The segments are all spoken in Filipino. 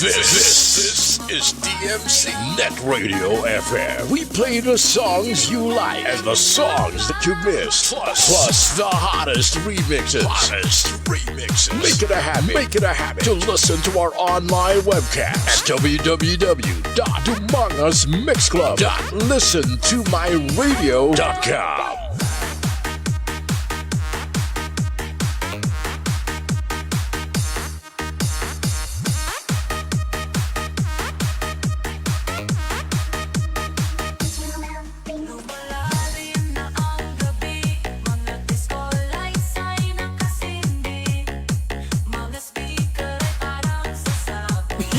This is DMC Net Radio FM. We play the songs you like and the songs that you missed. Plus the hottest remixes. Make it a habit to listen to our online webcast at www.dumongousmixclub.listentomyradio.com.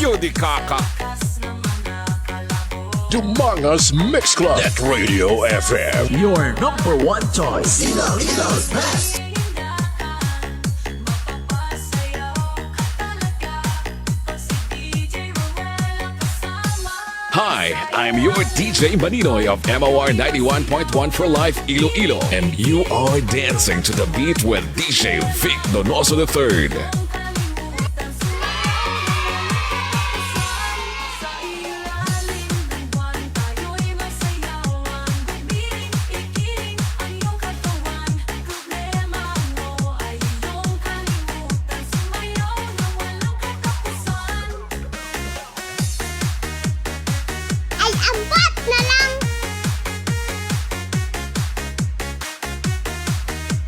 Yodi Kaka. Dumongo's Mix Club at Radio FM. Your number one choice. Hi, I'm your DJ Maninoy of MOR 91.1 for Life Iloilo, and you are dancing to the beat with DJ Vic Donoso III.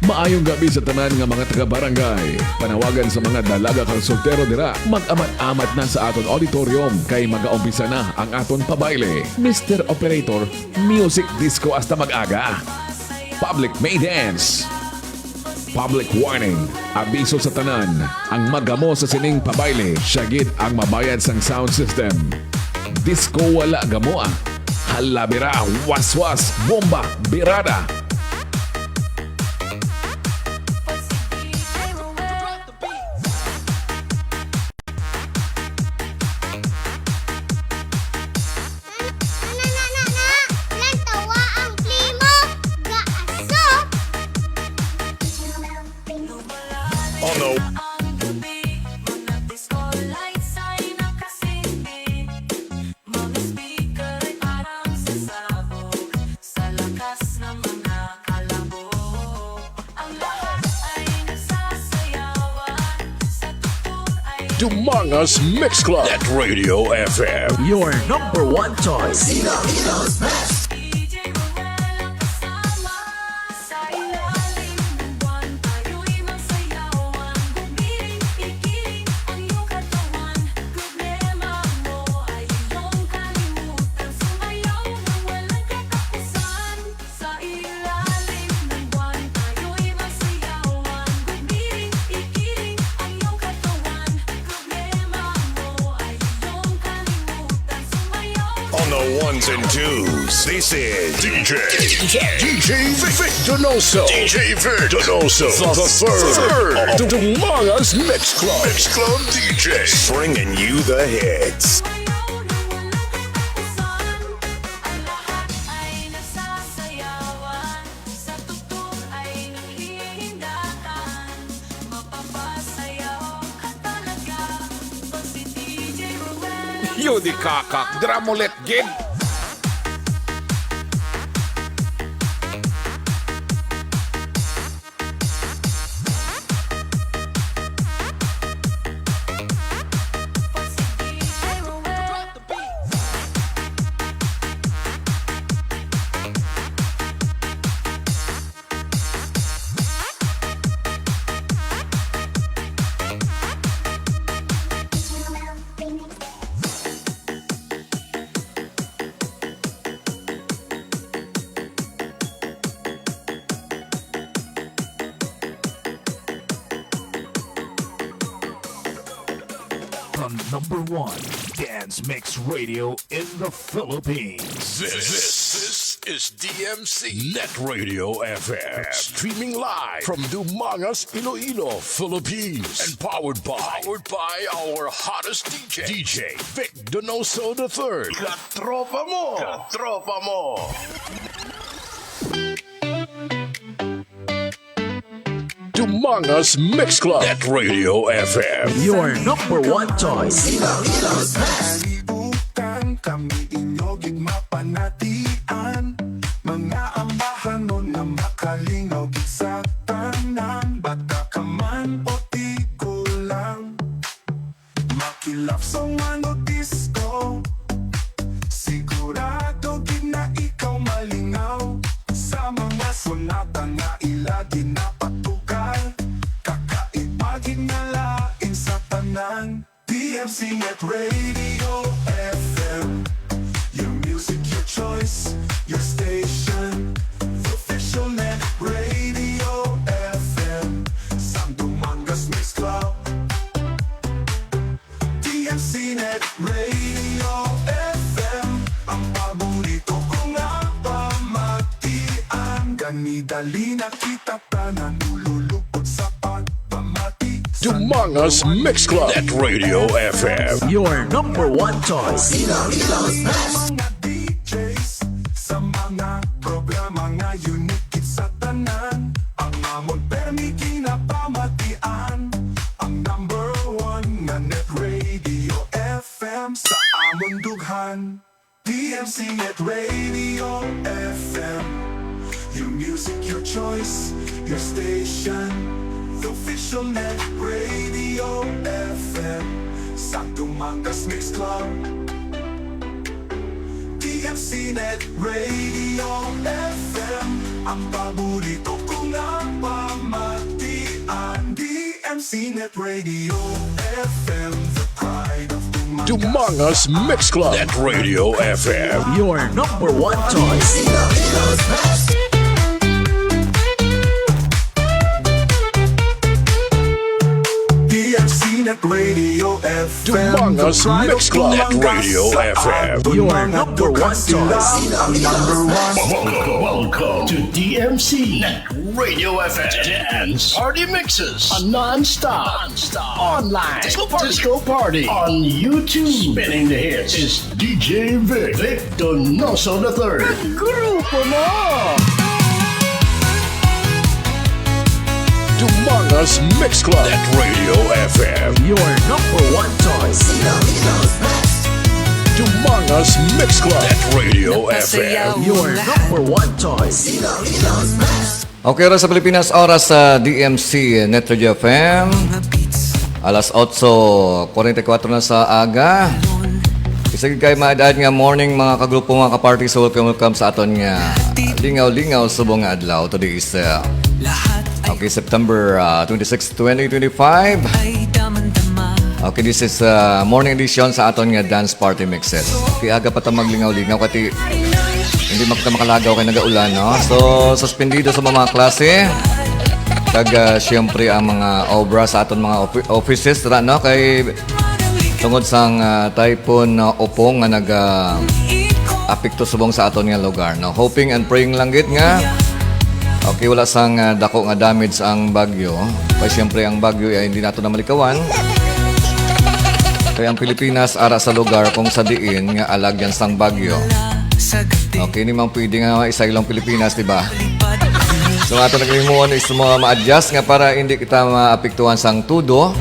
Maayong gabi sa tanan nga mga taga-barangay. Panawagan sa mga dalaga kang soltero dira. Mag-amat-amat na sa aton auditorium kay mag-aumpisa na ang aton pabayle. Mr. Operator, music disco hasta mag-aga. Public may dance. Public warning. Abiso sa tanan. Ang magamo sa sining pabayle, syagit ang mabayad sang sound system. Disco wala gamo ah. Halabira, waswas, bomba, birada. Dumongo's Mix Club at Radio FM. Your number one choice. Iloilo's best. On the ones and twos, this is DJ Vic Donoso. DJ Vic Donoso, the third of Dumongo's Mix Club. Mix Club DJs, bringing you the hits. Yodi Kaka. Dramulet gid. From number one dance mix radio in the Philippines. This is DMC Net Radio FM. Streaming live from Dumongo's Iloilo, Philippines. And powered by our hottest DJ Vic Donoso III. Katropa mo! Humongous Mix Club at Radio FM. Your number one choice. Kalibutan kami inyogig mapanatian. Mga ambahan nun na makalingaw sa tanan. Bata ka man o di ko lang makilap sa mga disco. Sigurado gid na ikaw malingaw sa mga sonata nga ilagi na patugal. Kakaibagin na lain sa tanan. DMC Net Radio FM. Your music, your choice, your station. The official Net Radio FM. Sandumangas Mix Club. DMC Net Radio FM. Ang paborito ko nga pamatian. Ganidali na kita tanan. Nululupot sa pagpamati. Humongous Mix Club at Radio FM. Your number one choice. Mga DJs sa mga programa nga unique sa tanan. Ang amon permi kinapamatian. Ang number one nga Net Radio FM sa amon dughan. DMC Net Radio FM. Your music, your choice, your station. The official Net Radio FM. Sandumangas Mix Club. DMC Net Radio FM. Ang paborito ko nga pamatian. DMC Net Radio FM. The pride of Humongous Mix Club at Radio FM. Your number one choice. DMC Net Radio FM. Humongous Mix Club at Radio FM. Your number one choice. Ang number one. Welcome to DMC Net Radio FM Dance Party Mixes, a non-stop online disco party on YouTube. Spinning the hits is DJ Vic Donoso III. Grupo mo! Humongous Mix Club at Radio FM. Your number one choice. Humongous Mix Club at Radio FM. Your number one choice. Okay, oras sa Pilipinas, oras sa DMC Net Radio FM. Alas 8:44 na sa aga. Isagid kay maadad nga morning mga kagrupo, mga kaparty. So welcome sa aton nga lingaw-lingaw subong nga adlaw. Today is September 26, 2025. Okay, this is morning edition sa aton nga dance party mixes. Okay, aga pa ta maglingaw-lingaw kati hindi makalagaw kay nagaulan, no? So, suspendido sa mga klase. Kag siyempre ang mga obra sa aton mga offices, no? Kay tungod sang typhoon na opong nga apekto subong sa aton nga lugar, no? Hoping and praying lang gid nga okay, wala sang dako nga damage ang bagyo. Kaya siyempre ang bagyo ay hindi nato na malikawan. Kaya ang Pilipinas ara sa lugar kung sa diin nga alagyan sang bagyo. Okay, hindi man pwede nga isa ilang Pilipinas, di ba? So ato naglimuon is mga ma-adjust nga para hindi kita maapektuhan sang tudo.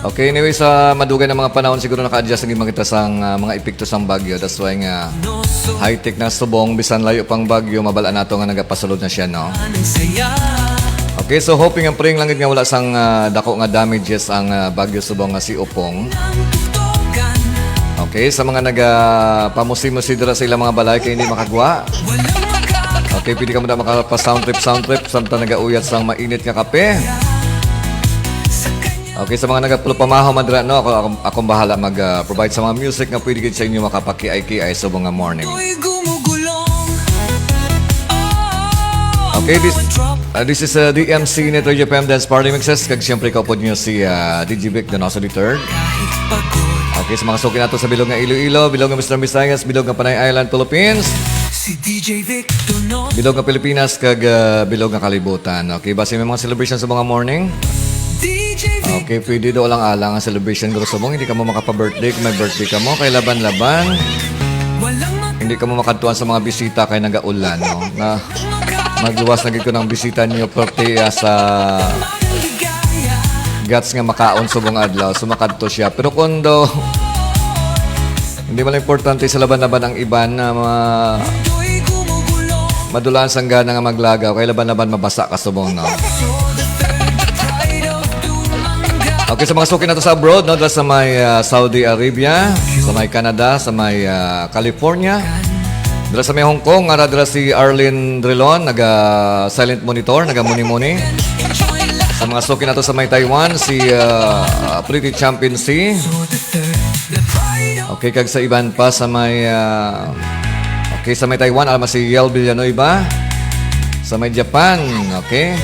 Okay, anyway, sa madugay na mga panahon siguro naka-adjust ang kita sang mga epekto sang bagyo. That's why nga high-tech na subong, bisan layo pang bagyo, mabalaan nato nga nagapasulod na siya, no? Okay, so hoping and praying lang nga wala sang dako nga damages ang bagyo subong nga si Opong. Okay, sa mga nagapamusi-musi dira sa ilang mga balay kay hindi makagwa. Okay, pwede ka mo na makapa-sound trip samtang nagauyat sang mainit nga kape. Okay, sa mga nagapulupamahaw madra, no, akong bahala mag-provide sa mga music nga pwede gid sa inyo makapaki-ay subong nga morning. Okay, this is DMC Net Radio FM Dance Party Mixes. Kag siyempre kaupod nyo si DJ Vic Donoso III. Okay, sa mga suki nato sa bilog nga Iloilo, bilog nga Mr. Visayas, bilog nga Panay Island, Philippines. Si DJ Vic Donoso. Bilog nga Pilipinas, kag bilog nga kalibutan. Okay, base may mga celebration sa mga morning. Okay, pwede daw lang alang ang celebration. Gusto mo, hindi ka mo makapa-birthday. Kung may birthday ka mo, kay laban-laban. Hindi ka mo makatuan sa mga bisita kay nag-aulan, no? Na magluwas na gid ko ng bisita niyo perti sa gats nga makaon subong adlaw sumakadto siya pero kundo hindi man importante sa laban-laban ang iban na madulaan sang gana nga maglagaw kay laban-laban mabasa ka subong no. Okay, sa mga suki na to sa abroad, no, dala sa may Saudi Arabia, sa may Canada, sa may California, dala sa may Hong Kong, dala si Arlene Drilon, naga-silent monitor, naga-muni-muni. Sa mga suki na to sa may Taiwan, si Pretty Champion C. Okay, kag sa iban pa sa may okay, sa may Taiwan, alam si Yel Villanueva. Sa may Japan, okay.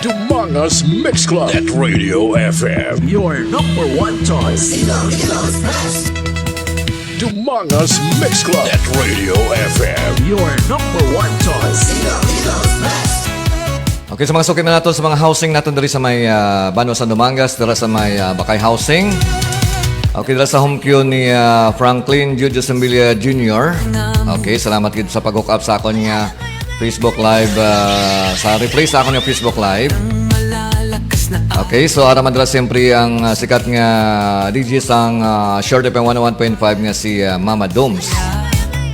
Dumangas Mix Club at Radio FM. Your number one choice. Dumangas Mix Club at Radio FM. Your number one choice. Okay, sa mga suki na nato sa mga housing natin diri sa may Banwa San Dumangas, dira sa may Bakay Housing. Okay, dira sa home queue ni Franklin Judio Sembilia Jr. Okay, salamat gid sa pag-hook up sa akon nga Facebook Live, sa replay sa akon nga Facebook Live. Okay, so ara man dira siyempre ang sikat nga DJ sang Short FM 101.5 nga si Mama Doms.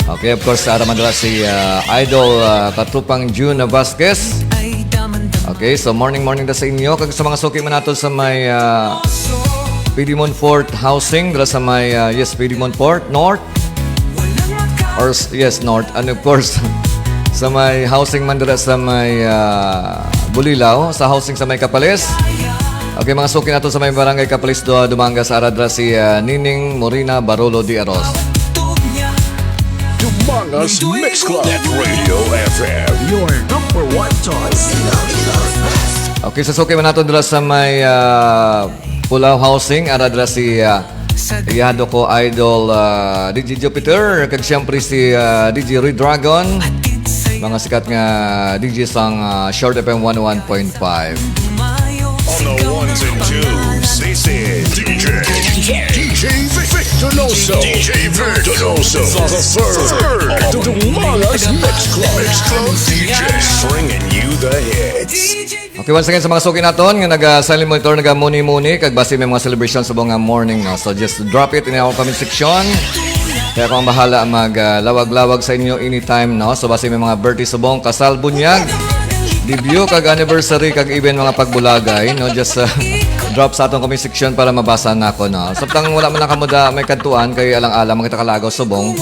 Okay, of course ara man dira si Idol Katupang June Vasquez. Okay, so morning da sa inyo. Kag sa mga suki man nato sa may PD Montfort Housing, dira sa may yes, PD Montfort North. Or yes, North. And of course, sa may housing man dira sa may Bulilaw, sa housing sa may Kapales. Okay, mga suki nato sa may barangay Kapales do Dumanga sa Aradra si Nining Morina Barolo de Aros. Dumangas Mix Club at Radio FM. Your number one choice. Okay, sa suki man nato dira sa may Pulaw Housing, Aradra si Iyado ko Idol DJ Jupiter, kag siyempre si DJ Red Dragon. Mga sikat nga DJ sang Short FM 101.5. On the ones and twos, this is DJ Vic Donoso. DJ Vic Donoso. The third of Dumangas Mix Club. DJ bringing you the hits. Okay, once again sa mga suki naton nga nag-silent monitor, nag-muni-muni kag base may mga celebration sa buong morning, no? So just drop it in our comment section. Kaya ako ang bahala mag-lawag-lawag sa inyo anytime, no? So base may mga birthday subong, kasal, bunyag, debut, kag anniversary, kag even mga pagbulagay, no? Just drop sa atong comment section para mabasa na ako, no? Samtang wala man nakamuda may kantuan, kay alang-alang makita kalagaw subong.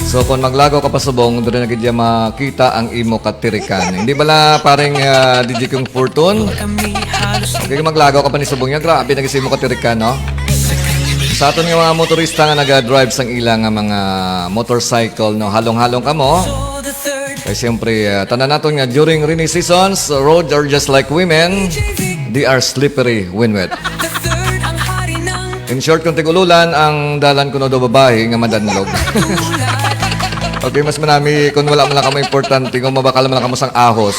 So kung maglagaw ka pa subong, doon na gidya makita ang imo katirikan. Hindi bala paring DJ Kung Fortune? Okay, maglagaw ka pa ni subong niya, grabe naging imo katirikan, no? Sa aton nga mga motorista nga nag-drive sang ilang nga mga motorcycle, no, halong-halong ka mo. Kaya siyempre, tanan naton nga during rainy seasons, roads are just like women, they are slippery when wet. In short, kung tigululan, ang dalan ko no do babae nga madanlog. Okay, mas manami kung wala man lang kamo importante, kung mabakal man lang kamo sang ahos.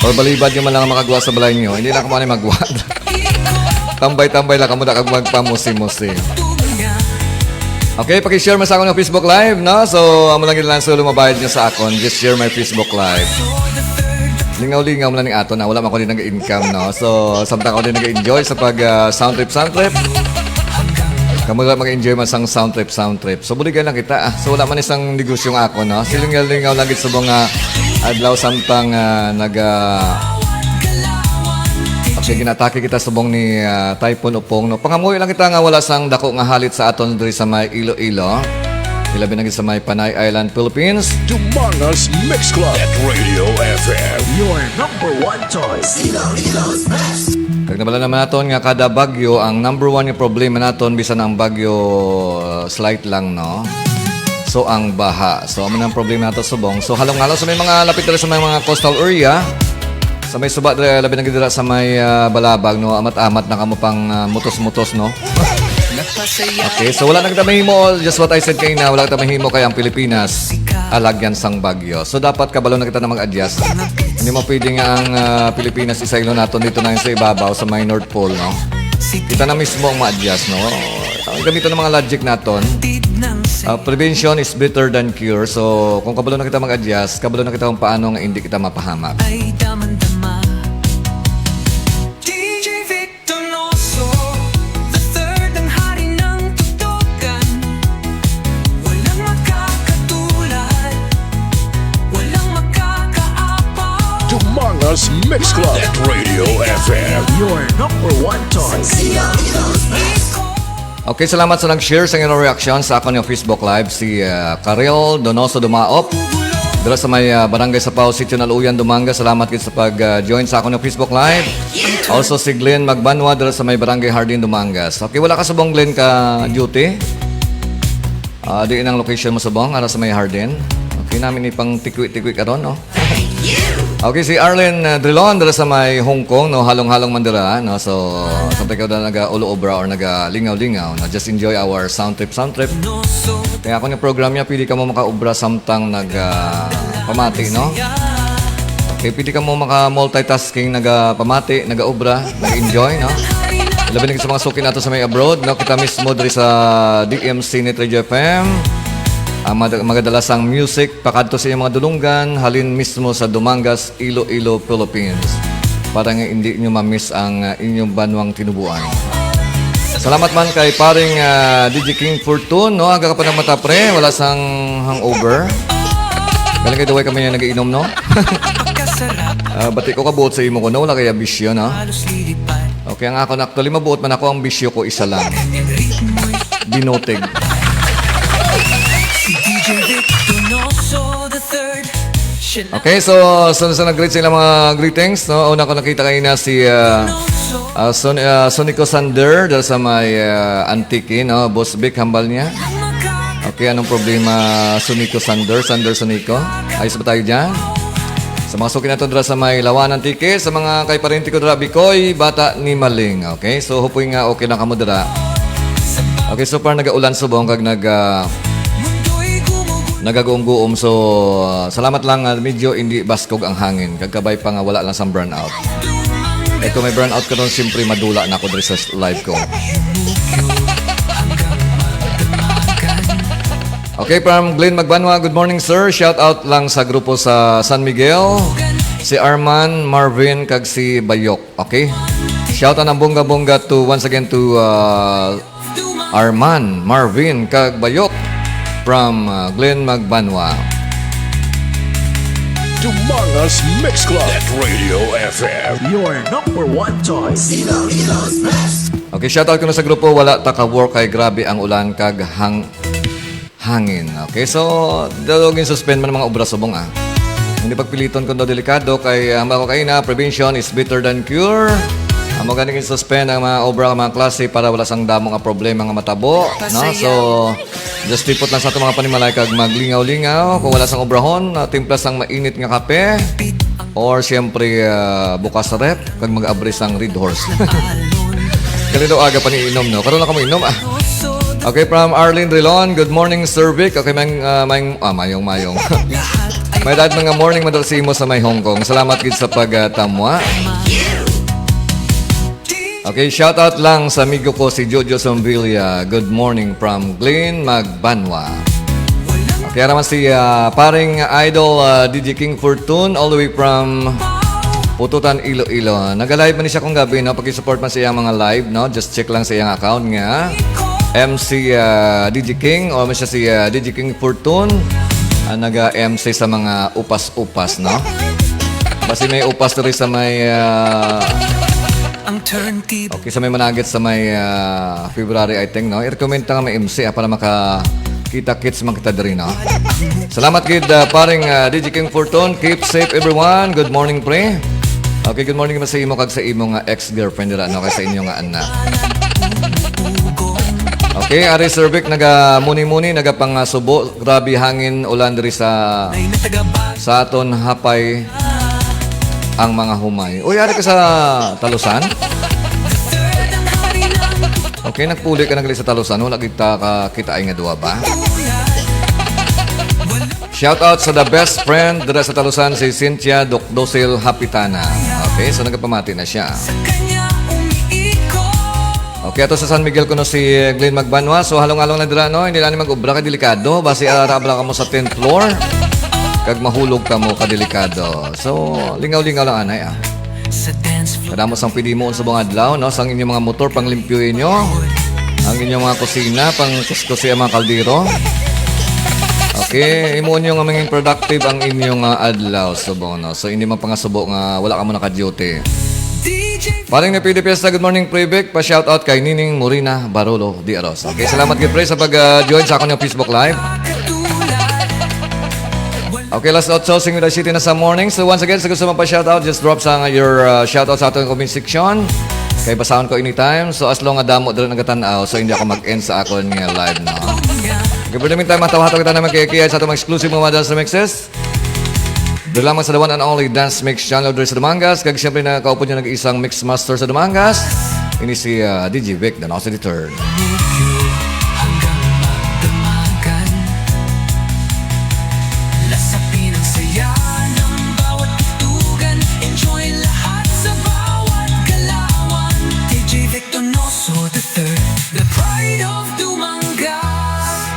O balibad nyo man lang makagawa sa balay nyo, hindi lang kamo na magwad. Tambay-tambay lang kamo na kag magpamusi-musi. Okay, paki-share mo sa akong Facebook Live, no? So, amo lang ilan sa lumabayad nyo sa akon. Just share my Facebook Live. Lingaw-lingaw mo lang ni ato na wala man ko din nag-income, no? So, samtang ako din nag-enjoy sa pag sound trip. Kamu lang mag-enjoy man sang sound trip. So, buligan lang kita. So, wala man isang negosyong ako, no? Silingaw-lingaw lang sa mga adlaw samtang okay, ginatake kita subong ni Typhoon Upong, no? Pangamuhi lang kita nga wala sang dako nga halit sa aton diri sa may Iloilo. Ilabi na sa may Panay Island, Philippines. Dumangas Mix Club at Radio FM. Your number one choice. Iloilo's best. Kag nabala naman naton nga kada bagyo, ang number one yung problema naton bisan ang bagyo slight lang, no? So ang baha. So amo nang problema nato subong. So halong-halong sa may mga lapit diri sa may mga coastal area. Sa may suba diri labi na gidira sa may balabag, no? Amat-amat na kamo pang mutos-mutos, no? Okay, so wala na kita mahimo. Just what I said kayo na, wala kita mahimo kaya ang Pilipinas alagyan sang bagyo. So dapat kabalo na kita na mag-adjust. Hindi mo pwede nga ang Pilipinas isaylo natin dito na yun sa ibabaw sa may North Pole, no? Kita na mismo ang ma-adjust, no? Ang gamito ng mga logic natin. Prevention is better than cure. So, kung kabalo na kita mag-adjust, kabalo na kita kung paano nga hindi kita mapahamak. Ay daman-dama. DJ Vic Donoso, the third ang hari ng tutukan. Walang makakatulad, walang makakaapaw. Dumangas Mix Club. Net Radio FM. Your number one choice. Okay, salamat sa nag-share sa inyong reaction sa akong Facebook Live. Si Karel Donoso Dumaop. Dala sa may barangay sa Pao, Sitio Naluyan, Dumanga. Salamat kayo sa pag-join sa akong Facebook Live. Also si Glenn Magbanwa, dala sa may barangay Hardin, Dumangas. Okay, wala ka subong Glenn ka duty. Diin ang location mo subong, ara sa may Hardin. Okay, namin ipang tikwi-tikwi ka ron, no? Okay, si Arlen Drilon, dala sa may Hong Kong, no? Halong-halong mandira, no? So, sampai ka na nag-ulo-obra or nag-lingaw-lingaw, no? Just enjoy our sound trip. Kaya ako yung program niya, pili ka mo maka-obra samtang nag-pamati, no? Okay, pili ka mo maka-multitasking, nag-pamati, nag-obra, nag-enjoy, no? Labi na sa mga suki nato sa may abroad, no? Kita mismo diri sa DMC Net Radio FM. Magadalasang music, pakadto sa inyong mga dulunggan, halin mismo sa Dumangas, Iloilo, Philippines. Para nga hindi nyo ma-miss ang inyong banwang tinubuan. Salamat man kay paring DJ King Fortune, no? Aga ka pa ng mata, pre. Wala sang hangover. Galing kayo kami na nag-iinom, no? Bati ko kabuot sa imo ko, no? Wala kaya bisyo, no? Okay, ang ako na actually mabuot man ako, ang bisyo ko isa lang. Binotig. Okay, so nag-greet sila mga greetings, no? Una ko nakita kayo na si Sonico Sander dahil sa may Antique, no? Boss Vic, hambal niya. Okay, anong problema Sonico Sander Sonico? Ayos ba tayo dyan? Sa mga suki na ito dahil sa may Lawan Antique, sa mga kay parenti ko dara Bikoy, Bata ni Maling. Okay, so hupoy nga okay na kamo dara. Okay, so parang nag-ulan subong kag nagaguom-guom. So, salamat lang medyo hindi baskog ang hangin. Kagkabay pa nga wala lang sa burnout. Eh kung may burnout ka doon, siyempre madula na ako dito sa live ko. Okay, from Glenn Magbanwa, good morning sir. Shout out lang sa grupo sa San Miguel. Si Arman, Marvin, kag si Bayok. Okay? Shout out ng bongga-bongga to, once again to Arman, Marvin, kag Bayok. From Glenn Magbanwa. Dumangas Mix Club. Net Radio FM. Your number one choice. Okay, shoutout ko na sa grupo. Wala taka-work kay grabe ang ulan kag hangin. Okay, so dalogin suspend man mga obra subong Hindi pagpiliton kundo delikado kay hamba ko kay na prevention is better than cure. Amo ganing suspend ang mga obra mga klase para wala sang damo nga problema nga matabo, no? So just tipot lang sa ato mga panimalay kag maglingaw-lingaw kung wala sang obrahon, timpla sang mainit nga kape or siyempre bukas sa rep kag mag-abri sang Red Horse. Ganito aga pa ni inom, no? Karon na kamo inom Okay, from Arlene Rilon, good morning Sir Vic. Okay, mayong. May dad mga morning madalsimo sa may Hong Kong. Salamat gid sa pagtamwa. Okay, shoutout lang sa amigo ko si Jojo Sombilia. Good morning from Glenn Magbanwa. Okay, araman si paring idol DJ King Fortune all the way from Pututan, Iloilo. Nag-live man siya kung gabi, no? Pag-support man siya mga live, no? Just check lang sa iyang account nga. MC DJ King o siya si DJ King Fortune. Nag-MC sa mga upas-upas, no? Kasi may upas rin sa may okay, sa may managit sa may February, I think, no? I-recommend nga may MC para makakita-kits makita diri, no? Salamat kid paring DJ King Fortune. Keep safe everyone. Good morning, pre. Okay, good morning sa imo kag sa imo nga ex-girlfriend dira, no? Kay sa inyo nga anak. Okay, Ari Sir Vic, naga-muni-muni, nagapang subo. Grabe hangin, ulan diri sa aton hapay ang mga humay. Uy, ari ka sa Talusan? Okay, nagpuli ka nagli sa Talusan. Wala kita ay nga duwa ba? Shout out sa the best friend dira sa Talusan, si Cynthia Docdosil Hapitana. Okay, so nagpamati na siya. Okay, ato sa San Miguel kuno si Glenn Magbanwa. So halong-halong na dira no, hindi lang mag-ubra ka delikado basi arabla ka mo sa 10th floor. Kag mahulog ka mo ka delikado. So lingaw-lingaw lang anay ah. Sa dance floor Kadamo sang pili mo sa mga adlaw no, sang inyong mga motor pang limpyuhin nyo. Ang inyong mga kusina pang kuskusi ang mga kaldero. Okay, imo nyo nga maging productive ang inyong adlaw subong no. So hindi man pangasubo nga wala ka mo naka-duty. DJ Paring na PD Fiesta, good morning Prebek. Pa-shoutout kay Nining Morina Barolo Di Aros. Okay, salamat good pre sa pag-join sa akong Facebook Live. katulad Okay, last out so with the city na sa morning. So once again, sa gusto mo pa-shoutout, just drop sa your shoutout sa ating comment section. Kay basahon ko anytime. So as long nga damo dito nagatanaw, so hindi ako mag-end sa akong live no. Okay, for the meantime, matawato kita naman kaya sa itong exclusive mga dance remixes. Doon lamang sa the one and only Dance Mix channel doon sa Dumangas. Kag siyempre nakaupo niya nag-isang mix master sa Dumangas. Ini si DJ Vic, Donoso the third. hanggang magdamagan. Lasapin ang saya ng bawat tutugan. Enjoy lahat sa bawat galawan. DJ Vic Donoso the third, the pride of Dumangas.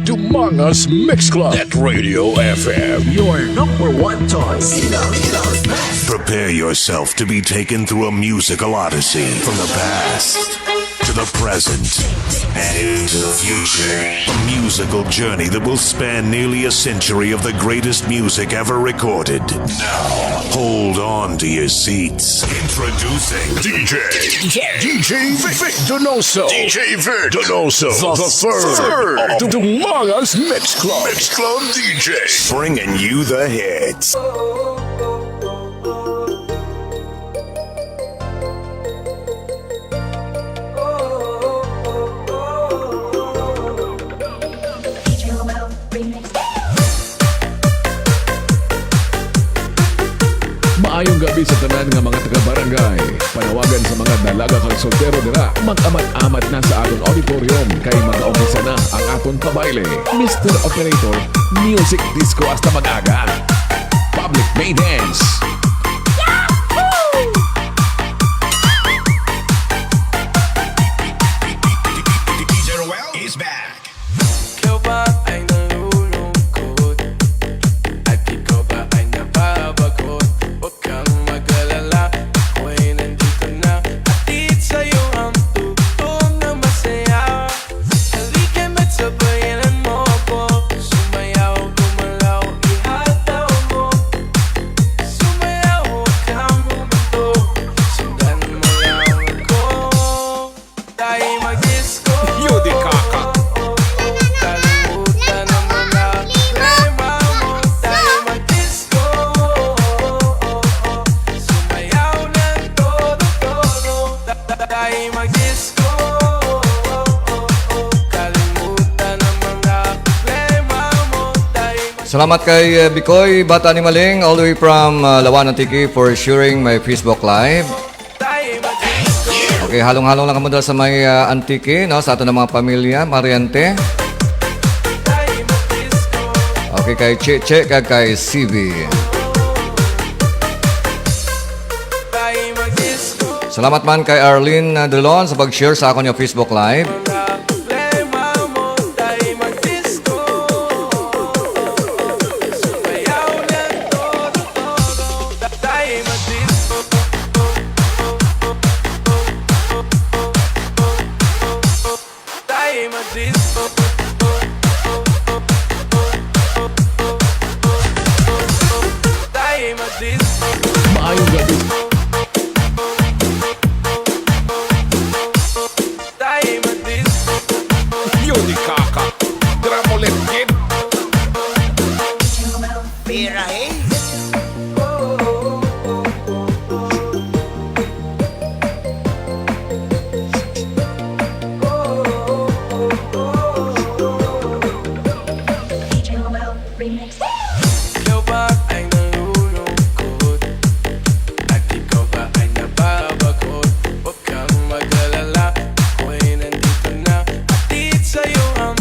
Dumangas Mix Club. Net Radio FM. Your number one choice. Prepare yourself to be taken through a musical odyssey from the past to the present and into the future. A musical journey that will span nearly a century of the greatest music ever recorded. Now, hold on to your seats. Introducing DJ Vic Donoso. DJ Vic Donoso. The third of Dumangas Mix Club. Mix Club DJ. bringing you the hits. Maayong gabi sa tanan nga mga taga-barangay. Panawagan sa mga dalaga kang soltero dira. Mag-amat-amat na sa aton auditorium kay mag-aumpisa na ang aton pabayle. Mr. Operator, music disco hasta mag-aga. Public May Dance. Ikaw ba ay nalulungkot? At ikaw ba ay nababagot? Huwag kang mag-alala, ako'y nandito na. Hatid sa'yo ang tugtog na masaya. Halika na't sabayan mo ako. Sumayaw, gumalaw, ihataw mo. Sumayaw, huwag kang bumato. Sundan mo lang ako. Tayo mag-disco. Yudi Kaka. Kalimutan ang mga problema mo. Tayo mag-disco. Sumayaw ng todo-todo. Tayo mag-disco. Kalimutan ang mga problema mo. Salamat kay Bikoy, Bata ni Maling, all the way from Lawan Tiki for sharing my Facebook Live. Tayo mag-disco. Okay, halong-halong lang kamo dahil sa may Antique, no, sa ato ng mga pamilya, Mariante. Tayo mag-disco. Okay, kay Che kag kay CV. Tayo mag-disco. Salamat man kay Arlene Delon sa pag-share sa akong yung Facebook Live. Mga problema mo. Tayo mag-disco. Sumayaw ng todo-todo. Tayo mag-disco. Tayo mag-disco. Tayo mag-disco. Maayong gabi. Tayo mag-disco. Yudi Kaka. Dramolet Kid. Ikaw ba ay nalulungkot? At ikaw ba ay nababagot? Huwag kang mag-alala, ako'y nandito na. Hatid sa'yo ang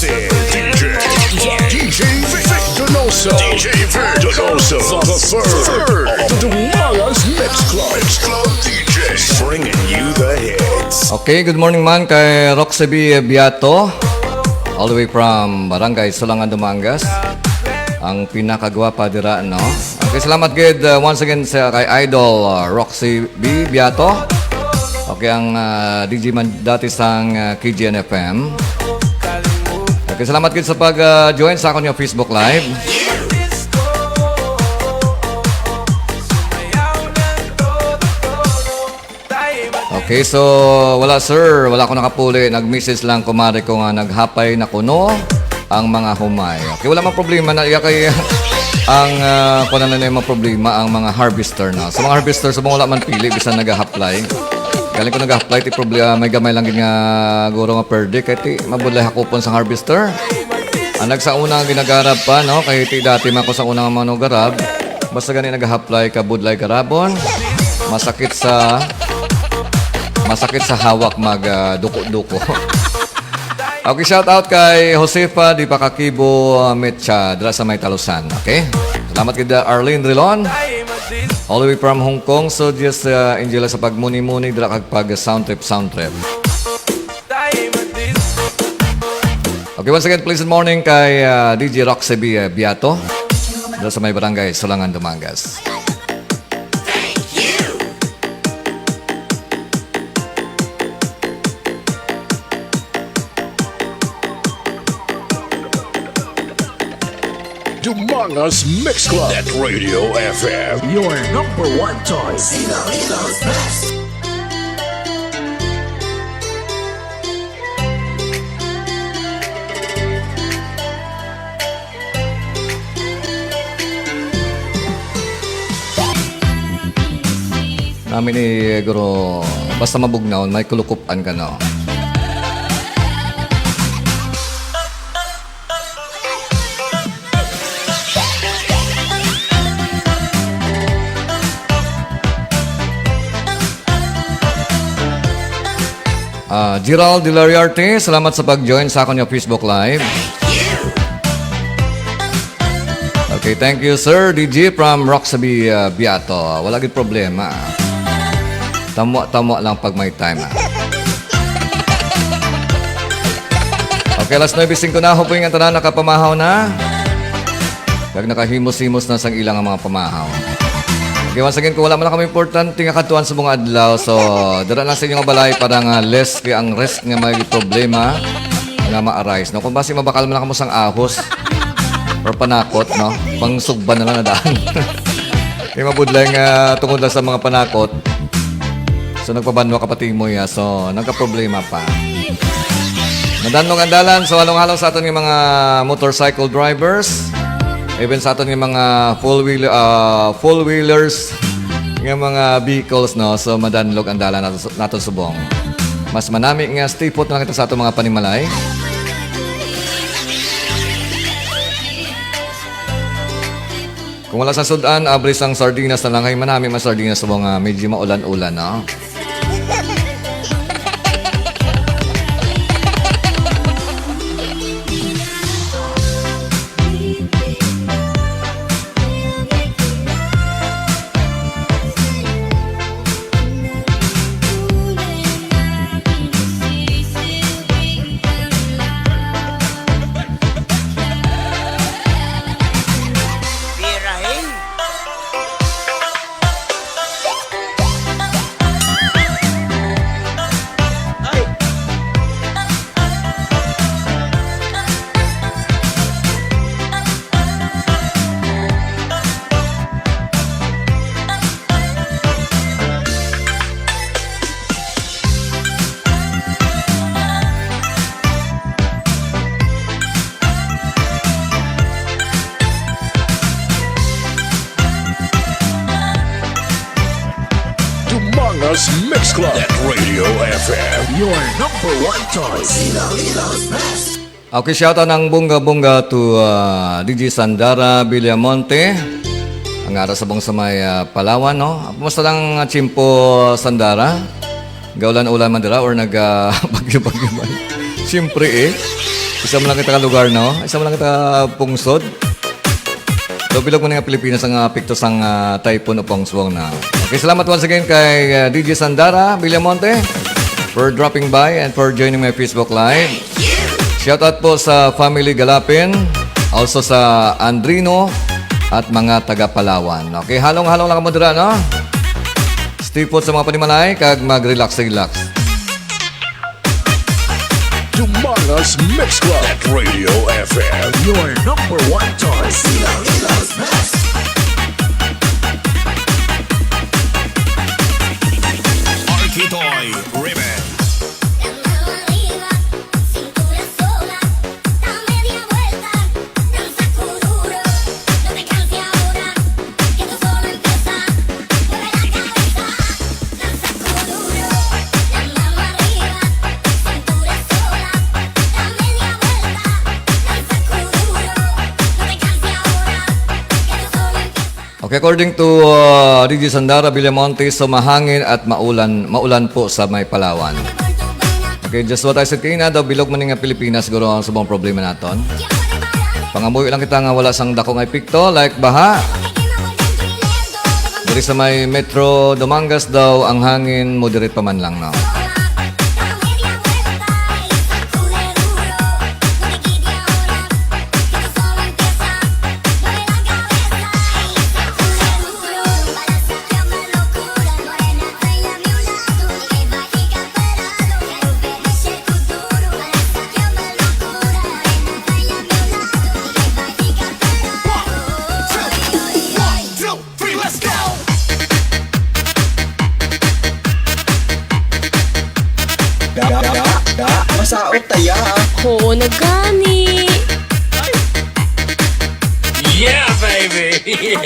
This is DJ Donoso. DJ Donoso, the third of the Malas Mix Club DJs, bringing you the hits. Okay, good morning man kay Roxy B. Beato. All the way from Barangay Sulangan, Dumangas. Ang pinakagwapa dira, no? Okay, salamat good once again sa kay Idol Roxy B. Beato. Okay, ang DJ man dati sang KGN FM. Okay, salamat good sa pag-join sa akong Facebook Live. Okay, so wala sir, wala ko nakapuli. Nag-message lang kumari ko nga naghapay na kuno ang mga humay. Okay, wala mang problema na kay ang kuno na yung mga problema ang mga harvester na. Sa mga harvester sa mga wala man pili bisan nag-apply. Galing ko nag-apply ti problema may gamay lang nga guro nga per day kay ti mabudlay hakupon sa harvester. Ang nagsauna ginagarab pa no kay ti dati man ko sa unang manogarab. Basta gani nag-apply ka budlay garabon. Masakit sa hawak duko-duko. Okay, shout out kay Josefa di Pakakibo Metcha dira sa May Talusan. Okay? Salamat kay Arlene Rilon. All the way from Hong Kong. So just enjoy sa pagmuni-muni dira kag pag sound trip. Okay, once again pleasant morning kay DJ Roxy B. Beato dira sa May Barangay Sulangan, Dumangas. Dumangas Mix Club Net Radio FM. Your number one choice. Namin ni Guro, basta mabugnaon, may kulukupan ka no. Gerald Dilariarte, salamat sa pag-join sa akin yung Facebook Live. Okay, thank you sir. DJ from Roxy B. Beato. Wala gid problema. Tamo lang pag may time. Okay, last 9:05 na. Hoping ang tanan nakapamahaw na. Kag nakahimos-himos na sang ilang mga pamahaw. Okay, once again, kung wala man kami importante nga katuan sa mga adlaw, so dara lang sa inyo nga balay para nga less kaya ang rest nga may problema nga ma-arise. No? Kung basi mabakal man kamo sang ahos or panakot, no? Pang sugban na lang na daan. Kaya mabudlay nga tungod lang sa mga panakot. So nagpabanwa kapatid mo ya, so nagka-problema pa. Nadanlong andalan, so halong-halong sa aton ng mga motorcycle drivers. Even sa aton yung mga full wheelers ng mga vehicles, no? So madanlog ang dala nato subong. Mas manami nga stay put na kita sa aton mga panimalay. Kung wala sa sudan, abris ang sardinas na lang. Ay manami mas sardinas subong medyo maulan-ulan, no? Dumangas Mix Club Net Radio FM. Your number one choice. Okay, shoutout ng bunga-bunga to DJ Sandara Villamonte. Ang ara sa bang sa may Palawan, no? Kumusta lang Chimpo Sandara? Gaulan-ulan man dira or nag bagyo-bagyo man? Siyempre Isa mo lang kita ka lugar, no? Isa mo lang kita pungsod. So, bilog mo nga Pilipinas ang piktos ang typhoon o pangswang na. Okay, salamat once again kay DJ Sandara Villamonte for dropping by and for joining my Facebook Live. Shoutout po sa family Galapin, also sa Andrino at mga taga Palawan. Okay, halong-halong lang mo dira, no? Stay po sa mga panimalay, kag mag-relax-relax. Dumanas Mix Club at Radio FM. Your number one choice. Arquitoy Remix. Okay, according to DJ Sandara Villamonte, so mahangin at maulan po sa may Palawan. Okay, just what I said kanina, daw bilog man nga Pilipinas, siguro ang subong problema naton. Pangamuyo lang kita nga wala sang dako nga epekto, like baha. Diri sa may Metro Domangas daw, ang hangin moderate pa man lang, no? Masaot taya. Oo, nagani. Yeah, baby!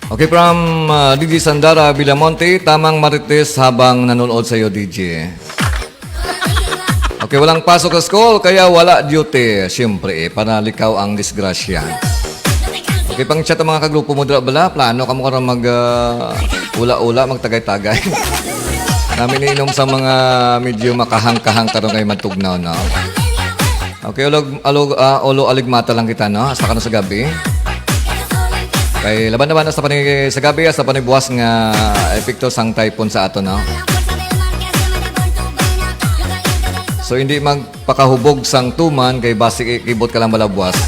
Okay, from DJ Sandara Villamonte, tamang marites habang nanonood sa iyo, DJ. Okay, walang pasok sa school, kaya wala duty. Siyempre, para likaw ang disgrasya. Okay, pang chat ang mga kagrupo mo dira bala, plano ka mo karon mag ula-ula, magtagay-tagay. Namin inom sa mga medyo makahang-kahang karon kay matugnaw, no? Okay, ulo aligmata lang kita, no? Hasta ka na sa gabi. Kay laban-laban hasta pa ni sa gabi, hasta pa ni buwas nga epekto sang typhoon sa ato, no? So hindi magpakahubog sang tuman kay basi kibot ka lang balabwas.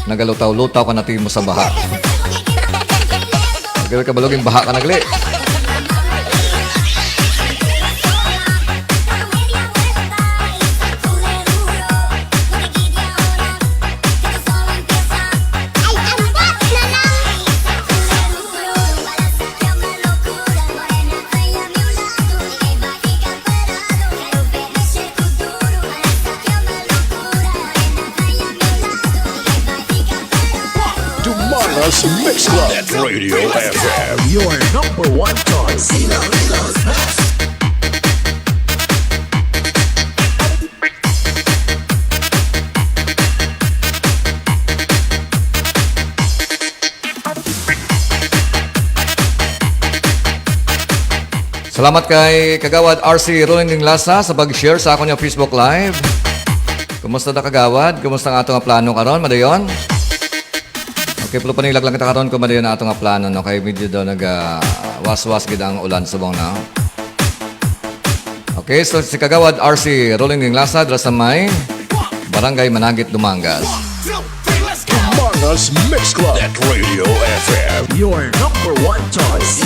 Nagalutaw-lutaw ka natin mo sa baha. Kaya ka baloging baha ka nagli. Dumanas Mix Club at Radio FM. Your number one choice. Salamat kay Kagawad RC Rolling Lasa sa pag-share sa akong Facebook Live. Kumusta na Kagawad? Kumusta ang atong plano karon, madayon? Okay, pero panilag lang kita karon kung madayon na atong plano, no? Kay medyo daw was-was gid ang ulan subong na. Okay, so si Kagawad RC Rolling Lasa dra sa may Barangay Managit, Dumangas. Dumanas Mix Club at Radio FM. Your number one choice.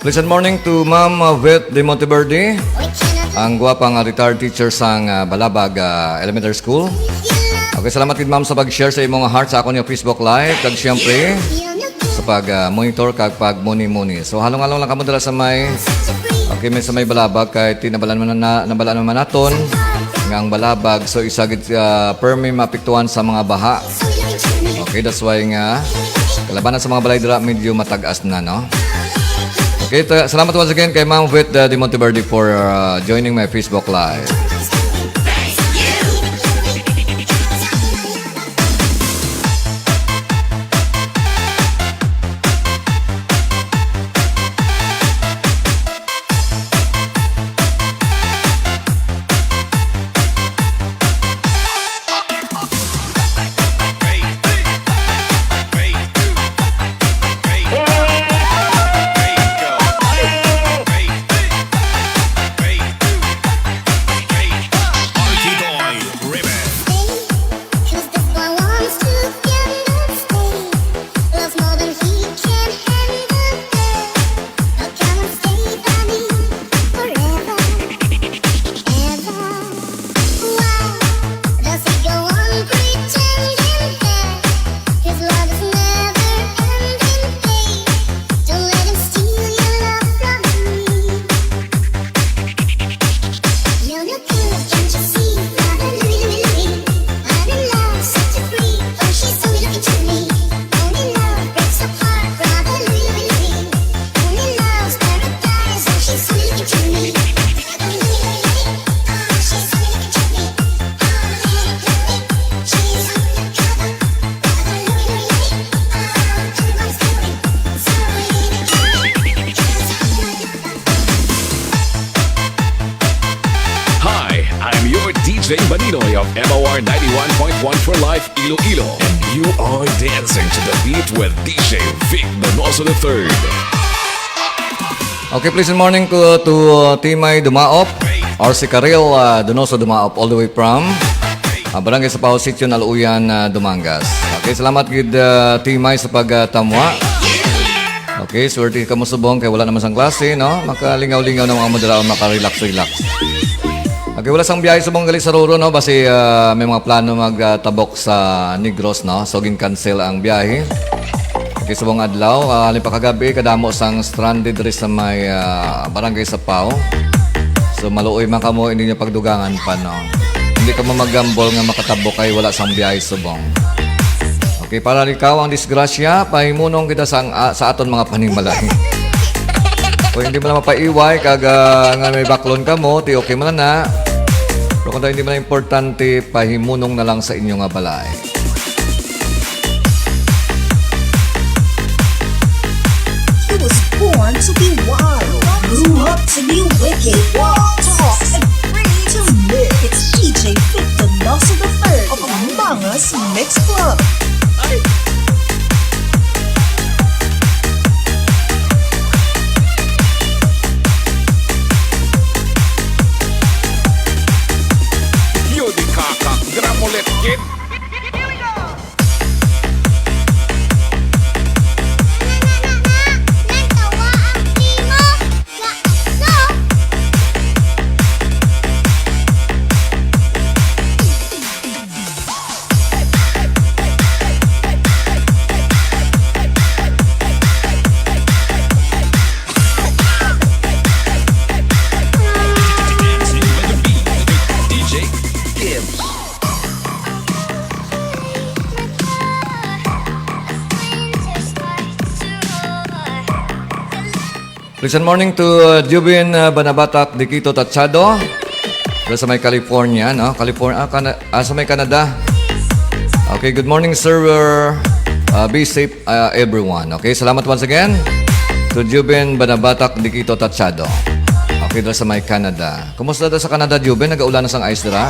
Pleasant morning to Ma'am Vet de Monteverde. ang guwapang retired teacher sang Balabag Elementary School. Okay, salamat kid ma'am sa pag-share sa imong heart sa akong Facebook Live. Kag siyempre, sa pag-monitor kag pag-muni-muni. So, halong-halong lang kamo dala sa may, okay, may sa may Balabag, kay tinabalan naman naton ng Balabag. So, isagit permi mapiktuan sa mga baha. Okay, that's why nga, kalabanan sa mga balay dira medyo matagas na, no? Okay, salamat once again kay Ma'am Wit de Monteverde for joining my Facebook Live. DJ Baninoy of MOR 91.1 for Life, Iloilo. And you are dancing to the beat with DJ Vic Donoso III. Okay, please good morning to Timay Dumaop or si Karel Donoso Dumaop all the way from Barangay sa Pao Sitio, Naluuyan, Dumangas. Okay, salamat gid Timay sa pagtamwa. Okay, swerte ka mo subong kay wala naman sang klase, no? Makalingaw-lingaw na mga moderaon, makarelax-relax. Okay, wala sang biyahe subong gali sa Roro, no? Basi may mga plano magtabok sa Negros, no? So, gin-cancel ang biyahe. Okay, subong adlaw. Alin pa kagabi, kadamo sang stranded rin sa may barangay sa Pao. So, maluoy man ka mo, hindi nyo pagdugangan pa, no? Hindi ka mo mag-gamble nga makatabok kay wala sang biyahe subong. Okay, para ikaw ang disgrasya, pahimunong kita sa aton mga paningmalaki. Kung hindi mo na mapaiway, nga may baklon ka mo, ti okay mo na. Pero kung hindi mo na importante, pahimunong na lang sa inyong balay. He was born to be wild, grew up to be wicked, walk, talk, and free to live. It's DJ Vic Donoso III of Among Us Mix Club. Kid. Good morning to Jubin Banabatak Dikito Tachado. Sa may California, no? Sa may Canada. Okay, good morning, sir. Be safe, everyone. Okay, salamat once again to Jubin Banabatak Dikito Tachado. Okay, sa may Canada. Kumusta sa Canada, Jubin? Nag-aulan na sang ice dira?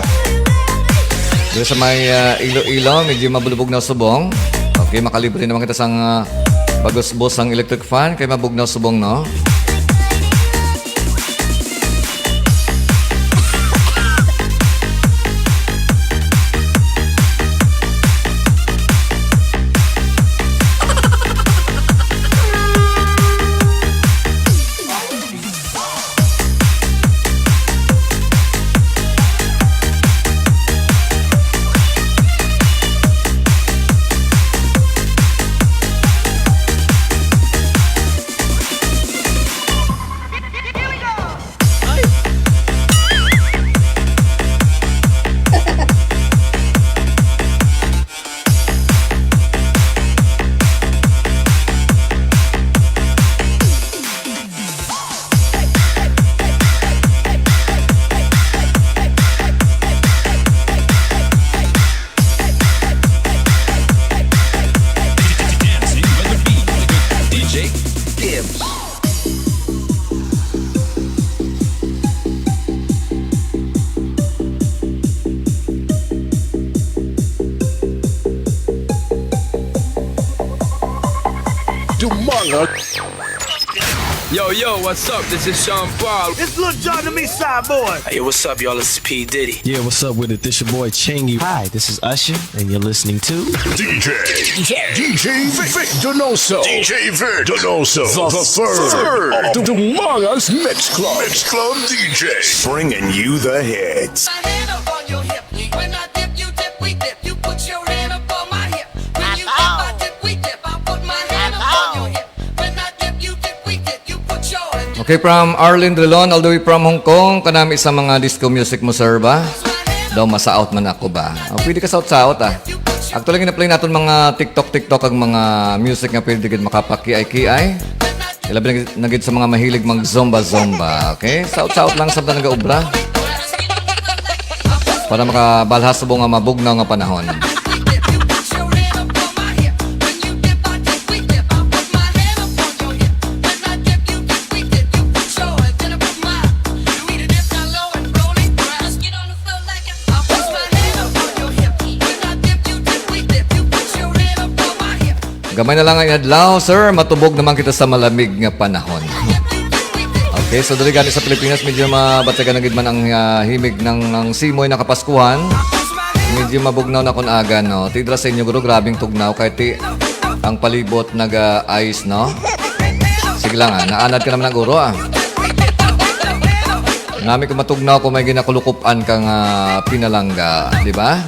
Sa may Iloilo, medyo mabulubog na subong. Okay, makalibre naman kita sang bagos-bos ang electric fan. Kaya mabugnaw subong, no? mga... Yo, what's up? This is Sean Paul. It's Lil Jon to me, side boy. Hey, what's up, y'all? It's P. Diddy. Yeah, what's up with it? This your boy Chingy. Hi, this is Usher, and you're listening to DJ Vic Donoso. DJ Vic Donoso. The third of the Manga's Mix Club. Mix Club DJ. Bringing you the hits. Okay, from Arlen Drilon, all the way from Hong Kong, kanami sa mga disco music mo, sir, ba? Daw masa-out man ako ba? Pwede ka sa-out ah. Actually, gina-play natin mga TikTok ang mga music nga pwede gid makapaki-ay-ki-ay. Ilabi na gid sa mga mahilig mag-zomba-zomba, okay? Sa-out lang sabda nagaubra. Para makabalhas sa nga mabugnaw nga panahon. Gamay na lang ang adlaw, sir. Matubog naman kita sa malamig nga panahon. Okay, so dali gani sa Pilipinas, medyo mabatagan na gid man ang himig ng simoy na kapaskuhan. Medyo mabugnaw na kun aga, no? Tidra sa inyo, guro, grabing tugnaw. Kahit ang palibot nag-ice, no? Sige lang, naanad ka naman ng guro, Nami ko matugnaw kung may ginakulukupan kang pinalangga, di ba?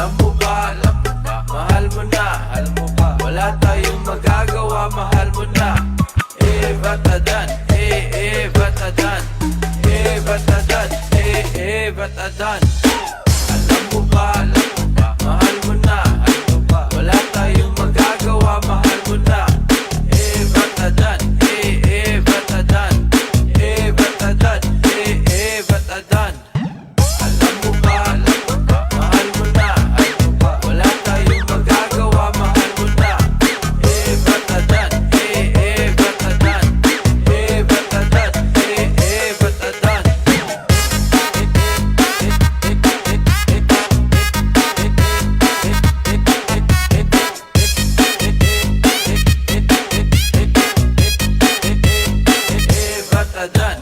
Alam mo ba, mahal mo na, wala tayong magagawa, mahal mo na. Batadan, batadan, ba't adan? Alam mo ba, mahal mo na, wala tayong magagawa, mahal mo na. Ba't adan? Ba't adan? Ba't adan? Ba't adan? Alam mo ba, mahal mo na, wala tayong magagawa, mahal mo na. Ba't adan? Ba't adan? Ba't adan? Ba't adan?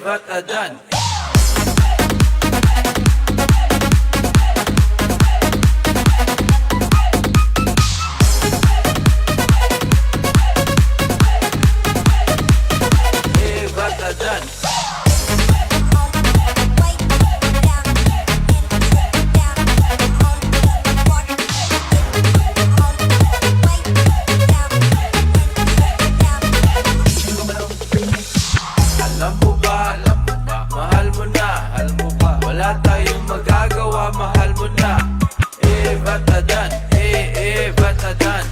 Ba't adan? Ba't adan? Ba't adan? Alam mo ba, mahal mo na, wala tayong magagawa, mahal mo na. Ba't adan? Ba't adan?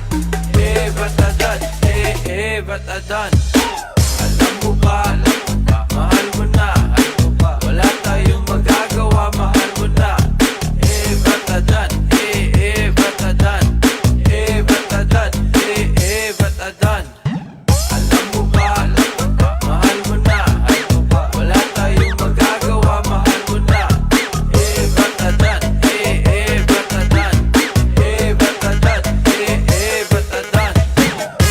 Ba't adan? Ba't adan? Alam mo ba, mahal mo na, wala tayong magagawa, mahal mo na. Ba't adan? Ba't adan? Ba't adan? Ba't adan? Alam mo ba, mahal mo na, wala tayong magagawa, mahal mo na. Ba't adan? Ba't adan? Ba't adan? Ba't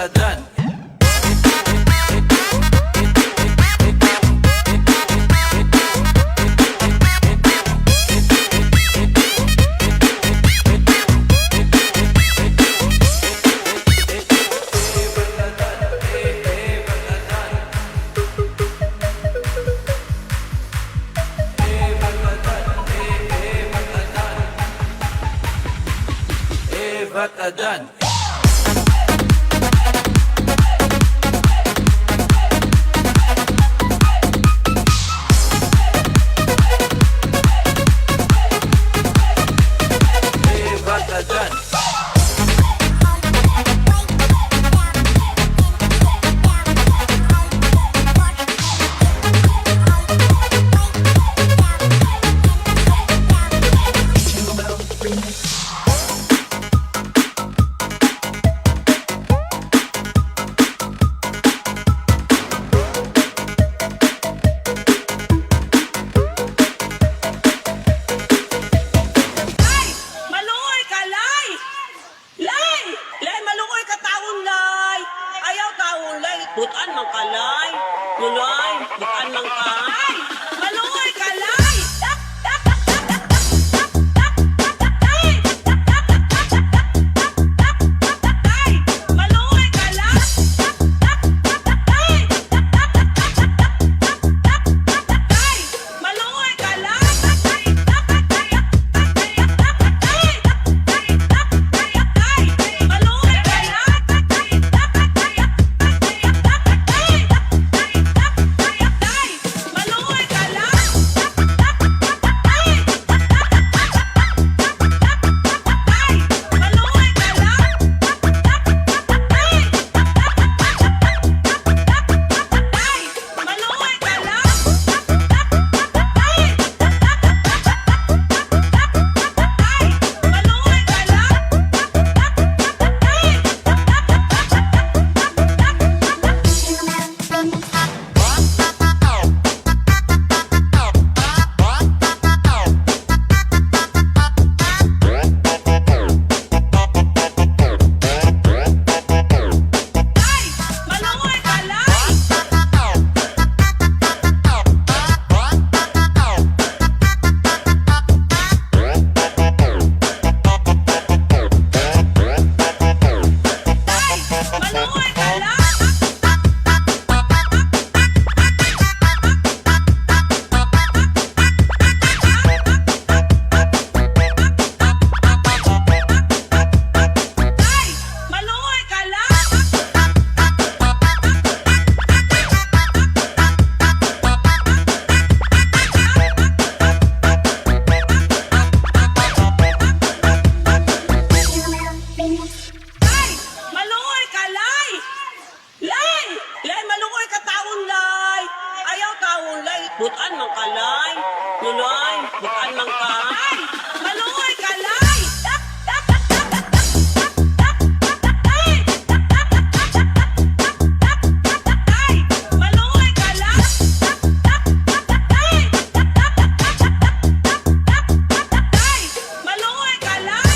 adan? Ba't adan? Ba't adan? Ba't adan? Malungoy ka, Lay! Lay! Lay, malungoy ka taon, Lay! Ayaw taon, Lay. Butan man ka, Lay. Lay, butan man ka. Ay! Malungoy ka, Lay! Malungoy ka, Lay! Malungoy ka, Lay! Malungoy ka, butan mang kalay. Nulay, butan mang kalay. Malungoy kalay. Malungoy kalay. Malungoy kalay. Malungoy kalay. Malungoy kalay. Malungoy kalay.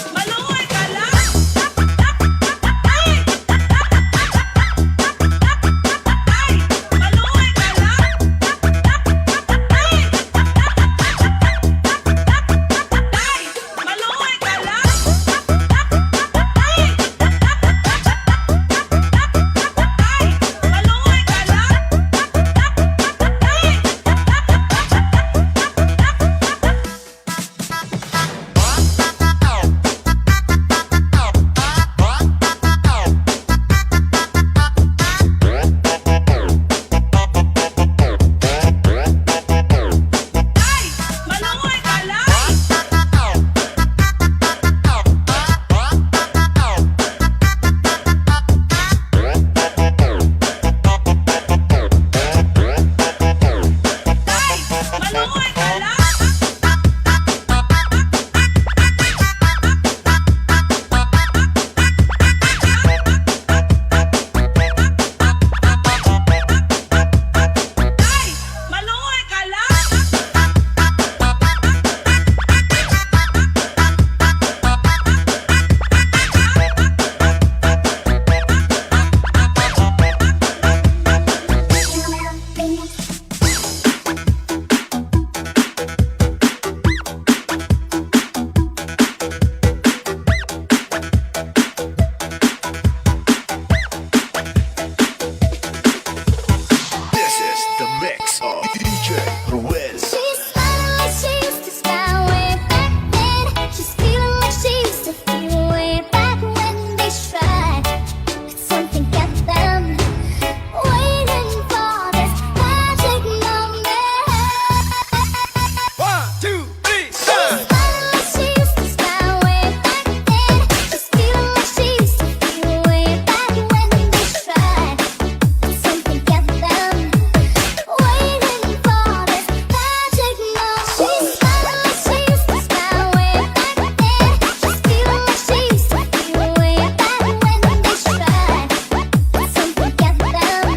Malungoy kalay. Malungoy kalay. Malungoy kalay. Malungoy kalay. Malungoy kalay. This is the mix of DJ Ruiz. She's smiling like she used to smile way back then. She's feeling like she used to feel way back when they tried. Could something get them waiting for this magic moment? 1, 2, 3, She's smiling like she used to smile way back then. She's feeling like she used to feel way back when they tried. Could something get them waiting for this magic moment? She's smiling like she used to smile way back then. She's feeling like she used to feel way back when they tried. Could something get them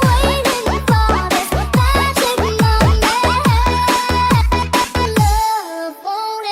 waiting for this magic moment? Love won't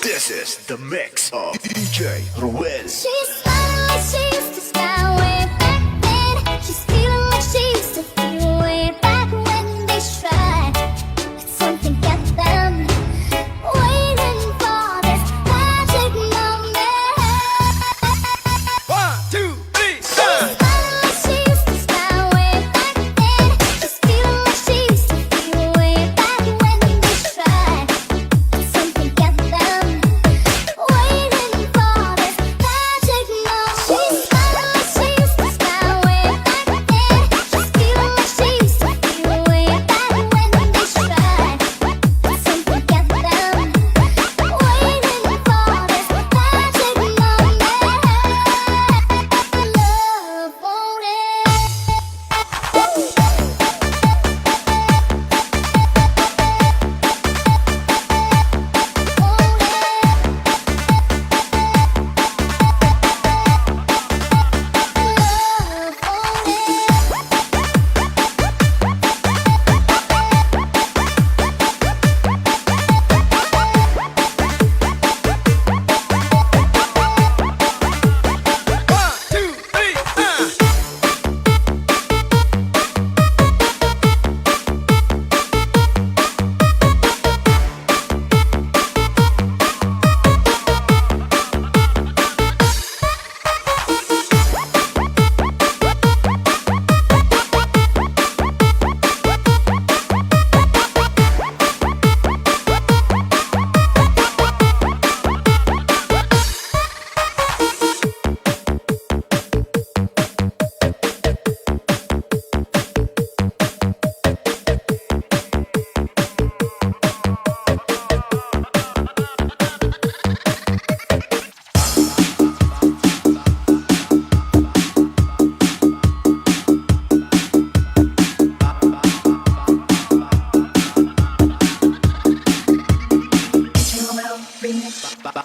This is the mix of DJ Ruiz. She's smiling like she used to smile way back then. She's feeling like she used to feel way back when they tried. Could something get them waiting for this magic moment? 1, 2, 3, She's smiling like she used to smile way back then. She's feeling like she used to feel way back when they tried. Could something get them waiting for this magic moment? She's smiling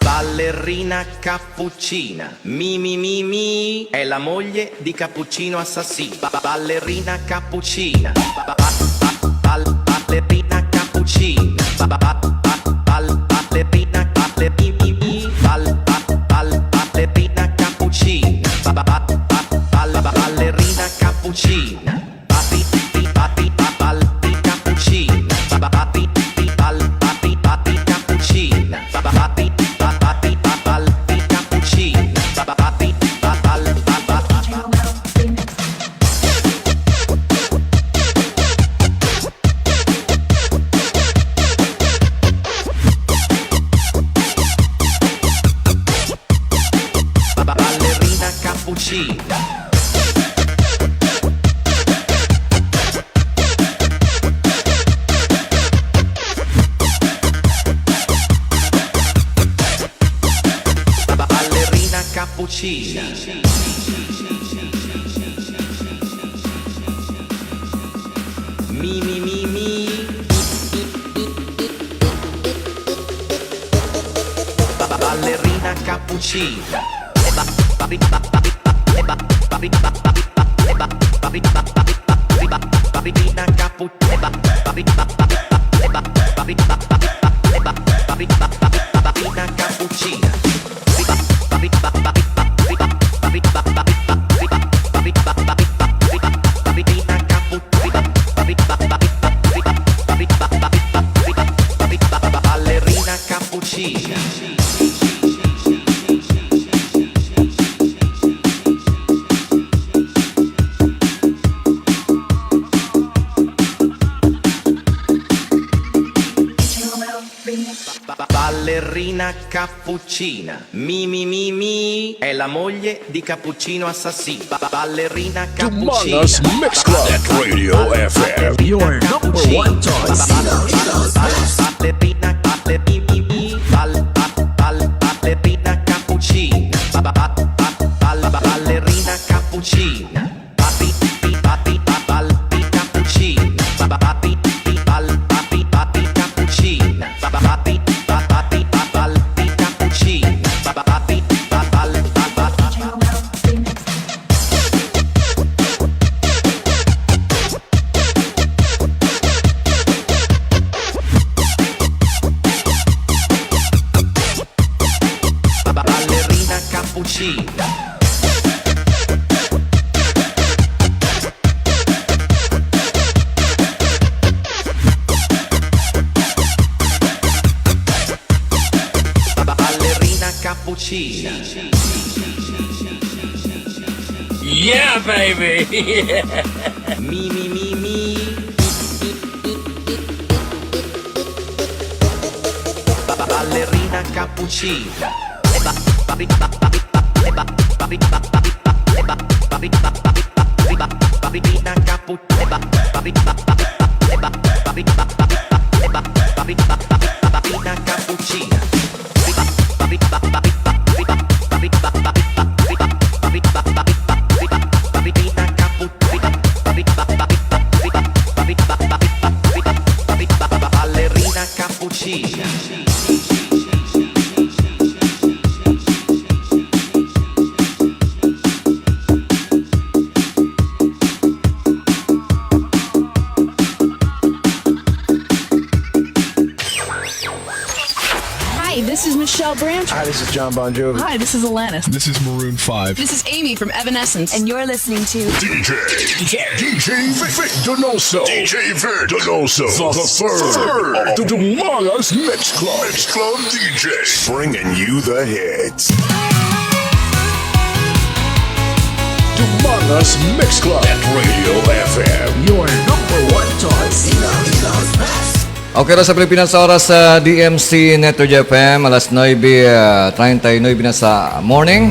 Ballerina cappuccina, mi, è la moglie di cappuccino assassino. Ballerina cappuccina, ballerina cappuccina, ballerina cappuccina, ballerina cappuccina. Cappuccina. Mi. Ballerina cappuccina. Ballerina cappuccina. Ballerina cappuccina. Ballerina cappuccina. Ballerina cappuccina, mi, è la moglie di cappuccino assassino. Ballerina cappuccina. Donoso Mix Club at Radio FM. Your number one choice. Ballerina cappuccina. Ballerina cappuccina. Cappuccina. Yeah, baby. Mi. Ballerina cappuccina. Ballerina cappuccina. Ballerina cappuccina. Ballerina cappuccina. Hi, this is Michelle Branch. Hi, this is John Bon Jovi. Hi, this is Alanis. This is Maroon 5. This is Amy from Evanescence. And you're listening to DJ Vic Donoso. DJ Vic Donoso. The third of the Donoso Mix Club. Mix Club DJs. Bringing you the hits. Donoso Mix Club at Radio FM. Your number one choice. Okay na sa Pilipinas sa oras sa DMC Network FM, alas 9:39 na sa morning.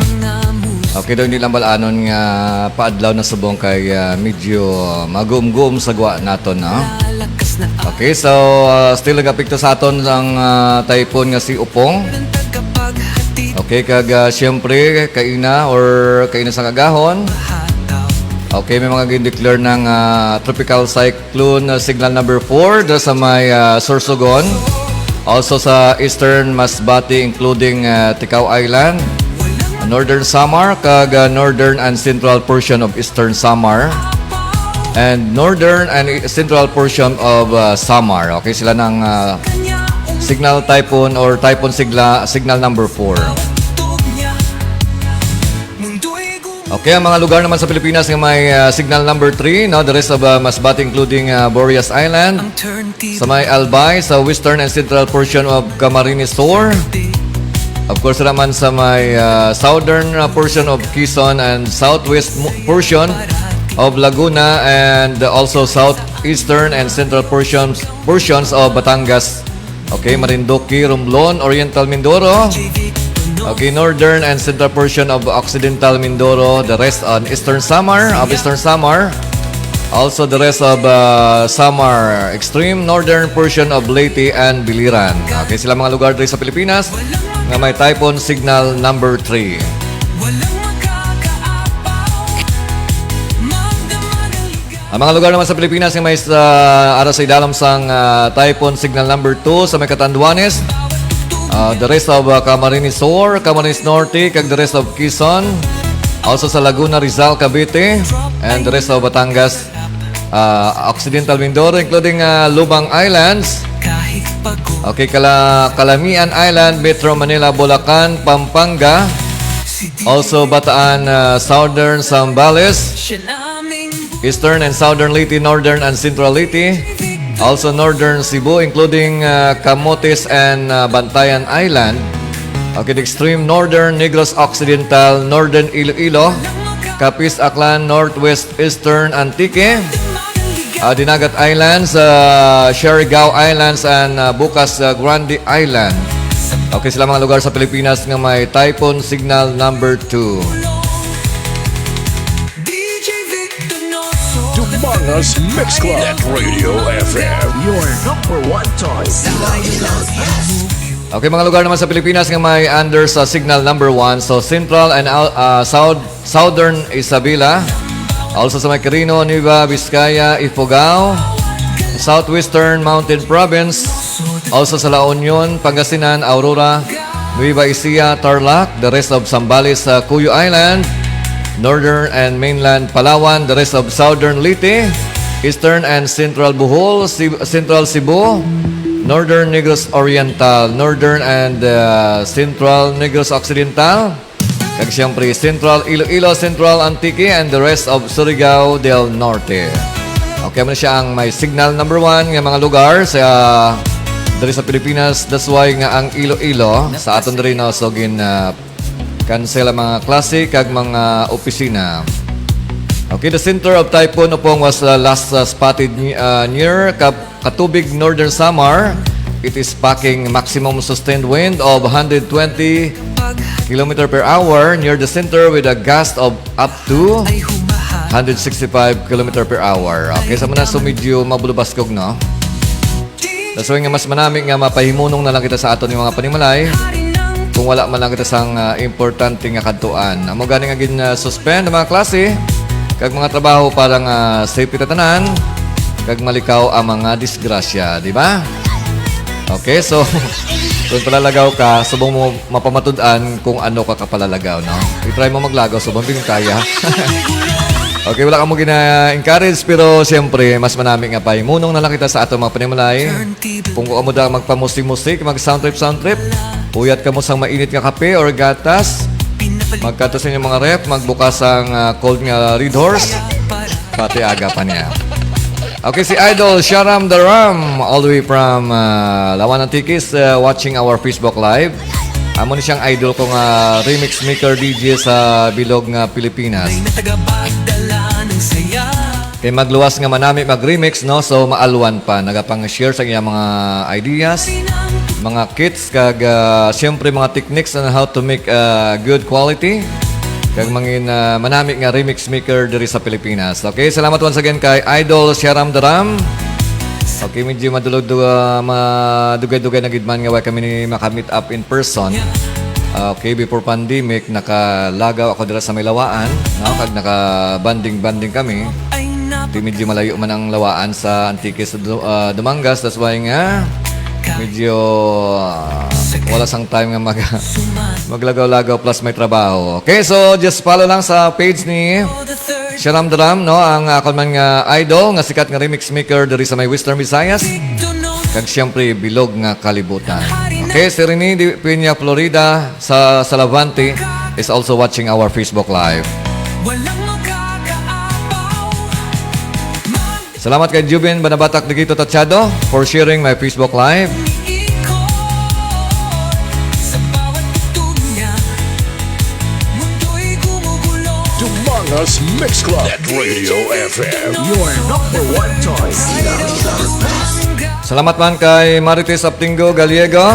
Okay daw hindi lang balaanon nga paadlaw na subong kay medyo magum-gum sa gwa naton na. Okay, so still nagapikto sa aton ang typhoon nga si Upong. Okay, kag siyempre kaina sa kagahon. Okay, may mga gin-declare ng tropical cyclone signal number 4 sa may Sorsogon. Also sa Eastern Masbate including Tikaw Island, Northern Samar, kag Northern and Central portion of Eastern Samar, and Northern and Central portion of Samar. Okay, sila ng signal typhoon or typhoon signal number 4. Okay, ang mga lugar naman sa Pilipinas na may signal number 3, no? The rest of Masbate including Boreas Island, sa may Albay, sa western and central portion of Camarines Sur. Of course naman sa may southern portion of Quezon and southwest portion of Laguna, and also southeastern and central portions of Batangas. Okay, Marinduque, Romblon, Oriental Mindoro. Okay, northern and central portion of Occidental Mindoro, the rest on Eastern Samar, also the rest of Samar, extreme northern portion of Leyte and Biliran. Okay, sila mga lugar dito sa Pilipinas na may typhoon signal number 3. Ang mga lugar naman sa Pilipinas na may ara sa idalam sang typhoon signal number 2 sa may Catanduanes. The rest of Camarines Sur, Camarines Norte, kag the rest of Quezon, also sa Laguna, Rizal, Cavite, and the rest of Batangas, Occidental Mindoro, including Lubang Islands, okay, Calamian Island, Metro Manila, Bulacan, Pampanga, also Bataan, Southern Zambales, Eastern and Southern Leyte, Northern and Central Leyte, also Northern Cebu, including Camotes and Bantayan Island. Okay, the extreme Northern Negros Occidental, Northern Iloilo, Capiz, Aklan, Northwest Eastern Antique, Dinagat Islands, Siargao Islands, and Bukas Grande Island. Okay, sila mga lugar sa Pilipinas na may typhoon signal number 2. Manga's Mix Club. Net Radio FM. Your number 1 choice. Okay, mga lugar naman sa Pilipinas nga may under sa signal number 1. So, Central and Southern Isabela. Also sa may Quirino, Nueva Vizcaya, Ifugao. Southwestern Mountain Province. Also sa La Union, Pangasinan, Aurora, Nueva Ecija, Tarlac. The rest of Zambales, Cuyo Island. Northern and Mainland Palawan, the rest of Southern Leyte, Eastern and Central Bohol, Central Cebu, Northern Negros Oriental, Northern and Central Negros Occidental, kag siyempre Central Iloilo, Central Antique, and the rest of Surigao del Norte. Okay, man siya ang may signal number 1 nga mga lugar sa diri sa Pilipinas. That's why nga ang Iloilo sa aton diri na so cancel ang mga klase kag mga opisina. Okay, the center of Typhoon Upong was last spotted near Katubig, Northern Samar. It is packing maximum sustained wind of 120 km per hour near the center with a gust of up to 165 km per hour. Okay, sa mga so medyo mabulubaskog, no? That's why nga mas manami nga mapahimunong na lang kita sa aton yung mga panimalay. Kung wala man lang kita sang importante nga kadtuan. Amo gani nga suspend ang mga klase kag mga trabaho para nga safe tanan kag malikaw ang mga disgrasya, di ba? Okay, so kung palalagaw ka, subong mo mapamatud-an kung ano ka kapalalagaw, no? I-try mo maglagaw, subong bigong kaya. Okay, wala ka mo gina-encourage, pero siyempre, mas manami nga pa. Munong na lang kita sa atong mga panimalay. Kung ka mo da magpamusik-musik, mag-sound trip, uyat ka mo sang mainit nga kape or gatas, magkatos yung mga rep, magbukas ang cold nga Red Horse, pati aga pa niya. Okay, si Idol Sharam the Ram, all the way from Lawan Antikis, watching our Facebook Live. Amo ni siyang idol kong remix maker DJ sa Bilog nga Pilipinas. Kay magluwas nga manami mag-remix, no? So maalwan pa, nagapang-share sa iyang mga ideas, mga kits, kag siyempre mga techniques on how to make good quality. Kag mangin manami nga remix maker diri sa Pilipinas. Okay, salamat once again kay Idol Sharam Daram. Okay, medyo madugay-dugay na gidman nga way kami ni makamit up in person. Okay, before pandemic, nakalagaw ako dira sa may lawaan, no? Kag naka-banding kami. Di medyo malayo man ang lawaan sa Antique sa Dumangas. That's why nga medyo wala sang time nga maglagaw-lagaw plus may trabaho. Okay, so just follow lang sa page ni Sharam Daram, no? Ang ako man nga idol, nga sikat nga remix maker diri sa may Western Visayas. Kag siyempre, bilog nga kalibutan. Okay, si Rene de Peña, Florida sa Salavante is also watching our Facebook Live. Salamat kay Jubin Banabatak Digito Tachado for sharing my Facebook Live. Dumangas Mix Club at Radio FM. Your number one choice. Salamat man kay Marites Aptingo Galiego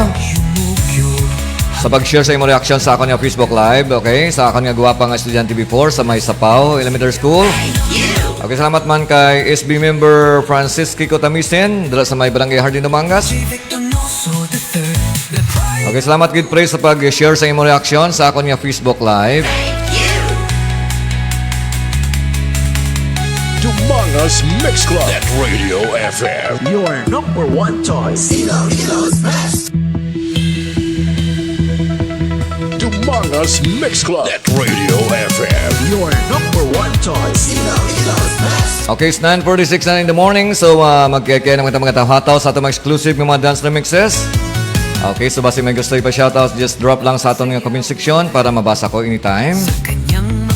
sa pag-share sa imong reaction sa akon nga Facebook Live, okay? Sa akon nga guwapa nga estudyante before sa May Sapaw Elementary School. Okay, salamat man kay SB member Francis Kiko Tamisen dala sa May Barangay Hardin Dumangas. Okay, salamat gid pre sa pag-share sa imong reaction sa akon nga Facebook Live. Dumangas Mix Club at Radio FM. Your number one choice. Dumangas Mix Club at Radio FM. Your number one choice. Okay, it's 9:46 na in the morning. So, magkaya naman mga hataw sa atong exclusive mga dance remixes. Okay, so basi may gusto ipa-shoutouts, just drop lang sa atong comment section para mabasa ko anytime.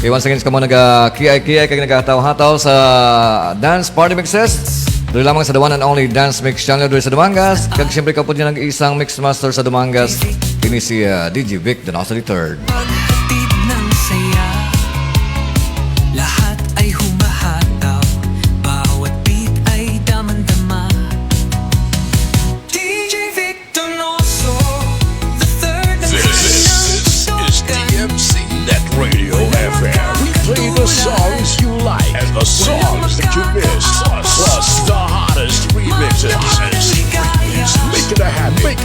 Okay, once again, kamo nag-kiay kag nagahataw-hataw sa dance party mixes. Doon lamang sa the one and only Dance Mix Channel doon sa Dumangas. Kag siyempre kapod niya nag-iisang mix master sa Dumangas. Kini si DJ Vic Donoso III. Paghatid ng saya, lahat ay humahataw, bawat beat ay damang-dama. DJ Vic Donoso, the third. This is DMC Net Radio FM. We play the songs you like and the songs that you missed, plus the hottest remixes. Make it a habit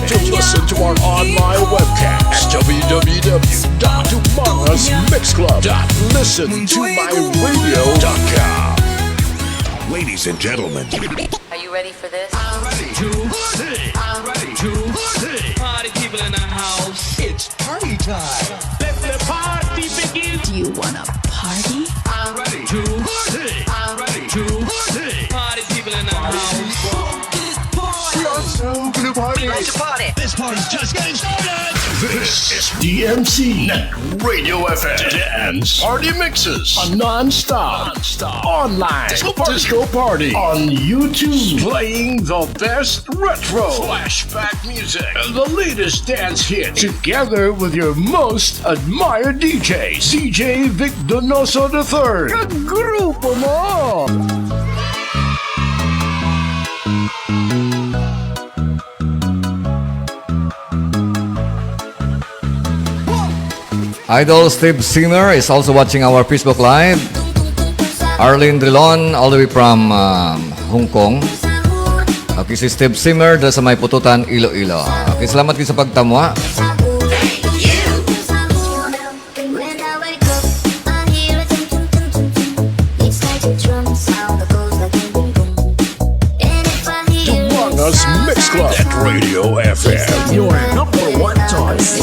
to listen to our online webcast at www.dumangasmixclub.listentomyradio.com. Ladies and gentlemen, Are you ready for this? I'm ready to sing. I'm ready to sing. Party people in the house. It's party time. Let the party begin. Do you wanna party? I'm ready to sing. I'm ready to sing. Party people in the house. This party's just getting started. This is DMC Net Radio FM. Dance Party Mixes. A non-stop online disco party on YouTube. Playing the best retro flashback music and the latest dance hits together with your most admired DJ, CJ Vic Donoso III. Kagrupo mo! Idol Steve Zimmer is also watching our Facebook Live. Arlene Drilon, all the way from Hong Kong. Okay, si Steve Zimmer dahil sa may pututan, Iloilo. Okay, salamat din sa pagtamwa. Dumangas Mix Club at Radio FM. Your number one choice.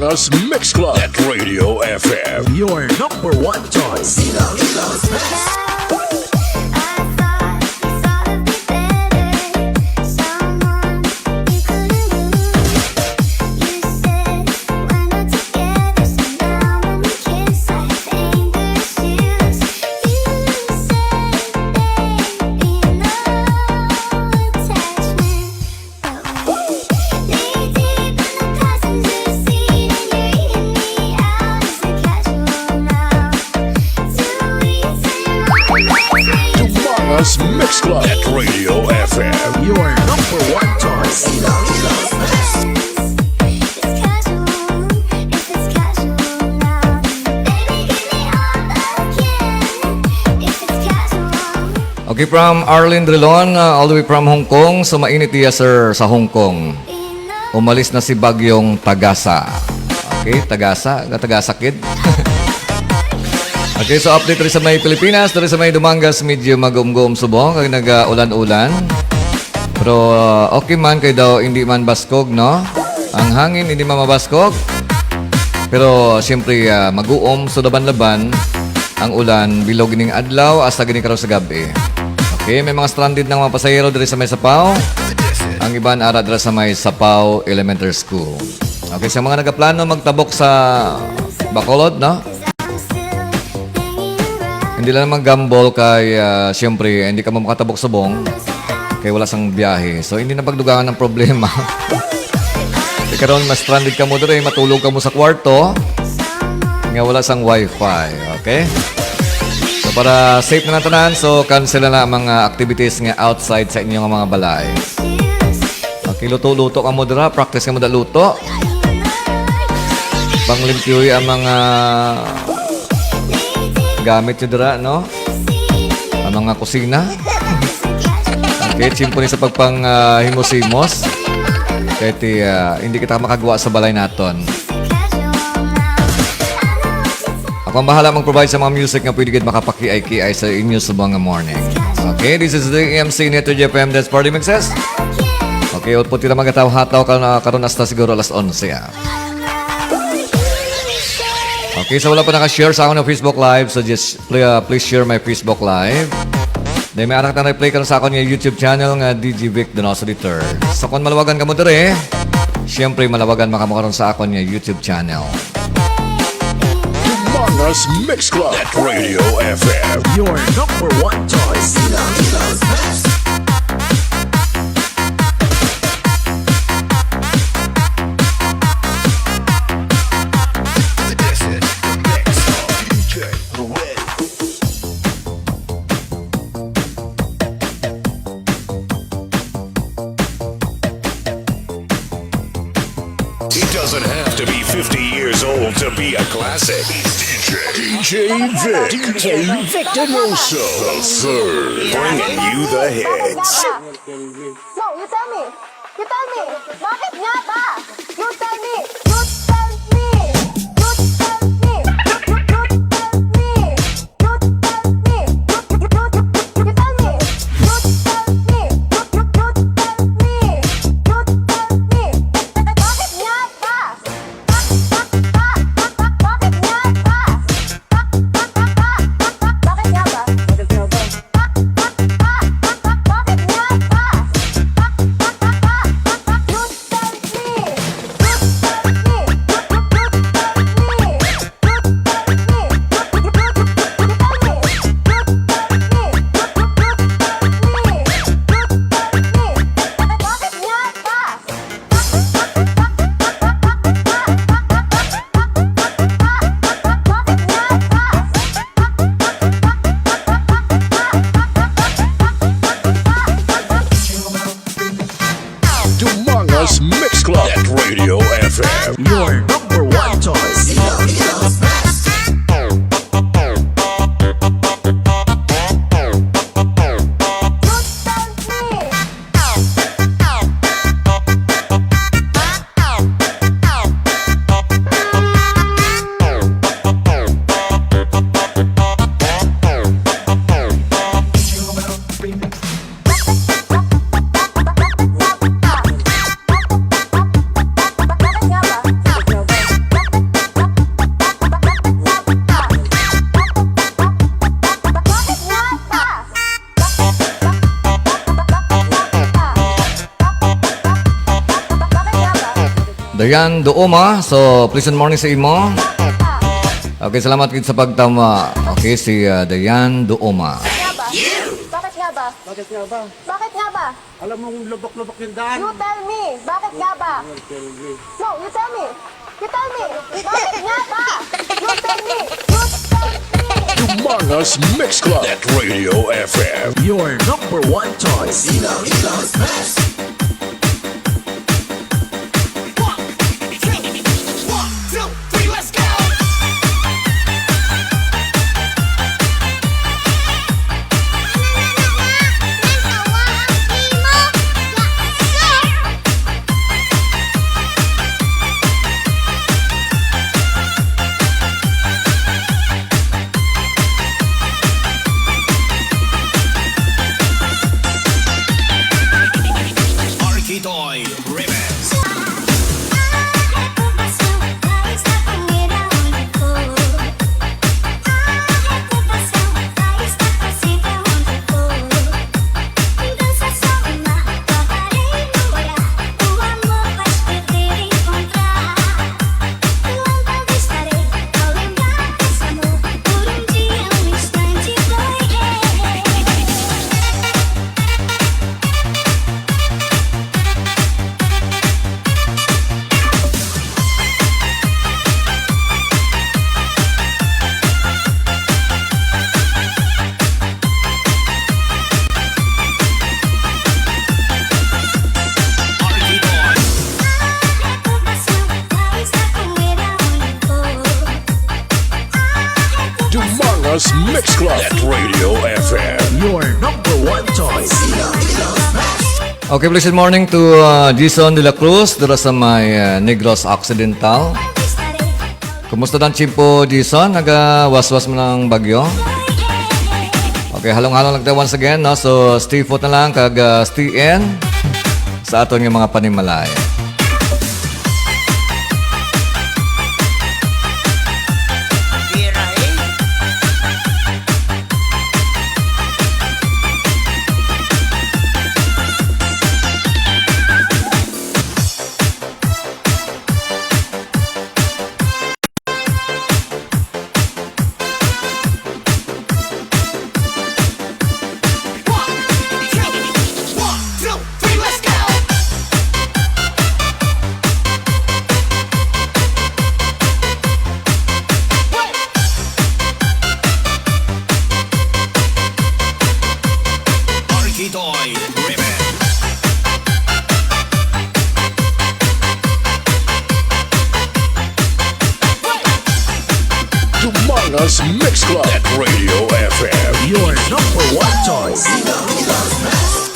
Manga's Mix Club at Radio FM. Your number one choice. Manga's Mix Club at Radio FM. Your number one choice. Okay, from Arlene Drilon, all the way from Hong Kong. So, mainit diya, sir, sa Hong Kong. Umalis na si Bagyong Tagasa. Okay, Tagasa. Tagasa, kid. Okay, so update rin sa may Pilipinas. Rin sa may Dumangas, medyo mag-umgum subong. Kaya nag-ulan-ulan. Pero okay man, kayo daw hindi man baskog, no? Ang hangin, hindi man mabaskog. Pero siyempre, mag-uom, so laban-laban. Ang ulan, bilog gining adlaw, hasta gining karaw sa gabi. Okay, may mga stranded ng mga pasahero diri sa may Sapaw. Ang iban ara diri sa may Sapaw Elementary School. Okay, sa mga nagaplano magtabok sa Bacolod, no? Hindi lang mag-gamble kay siyempre hindi ka makatabok sa bong kay wala sang biyahe. So hindi na pagdugangan ng problema. Kaya karon mas stranded ka mo diri, matulog ka mo sa kwarto nga wala sang wifi, okay? So para safe na tanan, so cancel na ang mga activities nga outside sa inyong mga balay. Okay, luto-luto ka mo dira, practice ka mo da luto. Panglimpyoy ang mga gamit nyo dira, no? Ang mga kusina. Okay, chimpo ni sa pagpang himos-himos. Kaya hindi kita makagawa sa balay naton. Ako ang bahala mag-provide sa mga music nga pwede kayo makapaki-ay sa inyo sa mga morning. Okay, this is the DMC Neto JFM Dance Party Mixes. Okay, output nila magataw-hataw karon hasta siguro alas 11. Okay, so wala pa naka-share sa akin ng Facebook Live, so just please share my Facebook Live. Dahil may anak na replay ka sa akin yung YouTube channel nga DJ Vic Donoso Dieter. So kung malawagan ka mo dere, siyempre malawagan makamakaroon sa akin yung YouTube channel. Manga's Mix Club at Radio FM. Your number one choice. It doesn't have to be 50 years old to be a classic. DJ Vic Donoso, the third, Bringing you the hits. No, you tell me. You tell me. Bakit nga ba? You tell me. You tell me. You tell me. You tell me. You tell me. You tell me. You tell me. You tell me. You tell me. You tell me. Bakit nga ba? Bakit nga ba? Bakit nga ba? Bakit nga ba? Bakit nga ba? Dayan Dooma. So, pleasant morning sa imo. Okay, salamat kit sa pagtama. Okay, si Dayan Dooma. Bakit nga ba? Bakit nga ba? Bakit nga ba? Alam mong lubok-lubok yung daan. You tell me. Bakit nga ba? No, you tell me. You tell me. Bakit nga ba? You tell me. You tell me. Humongous Mix Club. Net Radio FM. Your number one choice. Ilaw Smash. Humongous Mix Club. Net Radio FM. Your number one choice. Ilaw Smash. Okay, pleasant morning to Jason de la Cruz dito sa may Negros Occidental. Kumusta dan Chimpo Jason? Naga-waswas mo ng bagyo? Okay, halong-halong lang tayo once again, no? So, stay put na lang kag stay in sa aton ng mga panimalay. Humongous Mix Club. Net Radio FM. Your number one choice. Ilaw Smash.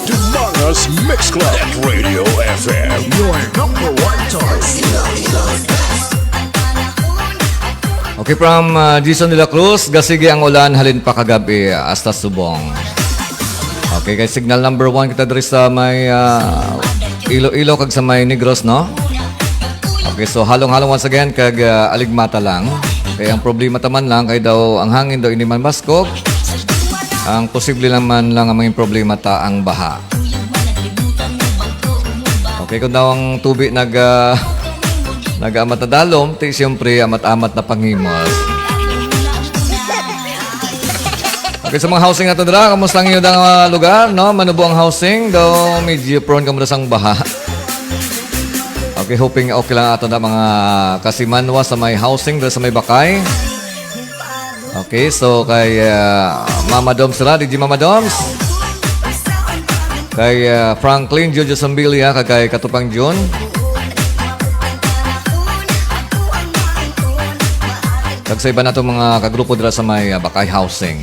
Humongous Mix Club. Net Radio FM. Your number one choice. Ilaw Smash. Okay, from Jason de la Cruz, gasige ang ulan halin pa kagabi hasta subong. Okay, kay signal number 1 kita diri sa may Ilo-Ilo kag sa may Negros, no? Okay, so halong-halong once again kag aligmata lang. Kaya ang problema taman lang kay daw ang hangin daw ini man baskog. Ang posible naman lang ang mga problema ta ang baha. Okay, kung daw ang tubig nag-amat na dalom, ti siyempre amat-amat na panghimos. Okay, sa mga housing nato dira, kamusta ang iyo dang lugar, no? Manubo ang housing, daw medyo prone ka mo sang baha. Okay, hoping okay lang ato na mga kasimanwa sa may housing dira sa may Bakay. Okay, so kay Mama Doms sila, DJ Mama Doms. Kay Franklin Jojo Sambilia, kay Katupang John. Kag sa iba na itong mga kagrupo dira sa may Bakay Housing.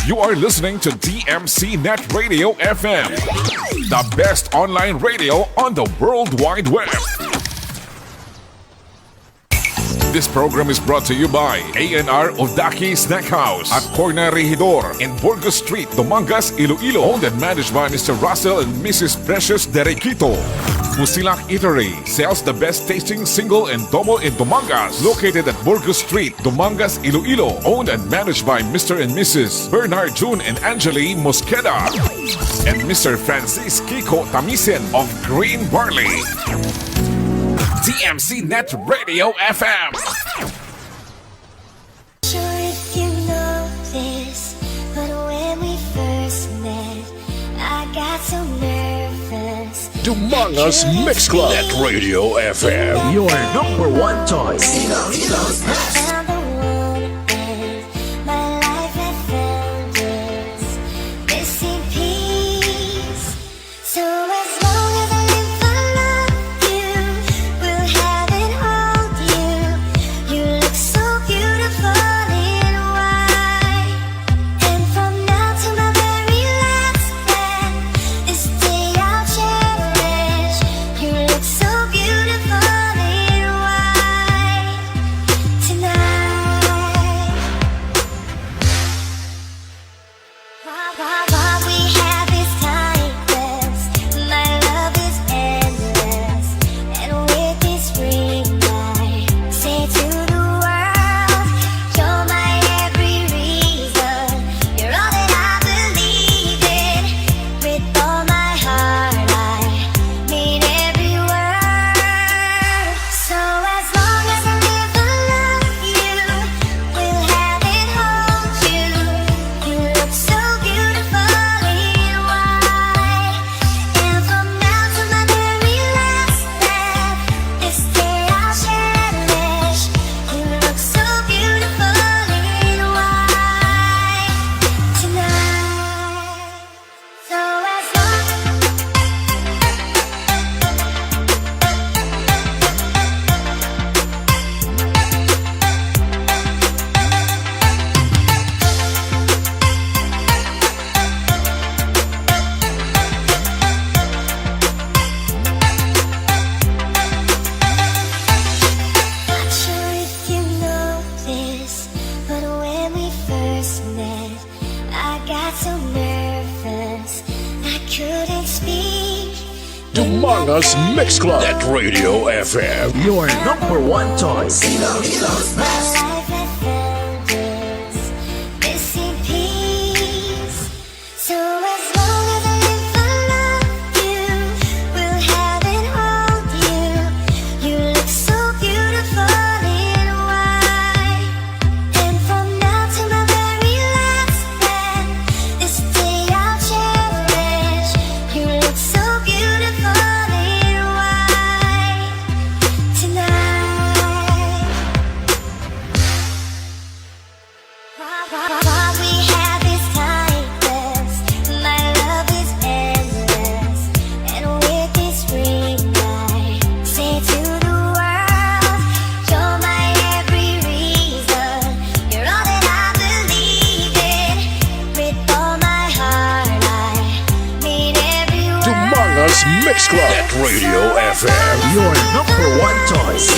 You are listening to DMC Net Radio FM, the best online radio on the World Wide Web. This program is brought to you by A&R Odaki Snack House at Corner Regidor in Burgos Street, Dumangas, Iloilo. Owned and managed by Mr. Russell and Mrs. Precious Derequito. Fusilak Eatery sells the best tasting single and double in Dumangas. Located at Burgos Street, Dumangas, Iloilo. Owned and managed by Mr. and Mrs. Bernard June and Angeli Mosqueda. And Mr. Francis Kiko Tamisen of Green Barley. DMC Net Radio FM. Sure if you know this, but when we first met, I got so nervous. Dumangas Mix Club. Net Radio FM. Your number one choice. Found the one and my life had found its missing piece. So as long as I live, I love you. Will have and hold you. You look so beautiful in white. And from now to my very last breath, this day I'll cherish. You look so beautiful in white tonight. While we have this timeless, my love is endless. And with this ring I say to the world, you're my every reason. You're all that I believe in. With all my heart I mean every word. So as long as I live, I love you. Will have and hold you. You look so beautiful in white. And from now to my very last breath, this day I'll cherish. You look so beautiful in white tonight. So as long Not sure if you know this, but when we first met, I got so nervous I couldn't speak. Dumangas Mix Club. Net Radio FM. Your number one choice. My life had found its missing piece. So as long as I live, I love you. Will have and hold you. You look so beautiful in white. And from now to my very last breath, this day I'll cherish. You look so beautiful in white tonight. While we have this timeless, my love is endless. And with this ring I say to the world, you're my every reason. You're all that I believe in. With all my heart I mean every word. Dumangas Mix Club. Net Radio FM. Your number one choice.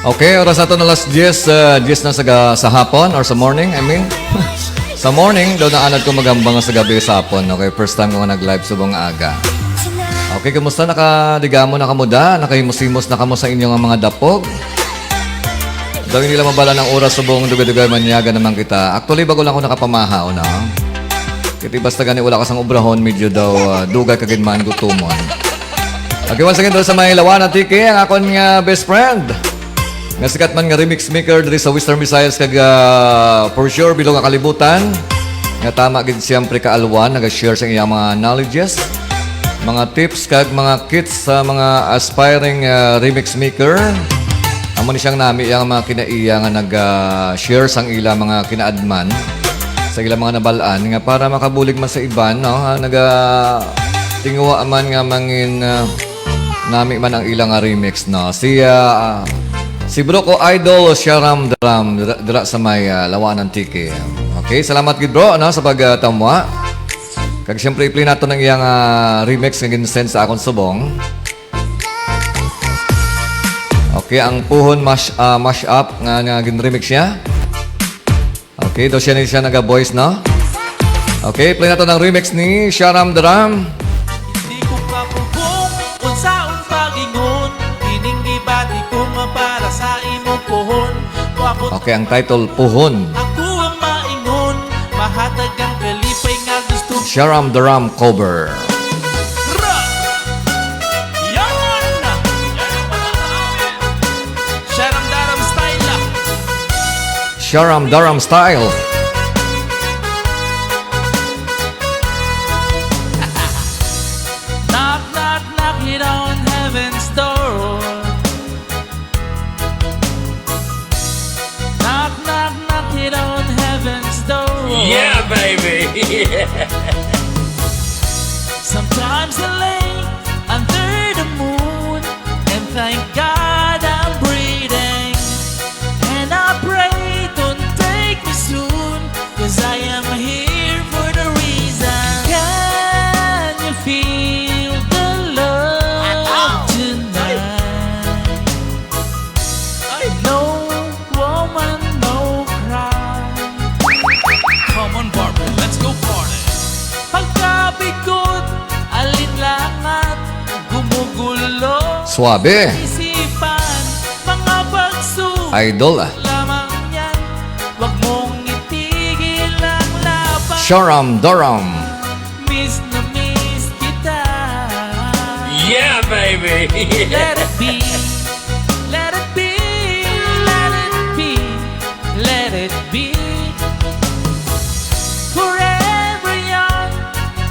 Okay, oras nato na alas 10, 10 na sa hapon or sa morning, I mean. Sa morning, daw naanad ko magambang sa gabi sa hapon. Okay, first time ko nga nag-live subong aga. Okay, kumusta? Nakaligamo na kamuda? Nakahimusimos na kamo sa inyong mga dapog? Daw hindi lang mabala ng oras subong dugay-dugay manyaga naman kita. Actually, bago lang ako nakapamahaw na. Kiti basta gani wala kasang obrahon, medyo daw dugay kagidman gutumon. Okay, once again, doon sa may lawan at tiki, ang akong best friend. Nga sikat man nga remix maker diri sa Western Visayas kag for sure bilog nga kalibutan. Nga tama gid siyempre kaalwan naga-share sa iyang mga knowledges, mga tips kag mga kits sa mga aspiring remix maker. Amo ni siyang nami yang mga kinaiya nga nag-share sang ila mga kinaadman sa ila mga nabalaan nga para makabulig man sa iban, no? Naga tinguwa man nga mangin nami man ang ilang remix, no? Si bro ko idol Sharam Dram dira sa may lawanan tiki. Okay, salamat gid bro no sa pagtamwa. Kag siyempre i-play nato ng iyang remix nga ginsend sa akong subong. Okay, ang puhon mash up nga gin-remix niya. Okay, do siya naga-voice no. Okay, play nato ng remix ni Sharam Dram. Hindi ko kapugong kung saan pagingon, hiningibati ko para sa imong puhon. Okay, ang title Puhon. Ako ang maingon, mahatag ang kalipay nga gusto. Sharam Dram cover. Sharam Dram style. Knock, knock, knock it on heaven's door. Knock, knock, knock it on heaven's door. Yeah, baby. Sometimes I lay under the moon and thank God I'm breathing. And I pray don't take me soon, 'cause I am here for the reason. Can you feel the love tonight? No woman, no cry. Come on, Barbara, let's go party. Pagkabigot, alinlangan, gumugulo. Suabe. Isipan, mga bagso. Idol ah. Lamang yan, wag mong itigil ang laban. Sharam Dram. Miss na miss kita. Yeah, baby. Let it be, let it be, let it be, let it be. Forever young,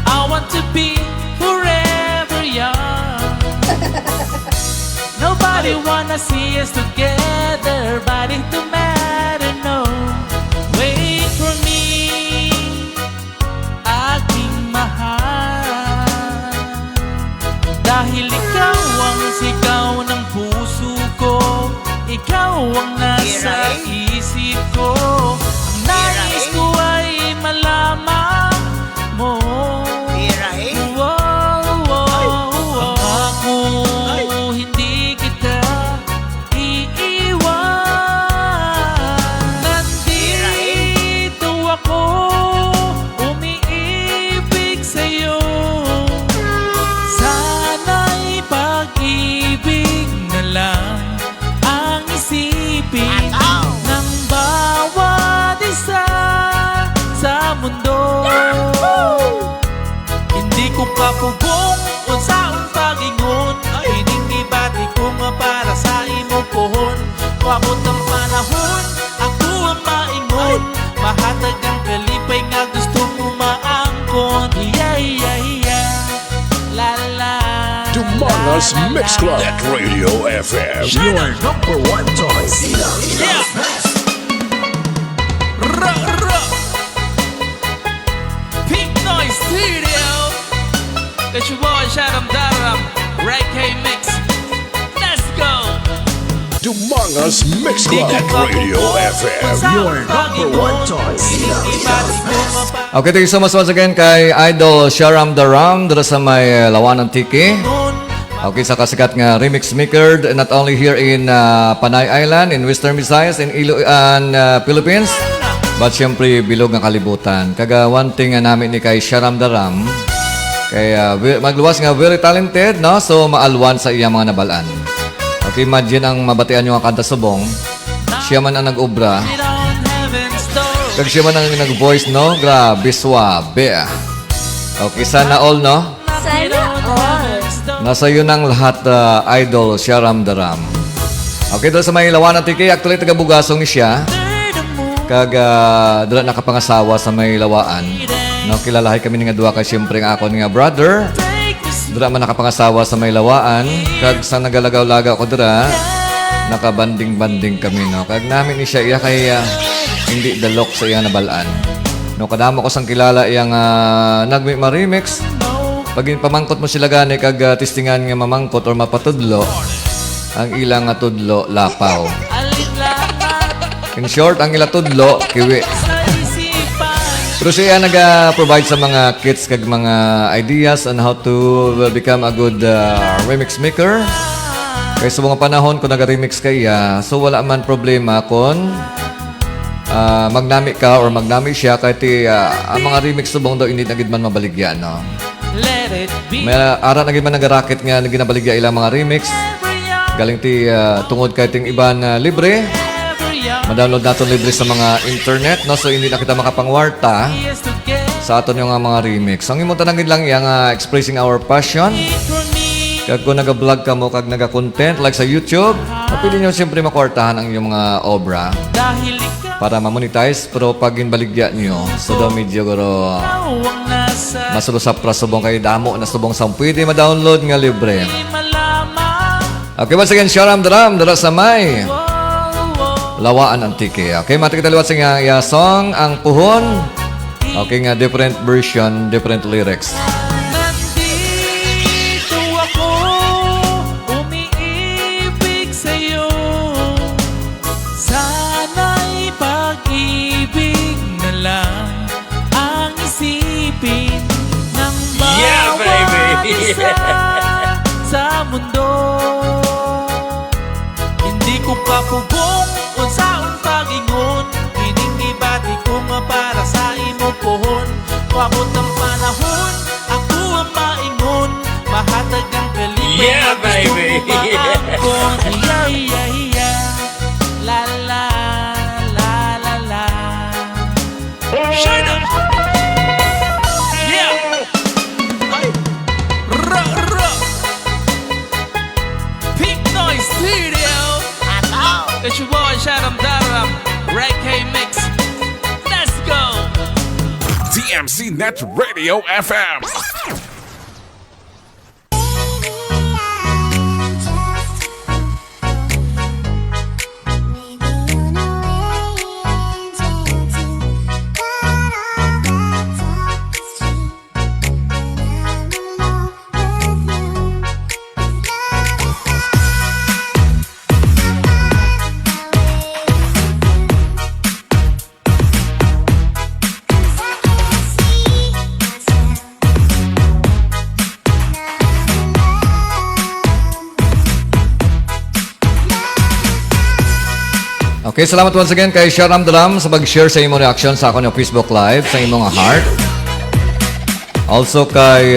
I want to be forever young. Nobody wanna see us together, but it don't matter, no. Wait for me, aking mahal. Dahil ikaw ang sigaw ng puso ko, ikaw ang nasa isip ko. Ang nais ko ay malaman mo. Ako hindi kita iiwan. Nandito ako, umiibig sa'yo. Sana'y pag-ibig na lang ang isipin ng bawat isa sa mundo. Hindi ko kapugong kung saan pagingon, hiningibati ko nga para sa imo pohon. Wabot ang panahon, ako ang maingon, mahatag ang kalipay nga gusto mo maangkon. Yeah, yeah, yeah, la la. Dumanas Mix Club. Net Radio FM. Your number one choice. Pink Noise Studio. It's your boy Sharam Daram, Reggae Mix. Let's go. Dumanas Mix Club. Net Radio FM. Your number one choice. Okay, thank you so much once again kay Idol Sharam Dram dito sa may lawanan tiki. Okay, sa kasikat nga remix maker not only here in Panay Island, in Western Visayas, in Philippines, but syempre bilog nga kalibutan. Kaga one thing nga namin ni kay Sharam Dram, kaya magluwas nga very talented, no? So maalwan sa iya mga nabalaan. Okay, imagine ang mabatian yung kanta subong. Siya man ang nag-obra. Kag siya man ang nag-voice, no? Grabe, swabe. Okay, sana all, no? Sana all. Nasa yun ang lahat, Idol Sharam Dram. Okay, doon sa may lawanan tiki, actually taga-bugasong ni siya. Kag doon nakapangasawa sa may lawaan. No, kilalahay kami nga duwa kay siyempre nga ako nga brother. Doon man nakapangasawa sa may lawaan. Kag sa nagalagaw-lagaw ko doon, nakabanding-banding kami, no. Kag namin ni siya iya kay hindi dalok sa iya nabalaan. No, kadamo ko sang kilala iyang nagmi-remix. Pag pamangkot mo sila gani kag testingan nga mamangkot or mapatudlo, ang ilang nga tudlo lapaw. In short, ang ila tudlo kiwi. Pero siya nag-provide sa mga kits kag mga ideas on how to become a good remix maker. Kaya sa mga panahon kung nag-remix kaya, so wala man problema kung magnami ka or magnami siya kahit ang mga remix subong daw hindi nagid man mabaligya, no? May ara nagid man nag-racket nga ginabaligya ilang mga remix. Galing ti tungod kay ting iban libre. Ma-download natin libre sa mga internet, no? So hindi na kita makapangwarta sa aton yung mga remix. Ang imo tanangin lang yang expressing our passion. Kag kung naga-vlog ka mo kag naga-content like sa YouTube, mapili nyo siyempre makwartahan ang iyong mga obra para ma-monetize. Pero pag inbaligya nyo, so daw medyo garo masulusap pra subong kayo damo na subong sa pwede ma-download nga libre. Okay, once again, Sharam Daram, dara sa may Lawaan Antique. Okay, mati kita liwat sa nga song, ang puhon. Okay nga, different version, different lyrics. Sa mundo hindi ko kapugong unsaon pagingon ining ibati ko nga para sa imo pohon wabot ang panahon ako ang maingon mahatag ang kalipay Yeah, baby. yeah, yeah, yeah. La la la la la shut up. It's your boy Sharam Daram, REMIX. Let's go. DMC Net Radio FM. Okay, salamat once again kay Sharam Daram sa pag-share sa imong reaction sa akong Facebook Live, sa imong heart. Also kay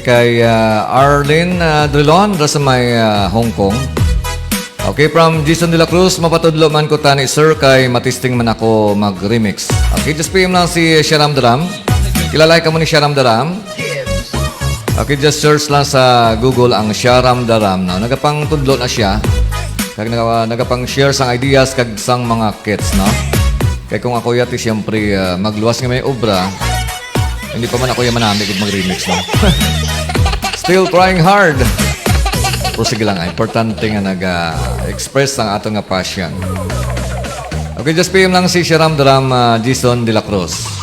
kay Arlene Drilon sa may Hong Kong. Okay, from Jason de la Cruz, mapatudlo man ko tani sir kay matisting man ako mag-remix. Okay, just PM lang si Sharam Daram. Kilalay ka mo ni Sharam Daram. Okay, just search lang sa Google ang Sharam Daram. No? Nagapang tudlo na siya. Kag nagapang-share sang ideas kag sang mga kits, no? Kaya kung ako yati, siyempre, magluwas nga may obra, hindi pa man ako yung manami kung mag-remix, no? Still trying hard. Pero sige lang, importante nga nag-express ang ato nga passion. Okay, just PM lang si Sharam Daram, Jason de la Cruz.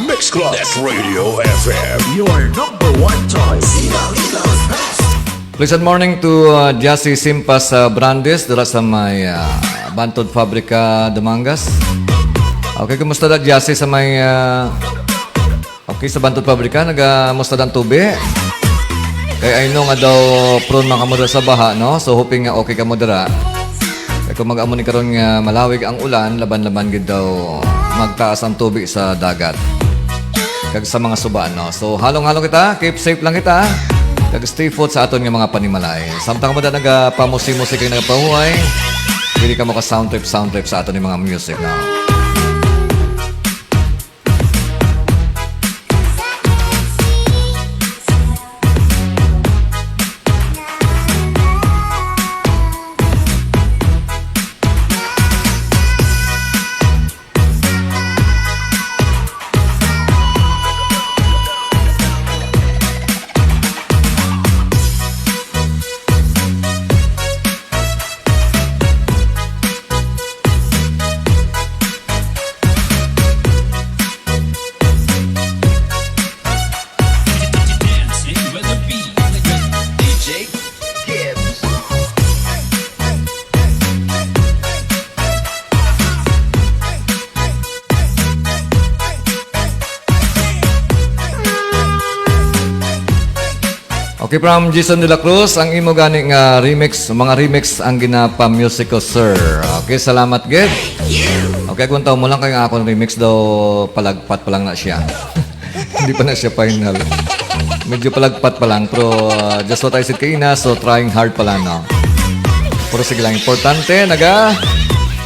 Mix Club. Net Radio FM. Your number one choice. Ilocos Best. Pleasant morning to Jassy Simpas Brandes dara sa may Bantod Fabrika, Dumangas. Okay, kumusta da Jassy sa may okay, sa Bantod Fabrika, nagamusta dan tubi? Kaya I know nga daw prone man kamo sa baha, no? So hoping nga okay ka mo dara. Kaya kung mag-amo ni karon nga malawig ang ulan, laban-laban gid daw magtaas ang tubig sa dagat. Kag sa mga subaan, no? So halong-halong kita, keep safe lang kita. Kag stay put sa aton nga mga panimalay. Samtang mo da nagapamusi-musi kay nagapahuay, pili ka mo ka sound trip sa aton nga mga music, no? Okay, from Jason de la Cruz, ang imo gani nga remix, mga remix ang ginapa musical sir. Okay, salamat gid. Okay, kung taon mo lang kay akong remix daw palagpat pa lang na siya. Hindi pa na siya final. Medyo palagpat pa lang, pero just what I said kanina, so trying hard pa lang, no? Pero sige lang, importante,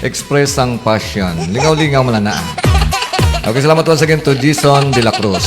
express ang passion. Lingaw-lingaw mo na. Okay, salamat once again to Jason de la Cruz.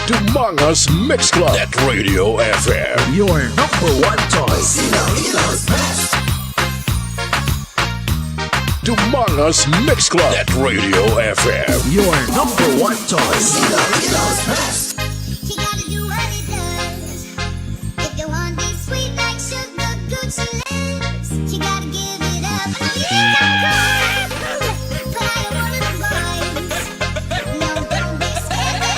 Dumangas Mix Club. Net Radio FM. Your number one choice. Dumangas Mix Club. Net Radio FM. Your number one choice. She gotta do what it does. If you want this sweet like sugar, Gucci lips, she gotta give it up. I know you ain't got time, but I am one of the boys. No, don't be scared. I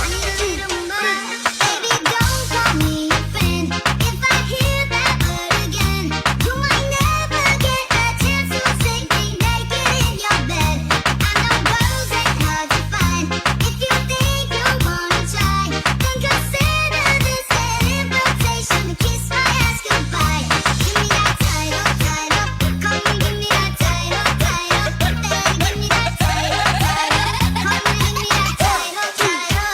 need a little more. Baby, don't call me a friend. If I hear that word again, you might never get a chance to see me naked in your bed. I know girls ain't hard to find. If you think you wanna try, then consider this an invitation to kiss my ass goodbye. Give me that title, title. Come and give me that title, title. Baby, give me that title, title. Come and give me that title, title.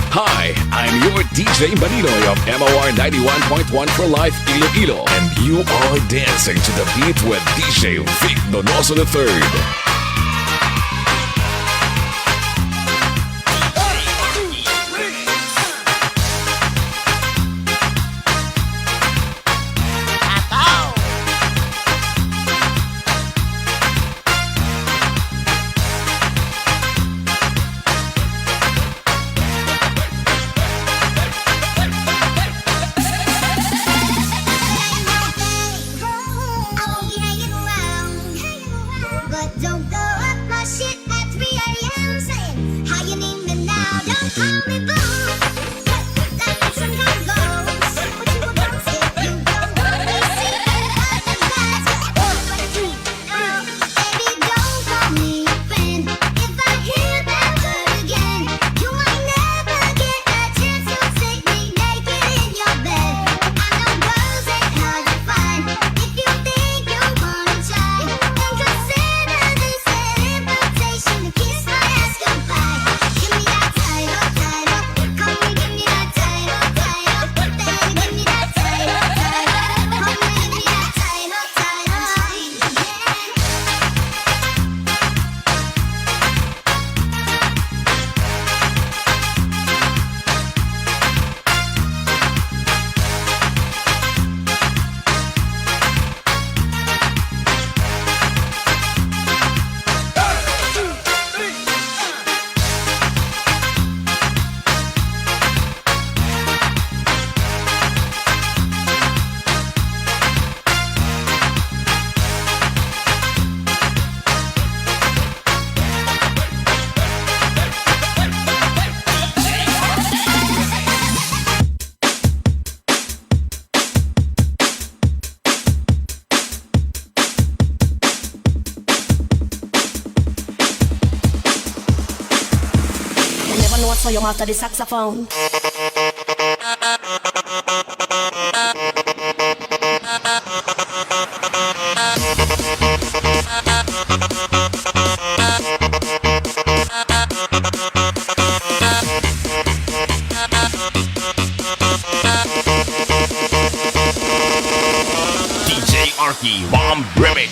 Hi, I'm your DJ Maninoy of MOR 91.1 for Life Iloilo, and you are dancing to the beat with DJ Vic Donoso III. But don't go up my shit at 3 a.m. saying, how you need me now? Don't call me boo. That means some kind of goals. What you about if you don't want me seeing other guys? Baby, don't call me a friend. If I hear that word again, you might never get a chance to see me naked in your bed. I know girls ain't hard to find. If you think you wanna try, then consider this an invitation to kiss my ass goodbye. Give me that title, title. Come and give me that title, title. Baby, give me that title, title. Come and give me that title, title. You never know what's for your master the saxophone. DJ Arky Bomb Remix.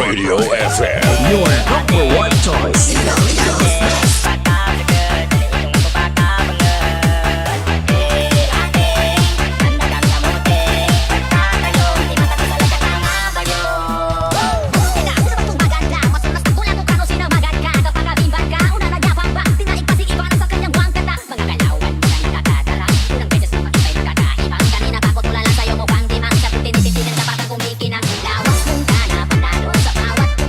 Radio FM. Your number one choice. Lawas mong ka na panalo sa bawat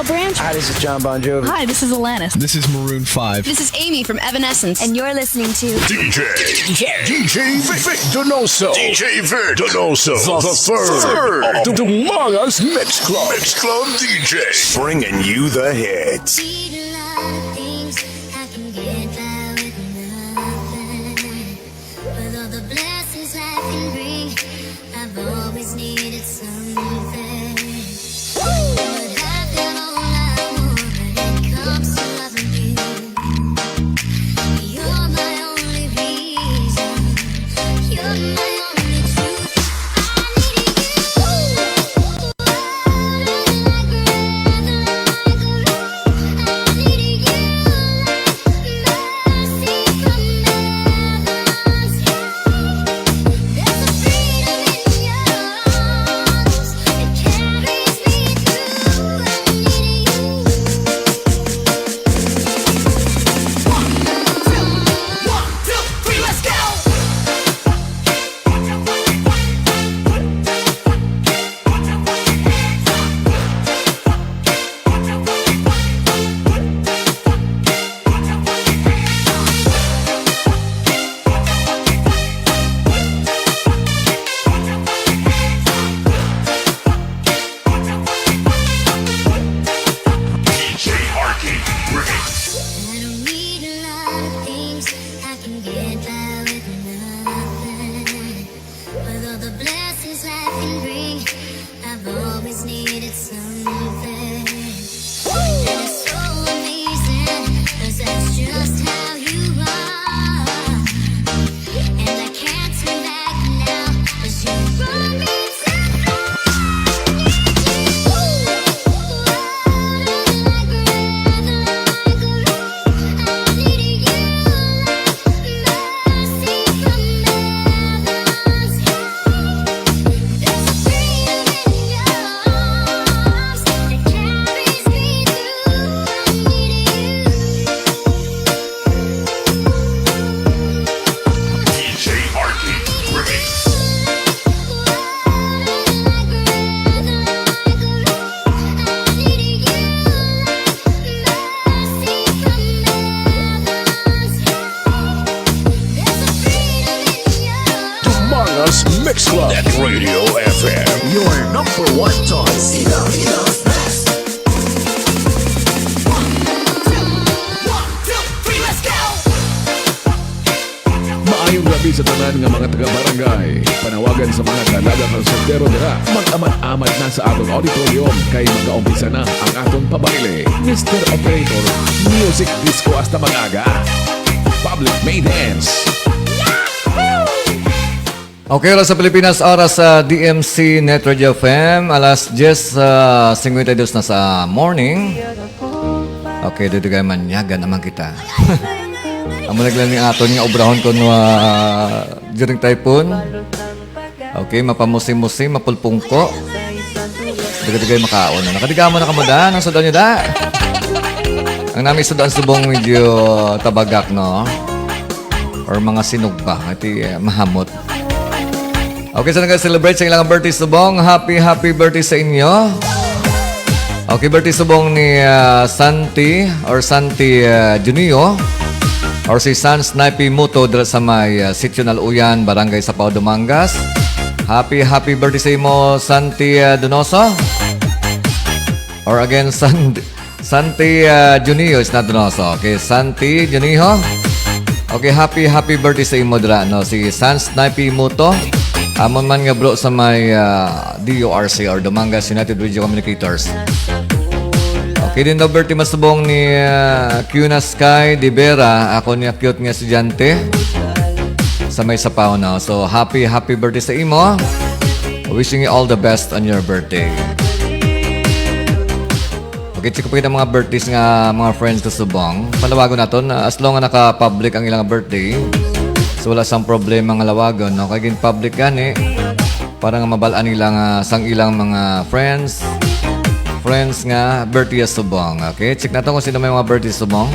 Olive Branch. Hi, this is John Bon Jovi. Hi, this is Alanis. This is Maroon 5. This is Amy from Evanescence. And you're listening to DJ Vic Donoso. DJ Vic Donoso. The third of the Mangas Mix Club. Mix Club DJ. Bringing you the hits. Mix Club. Net Radio FM. Your number one choice. Maayong gabi sa tanan nga mga taga-barangay. Panawagan sa mga dalaga kang soltero dira. Mag-amat-amat na sa atong auditorium kay mag-aumpisa na ang atong pabaile. Mr. Operator, music disco hasta mag-aga. Public may dance. Okay, oras sa Pilipinas, oras sa DMC Net Radio FM, alas 10:52 na sa morning. Okay, dito kayo manyagan naman kita. Amo naglan ni aton nga obrahon ko during typhoon. Okay, mapamusi-musi, mapulpungko. Dito kayo makaon. Nakadiga mo na kamuda, ang sudan nyo da. Ang namin sudan subong medyo tabagak, no? Or mga sinugba, iti mahamot. Okay, so nag-celebrate sa ilang birthday subong. Happy birthday sa inyo. Okay, birthday subong ni Santi or Santi Junio or si San Snipe Muto dala sa may Sitio Naluyan, Barangay Sapao, Dumangas. Happy birthday sa imo, Santi Donoso. Or again, Santi Junio is not Donoso. Okay, Santi Junio. Okay, happy birthday sa imo dala, no? Si San Snipe Muto. Amon man nga bro sa may DORC or Dumangas United Radio Communicators. Okay din daw birthday masubong ni Cuna Sky de Vera. Ako niya cute nga estudyante sa may Sapao na. So happy birthday sa imo. Wishing you all the best on your birthday. Okay, check po kita mga birthdays nga mga friends ko subong. Palawagon naton as long nga naka-public ang ilang birthday. So wala sang problema nga lawagon, no? Kaya public gani para nga mabalaan nila sang ilang mga friends nga birthday subong. Okay, check natin kung sino may mga birthday subong.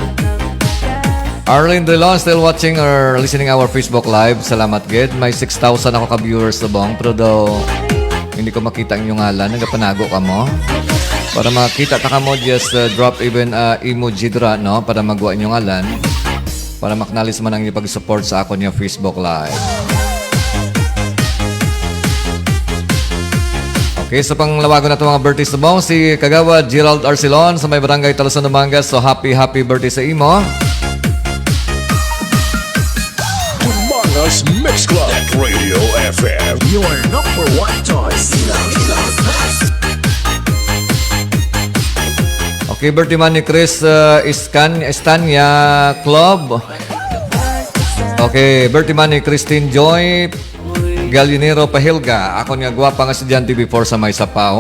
Arlene Delon still watching or listening our Facebook Live. Salamat gid. May 6,000 ako ka-viewers subong. Pero daw Hindi ko makita ang iyong ngalan. Nagapanago ka mo. Para makita ta ka mo, just drop even emoji dra, no? Para magawa inyong ngalan. Para maknalis man ang iyong pag-support sa ako niya Facebook Live. Okay, sa panglawago na ito mga birthday sa mo, si Kagawad Gerald Arcelon sa may barangay Talasan Dumangas. So happy birthday sa imo. Dumangas Mix Club at Radio FM. Your number one choice. Okay, birthday man ni Chris Estanya Club. Okay, birthday man ni Christine Joy Gallinero Pahilga. Ako nga gwapa nga estudyante before sa may Sapaw.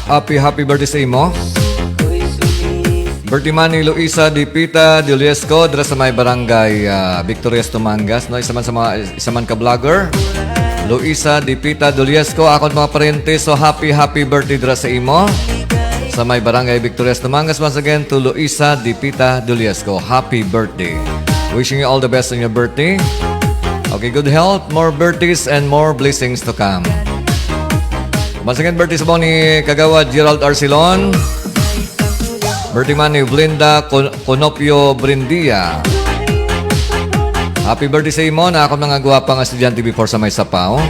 Happy birthday sa imo. Birthday man ni Luisa Dipita Dioliesco dira sa may barangay Victorias Tumangas, no? Isa man ka vlogger. Luisa Dipita Dioliesco, ako mga parente. So happy birthday dira sa imo. Sa may barangay Victorias Tumangas, once again to Luisa Dipita Dioliesco. Happy birthday. Wishing you all the best on your birthday. Okay, good health, more birthdays, and more blessings to come. Once again, birthday sa ni Kagawad Gerald Arcelon. Birthday man ni Blinda Conopio Brindia. Happy birthday sa imo na ako mga gwapang estudyante before sa may Sapaw.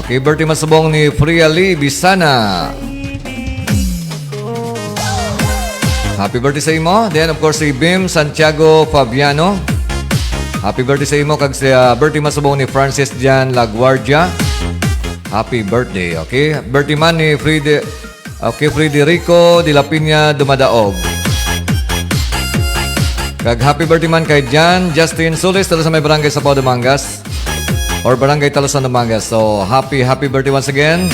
Okay, birthday man sa ni Fria Lee Bisana. Happy birthday sa imo. Then, of course, si Bim Santiago Fabiano. Happy birthday sa imo kag sa birthday masubong ni Francis Jan Laguardia. Happy birthday, okay? Birthday man ni Frederico de la Piña Dumadaog. Kag happy birthday man kay Jan Justin Solis tala sa may barangay Sapaw Dumangas or barangay Talasan Dumangas. So happy birthday once again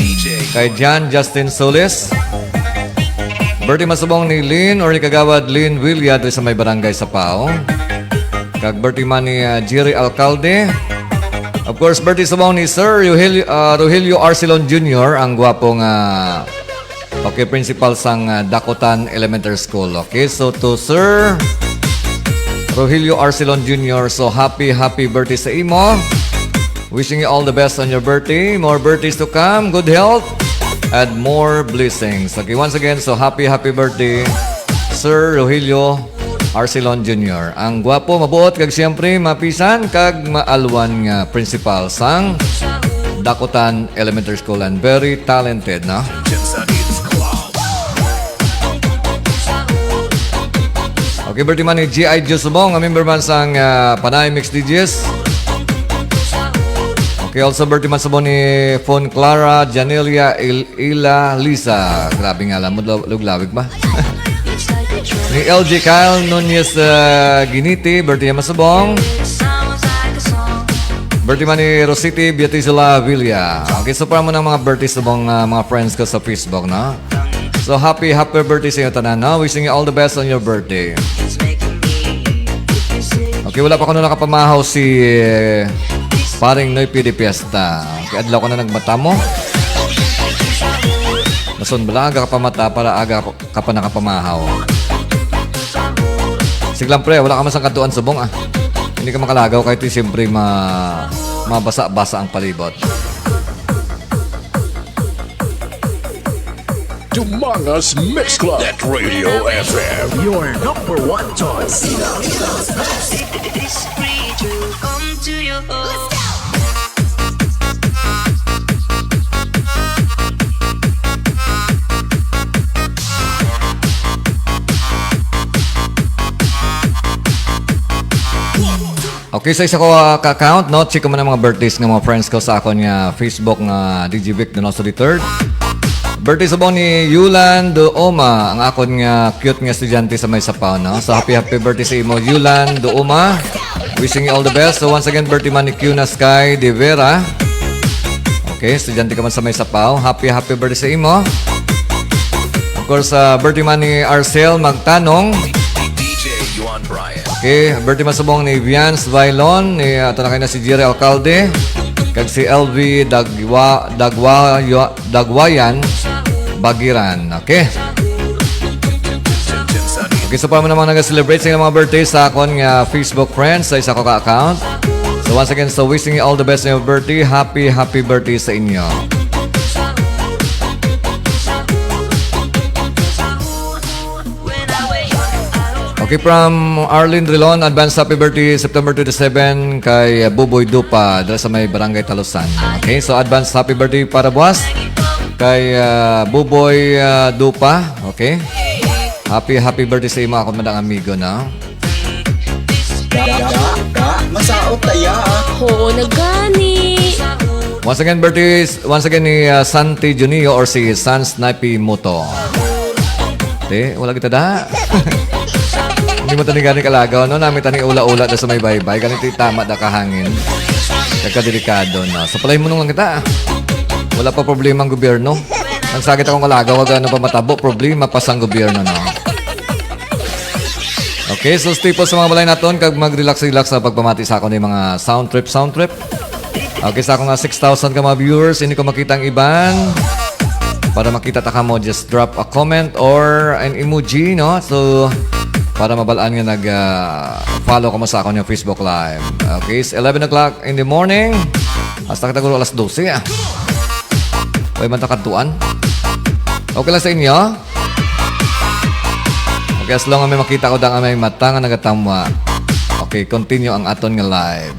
kay Jan Justin Solis. Birthday masubong ni Lynn or ni Kagawad Lynn Villa sa may barangay Sapaw. Kag birthday man ni Jerry Alcalde. Of course, birthday sa ni Sir Rogelio Arcelon Jr., ang gwapong okay, principal sang Dakotan Elementary School. Okay, so to Sir Rogelio Arcelon Jr., so happy birthday sa imo. Wishing you all the best on your birthday. More birthdays to come, good health, and more blessings. Okay, once again, so happy birthday, Sir Rogelio Arcelon Jr. Ang gwapo, mabuot, kag siyempre mapisan, kag maalwan nga principal sang Dakotan Elementary School and very talented, no? Okay, birthday man ni G.I. Jusubong, ang member man sang Panay Mix DJs. Okay, also birthday man sa ni Fon Clara Janelia Ila Lisa. Grabe nga alam mo, luglawig ba? Ni LG Kyle Nunez Giniti, birthday man subong. Birthday man ni Rosity Beatizula Villa. Okay, so para mo ng mga birthday subong mga friends ko sa Facebook, no? So happy birthday sa inyo tanan, no? Wishing you all the best on your birthday. Okay, wala pa ko na nakapamahaw si paring Noy Pidi Fiesta. Okay, adlaw ko na nagmata mo. Nasun bala, aga ka pa mata para aga ka pa nakapamahaw. Siglang pre, wala ka masang katuan subong Hindi ka makalagaw kahit siyempre mabasa-basa ang palibot. Dumangas Mix Club at Radio FM. Your number one choice. It's free to come to your home. Okay, sa isa ko ka-account, no? Check ko man ang mga birthdays ng mga friends ko sa akon nga Facebook nga DJ Vic Donoso the third. Birthday sa ni Yulan Dooma, ang akon nga cute nga estudyante sa may Sapaw, no? So happy birthday sa imo, Yulan Dooma. Wishing you all the best. So once again, birthday man ni Cuna Sky De Vera. Okay, estudyante ka man sa may Sapaw. Happy birthday sa imo. Of course, birthday man ni Arcel Magtanong. Okay, birthday masubong ni Vians Vailon, ni ato na kayo na si Jerry Alcalde, kag si LV Dagwayan Bagiran. Okay. Okay, so para mo naman nag-celebrate sa mga birthday sa akon nga Facebook friends sa isa ko ka-account. So So once again, so wishing you all the best in your birthday. Happy birthday sa inyo. Okay, from Arlene Drilon, advance happy birthday September 27 kay Buboy Dupa dala sa may Barangay Talusan. Okay, so advance happy birthday para buwas kay Buboy Dupa. Okay, happy birthday sa iyo mga kumandang amigo na. Masaot taya. Oo, nagani. Once again ni Santi Junio or si San Snappy Moto. Wala kita da. Hindi mo tani gani kalagaw, no? Namin tani ula-ula na sa may baybay. Ganito tama da kahangin. Nagkadelikado, no? So palay mo nung lang kita. Wala pa problema ang gobyerno. Nagsagit akong kalagaw, wag ano pa matabo. Problema pa sa gobyerno, no? Okay, so stay po sa mga balay naton. Kag mag-relax sa pagpamati sa ako ng mga sound trip. Okay, sa ako nga 6,000 ka mga viewers. Hindi ko makita ang iban. Para makita ta ka mo, just drop a comment or an emoji, no? So, para mabalaan nga nag-follow ka mo sa ako ng Facebook Live. Okay, it's 11 o'clock in the morning. Hasta kita guro alas 12, ah. Huwag man takatuan. Okay lang sa inyo? Okay, as long as may makita ko dang may mata nga nagatamwa. Okay, continue ang aton nga live.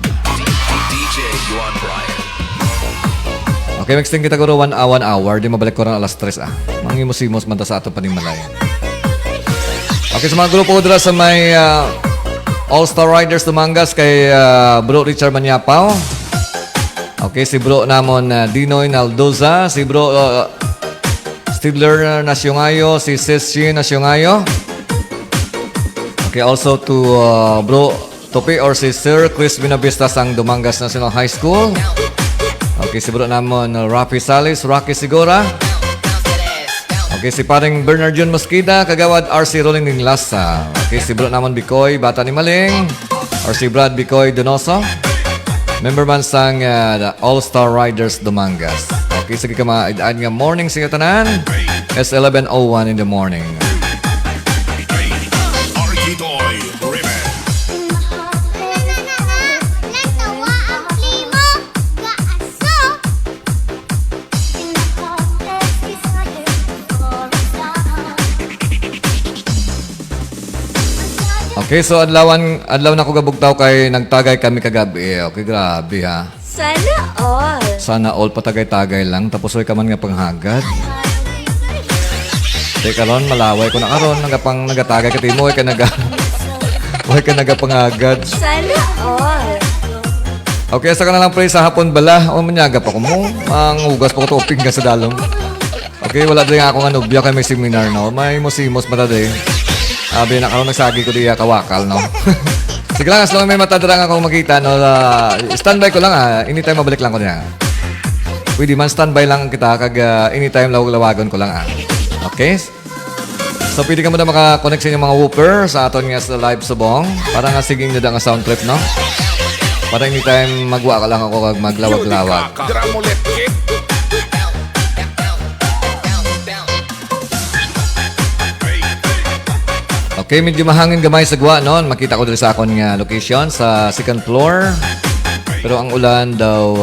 DJ Juan Brian. Okay, mixing kita guro 1 hour. Di mabalik ko rin alas 3, ah. Mangimos-imos man ta sa ato panimalayan. Okay, sa mga grupo ko dira sa may All-Star Riders Dumangas kay Bro Richard Manyapaw. Okay, si Bro namon Dinoy Naldoza, si Bro Stibler Nasyongayo, si Sessi Nasyongayo. Okay, also to Bro Topi or si Sir Chris Binavista sang Dumangas National High School. Okay, si Bro namon Rafi Salis, Rocky Sigora. Okay, si paring Bernard John Mosqueda, kagawad RC Rolling ng Lasa. Okay, si Bro namon Bikoy, Bata ni Maling. Or si Brad Bikoy Donoso. Member man sang the All-Star Riders Dumangas. Okay, sige ka maidaan nga morning sa tanan. It's 11:01 in the morning. Okay, so adlaw na ko gabugtaw kay nagtagay kami kagabi. Okay, grabe ha. Sana all patagay-tagay lang tapos way ka man nga panghagad. Teka ron, malaway ko na karon nagatagay ka timo way ka nagapangagad. Okay, sa kana lang pre sa hapon bala. O manyaga pa ko mo. Ang ugas pa ko toping ka sa dalong. Okay, wala din ako nga nobya kay may seminar no. May musimos mataday. Abi na karon nagsagi ko diya kawakal no. Sige lang, as long may matadrang ako makita no. Standby ko lang anytime mabalik lang ko niya. Pwede man standby lang kita kag anytime lawagon ko lang Okay? So pwede ka mo na maka-connect sa inyong mga whooper sa aton nga sa live subong para nga siging nada nga sound trip no. Para anytime magwa ka lang ako kag maglawag-lawag. Okay, medyo mahangin gamay sa gwa noon. Makita ko dito sa akong location sa second floor. Pero ang ulan daw,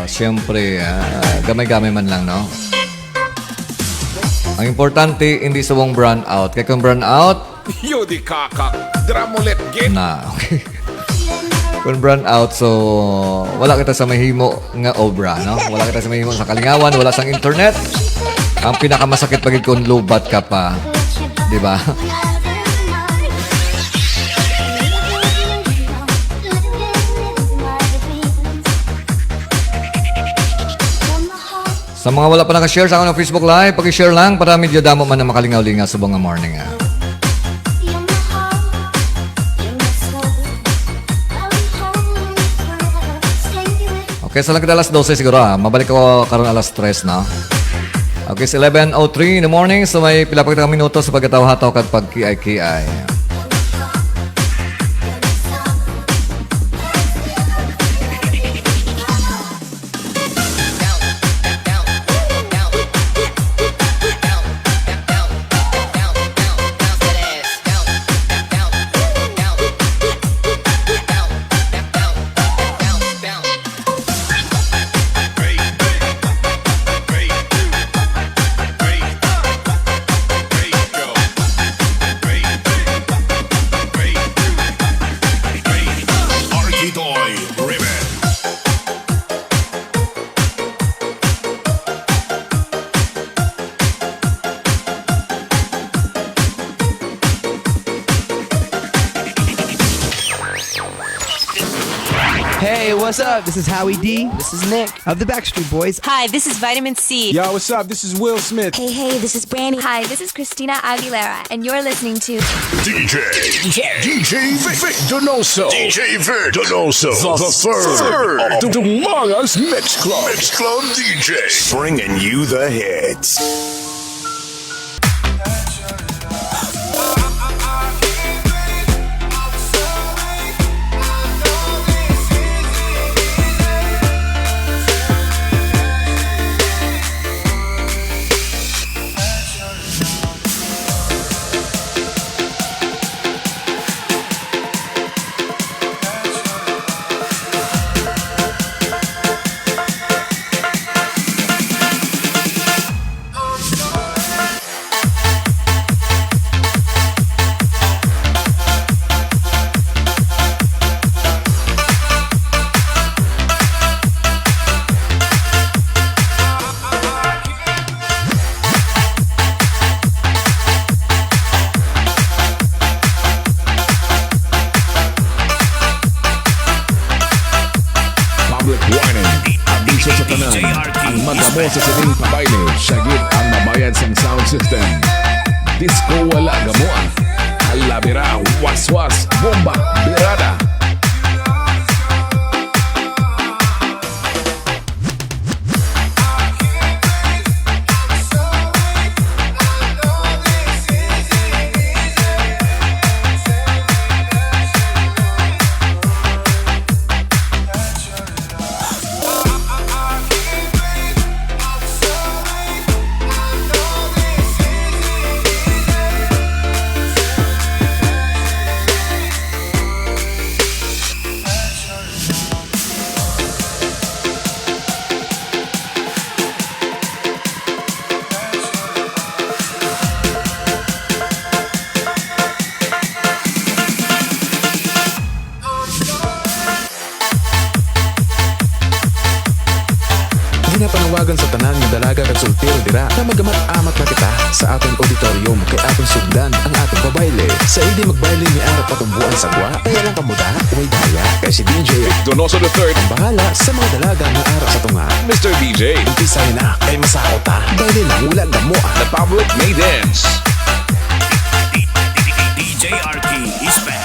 siyempre, gamay-gamay man lang, no? Ang importante, hindi subong brown out. Kaya kung brown out, Yudi kakak, dramulet gate. Okay. Kung brown out, so wala kita sa mahimo nga obra, no? Wala kita sa mahimo sa kalingawan, wala sang internet. Ang pinakamasakit pagid kung low-bat ka pa. Di ba? Sa mga wala pa nakashare sa akin ng Facebook Live, pag-share lang para medyo damo man na makalingaw-lingaw sa bunga morning. Okay, sa lang kita alas 12 siguro Mabalik ko karon alas 3 na. Okay, sa 11:03 in the morning. So may pila pa kita minuto sa pagkataw-hataw kag pag-kiay-kiay. Hey, what's up? This is Howie D. This is Nick of the Backstreet Boys. Hi, this is Vitamin C. Yo, what's up? This is Will Smith. Hey, this is Brandy. Hi, this is Christina Aguilera, and you're listening to DJ Vic Donoso. DJ Vic Donoso. The third of the Manga's Mix Club. Mix Club DJ. Bringing you the hits. Ang magamo sa sining pabayle, syagit ang mabayad sang sound system. Disco wala gamuan. Halabira, waswas, bomba, birada. Panawagan sa tanan nga dalaga kag sultiro dira na magamat-amat na kita sa aton auditorium kay aton sugdan ang aton pabayle. Sa hindi magbayle ni ara patumbuan sa gwa, kaya lang kamuda, way daya. Kay si DJ Donoso the third ang bahala sa mga dalaga nga ara sa tunga. Mr. DJ, umpisay na kay masakot ta. Bayle lang wala damo. The public may dance. DJ RT is back.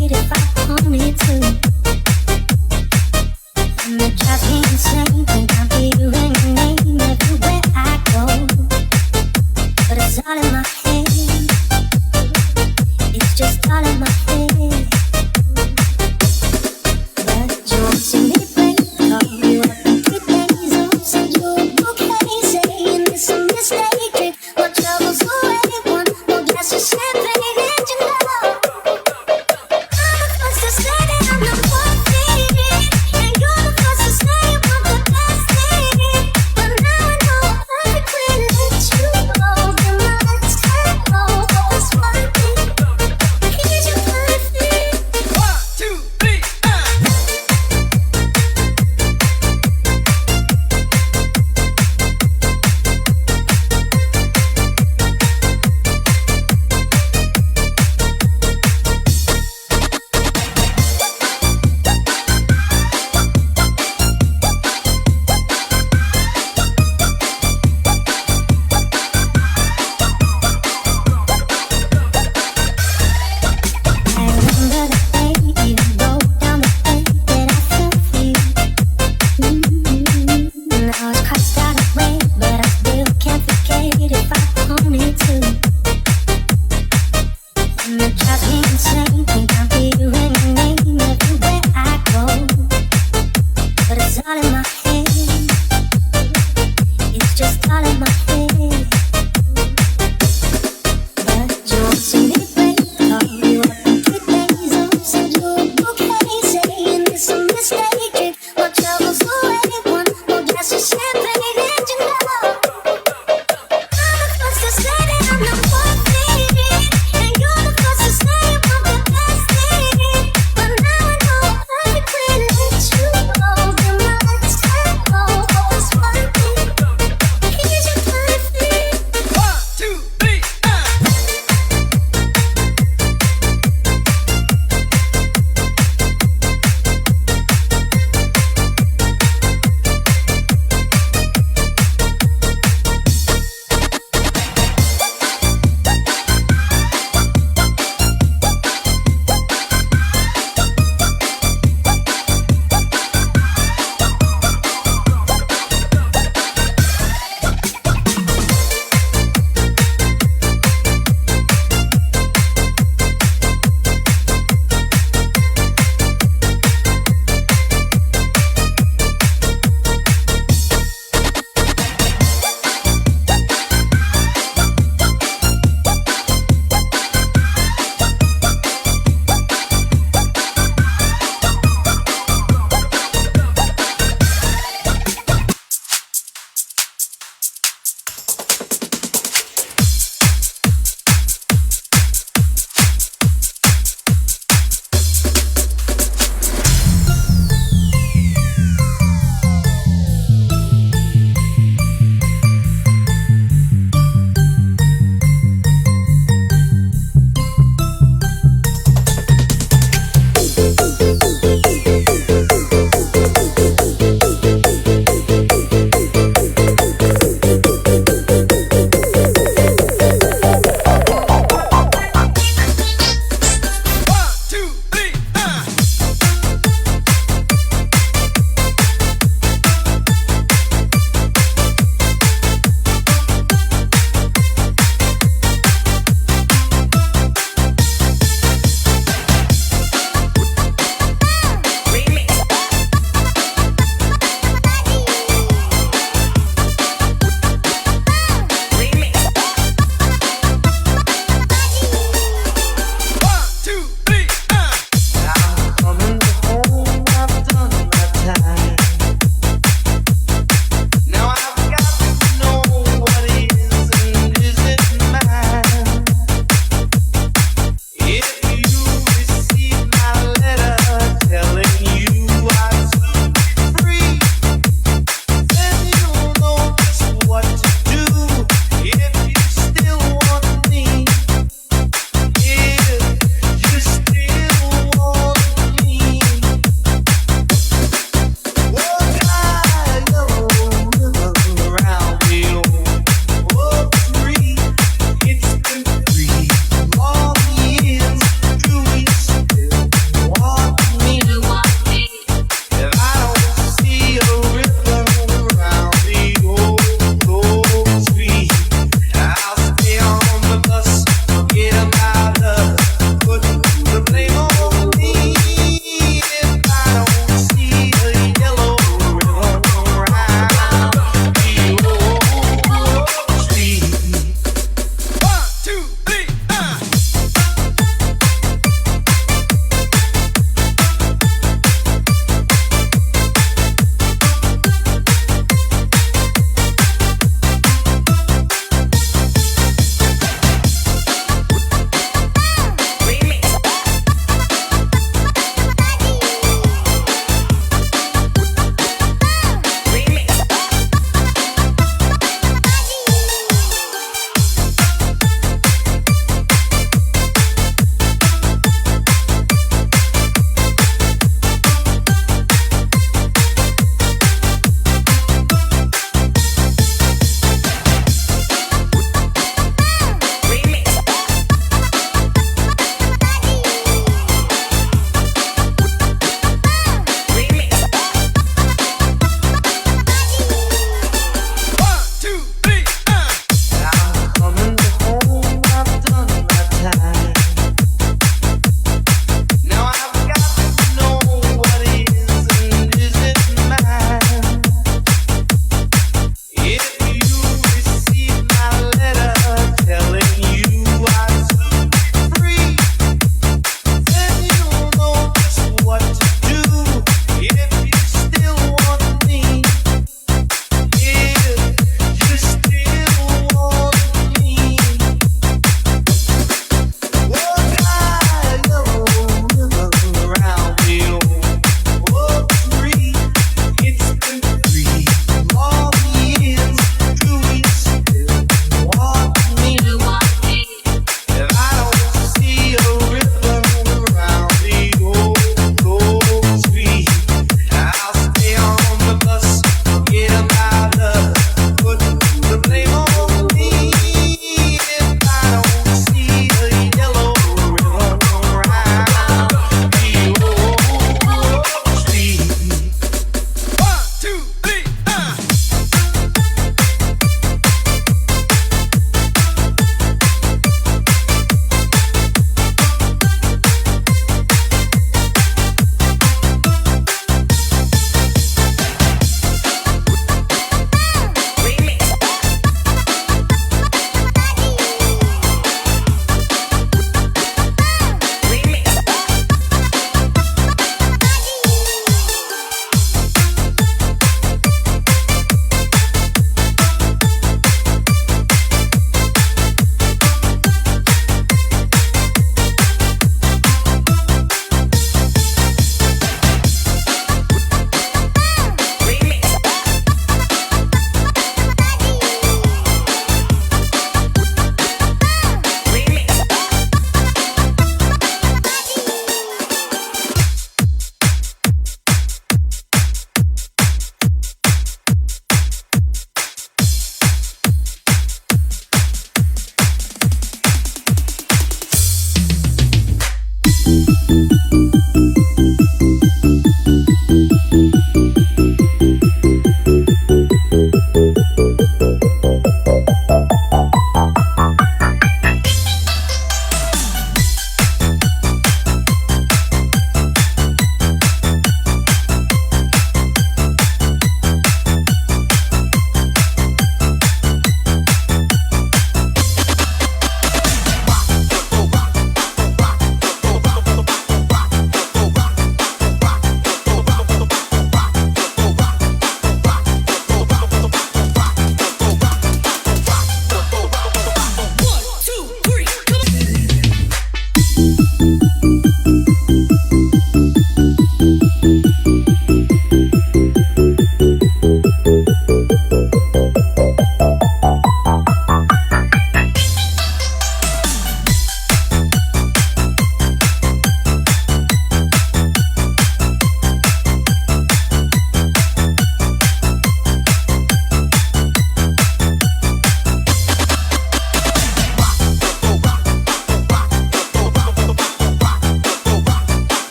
it if I wanted to. And it drives me insane. Think I'm hearing your name everywhere I go. But it's all in my head. It's just all in my head. But you won't see me break. Call you up in 3 days. I'll send you a bouquet, saying it's a mistake. Drink my troubles away. One more glass of champagne, and you know I'm the first to say that I'm not worth it, and you're the first to say you want the best thing. But now I know I perfectly let you go. Your mind's set low, always working. Here's your perfect.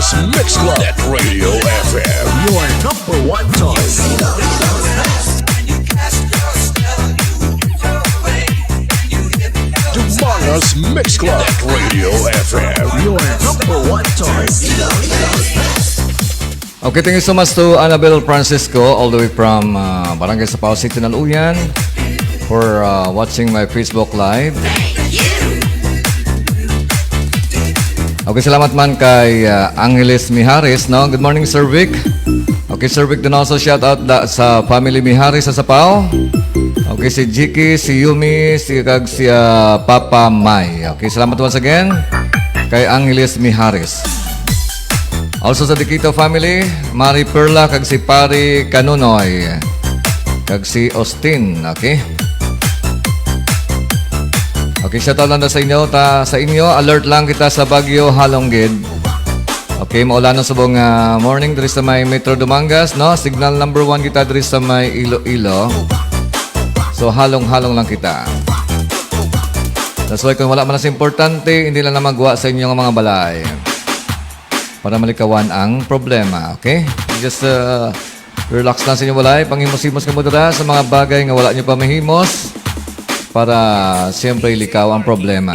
Us Mix Club. Net Radio FM. Your number one choice. Among Us Mix Club. Net Radio FM. Your number one choice. Okay, thank you so much to Annabelle Francisco all the way from Barangay Sapao City, Naluyan for watching my Facebook Live. Okay, salamat man kay Angeles Mihares, no? Good morning, Sir Vic. Okay, Sir Vic Donoso, shout out sa family Mihares sa Sapao. Okay, si Jiki, si Yumi, si Papa Mai. Okay, salamat once again kay Angeles Mihares. Also sa Dikito family, Mari Perla, kag si Pari Kanunoy, kag si Austin, okay? Okay, shoutout lang na sa inyo. Sa inyo, alert lang kita sa Baguio, Halonggid. Okay, maulan ng subong morning diri sa may Metro Dumangas, no? Signal number 1 kita diri sa may Iloilo. So, halong-halong lang kita. That's why kung wala man sa importante, hindi lang na magwa sa inyong mga balay. Para malikawan ang problema, okay? Just relax lang sa inyong balay. Panghimos-himos ka mo dira sa mga bagay nga wala nyo pa mahimos para siyempre likaw ang problema.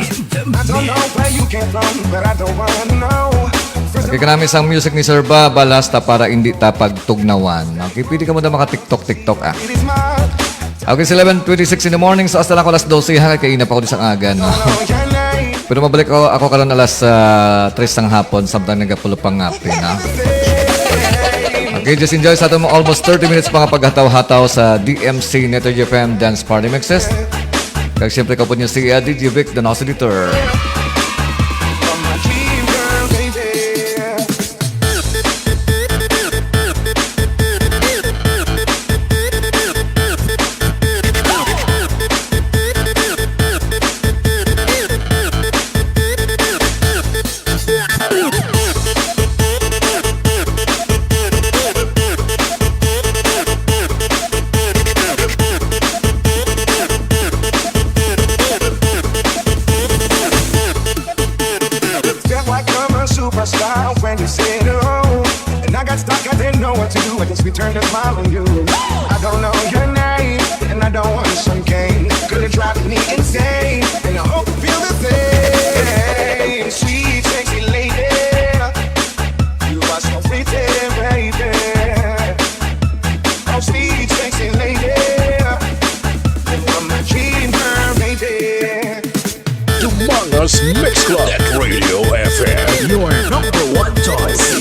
Okay ka namin isang music ni Sir Ba, balasta para hindi tapagtugnawan. Okay, pwede ka mo na maka-TikTok ah. Okay, it's 11:26 in the morning. So, hasta lang ako alas 12. Kainap ako sa aga, no? Pero mabalik ako karon alas 3 ng hapon. Samtang nagapulo pang ngapi, no? Okay, just enjoy sa atin mo almost 30 minutes pang paghataw-hataw sa DMC Neto FM Dance Party Mixes. Kaya siyempre kapon niyo si DJ Vic, the Donoso Editor. Turned a smile on you. I don't know your name, and I don't want some cane. Could it drive me insane? And I hope you feel the same. Sweet, sexy lady, you are so pretty, baby. Oh, sweet, sexy lady, you're my dream girl, baby. Among Us Mix Club. Net Radio FM. Your number one choice.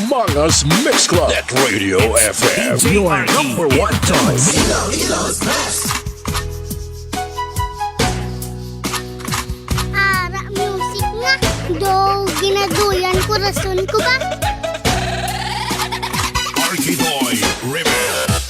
Among Us Mix Club. Net Radio FM. Your number one choice. Ara music nga. Do ginaduyan ko rason ko ba? Boy Remix.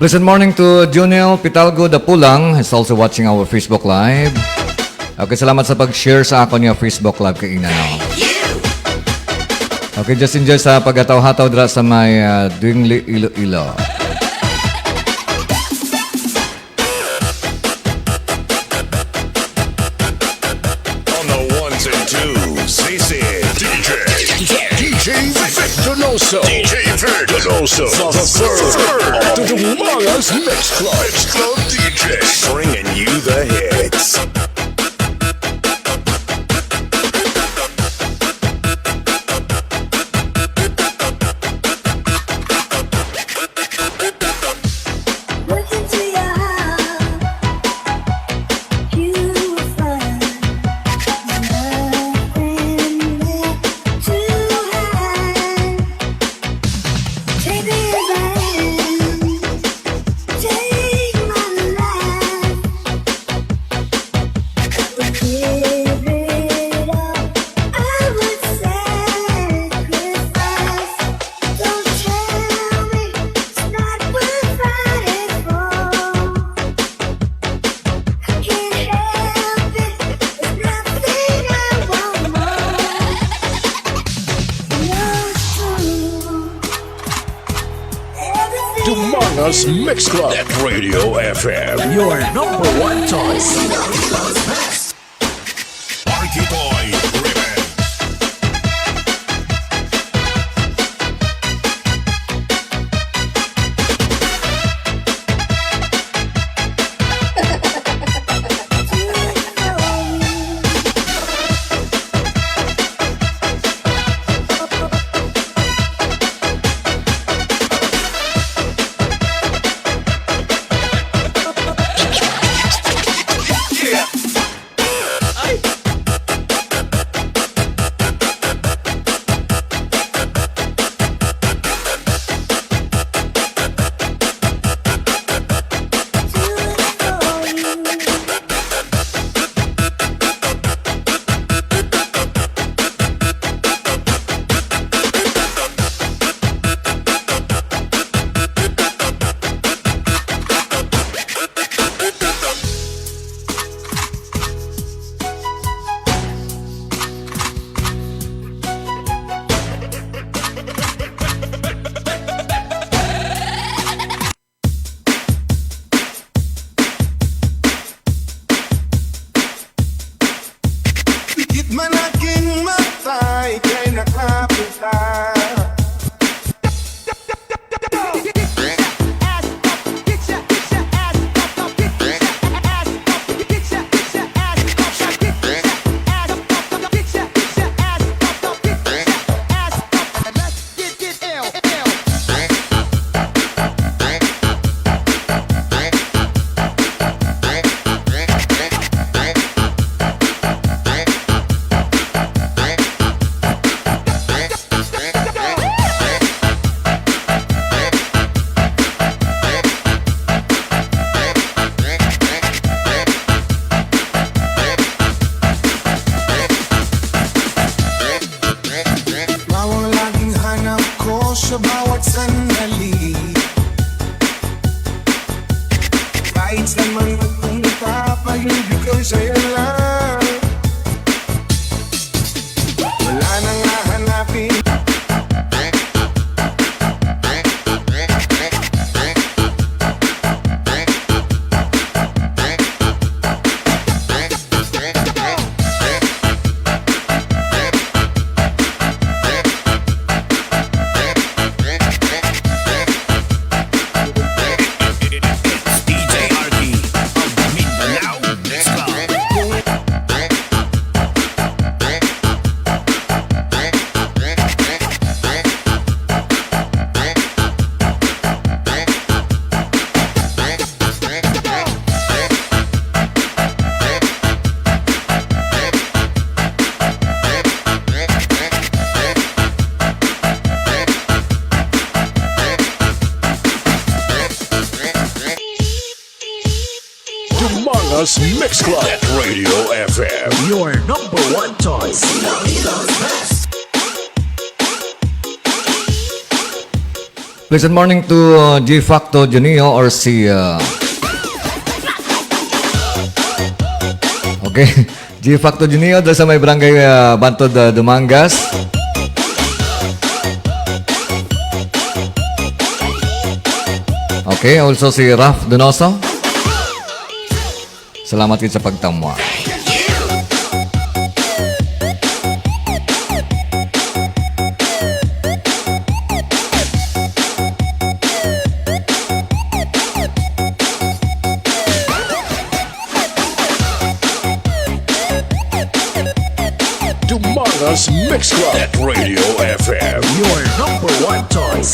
Pleasant morning to Junel Pitalgo Dapulang. Is also watching our Facebook Live. Okay, salamat sa pag-share sa ako niya Facebook Live kay Inano. Okay, just enjoy sa pagataw-hataw dira sa may Dwingli Iloilo. On the ones and twos, this is DJ Donoso. DJ Donoso. The third. To the Manga's Mix Club. Mix Club DJ, bringing you the hits. Look into your heart, you will find nothing left to hide. Take the advantage, take my life. Would give it all, I would sacrifice. Don't tell me it's not worth fighting for. I can't help it, there's nothing I want more. You're true, everything. To Manga's Mix Club. Net Radio FM. Your number one choice. Party Boy Remix. Pikit man aking mata, ika'y nakapita. Bawang laging hanap ko sa bawat sandali. Kahit saan man magpunta, pag-ibig ko sa'yo lang. Wala nang hahanapin. Manga's Mix Club. Net Radio FM. Your number one choice. Pleasant morning to G Facto Junio or si okay, G Facto Junio doon sa may barangay Bantod Dumangas. Okay, also si Raf Donoso. Salamat din sa pagtamwa. Donoso's Mix Club at Radio FM. Your number one choice.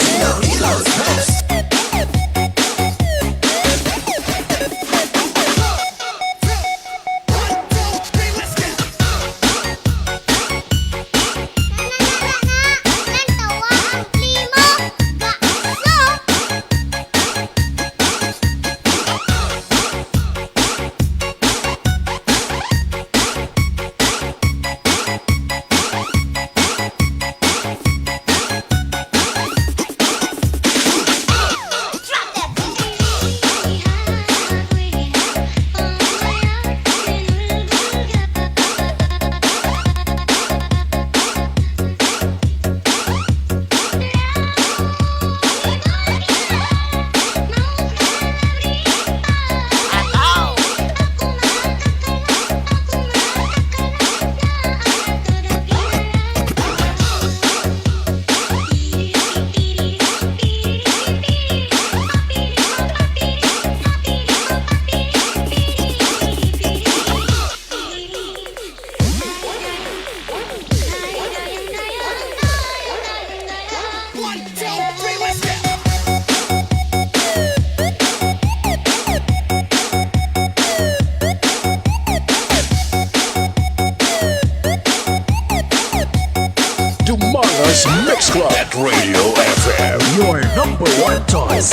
Donoso's Mix Club at Radio FM. Your number one choice.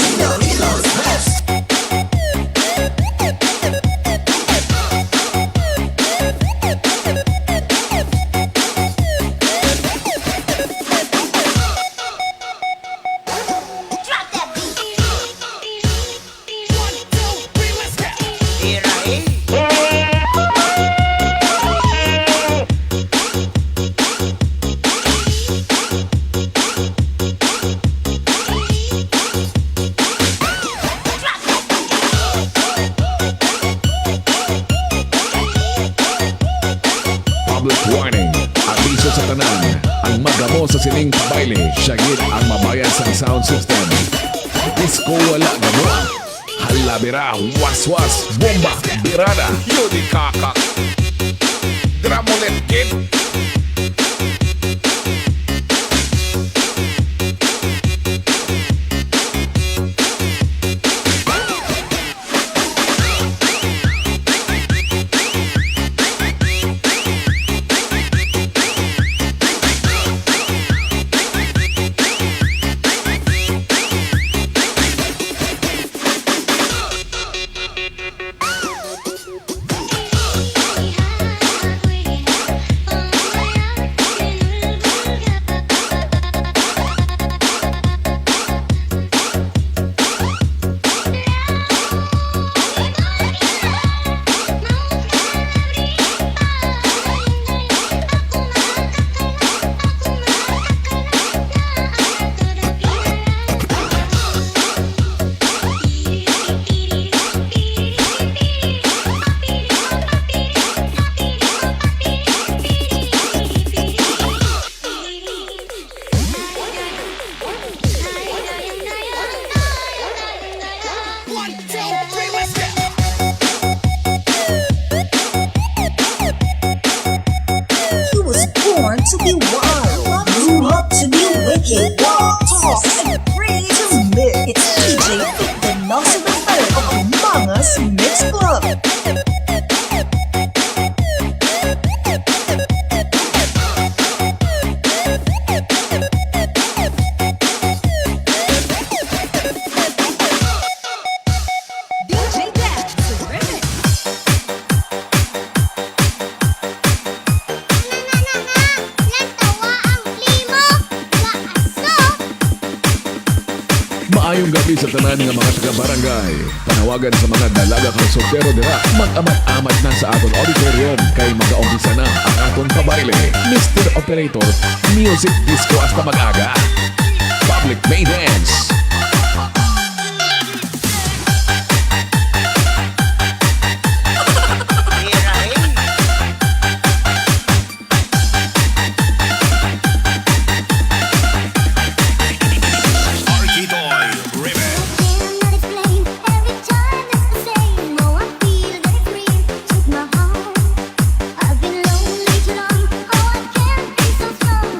Public warning. Abiso sa tanan. Ang magamo sa sining kabayle. Syagit ang mabayan sa sound system. Disco wala gamo. Halabira, waswas, bomba, birada. Yodi kakak. Dramolet kid. He was born to be wild, grew up to be wicked. Walk, talk, and free to live. It's DJ Donoso the Third of Among Us Mix Club. So Maayong gabi sa tanan nga mga taga-barangay. Panawagan sa mga dalaga kang soltero dira, mag-amat-amat na sa aton auditorium kay mag-aumpisa na ang aton pabayle. Mr. Operator, music disco hasta mag-aga. Public May Dance. I've been lonely too long. Oh, I can't be so strong.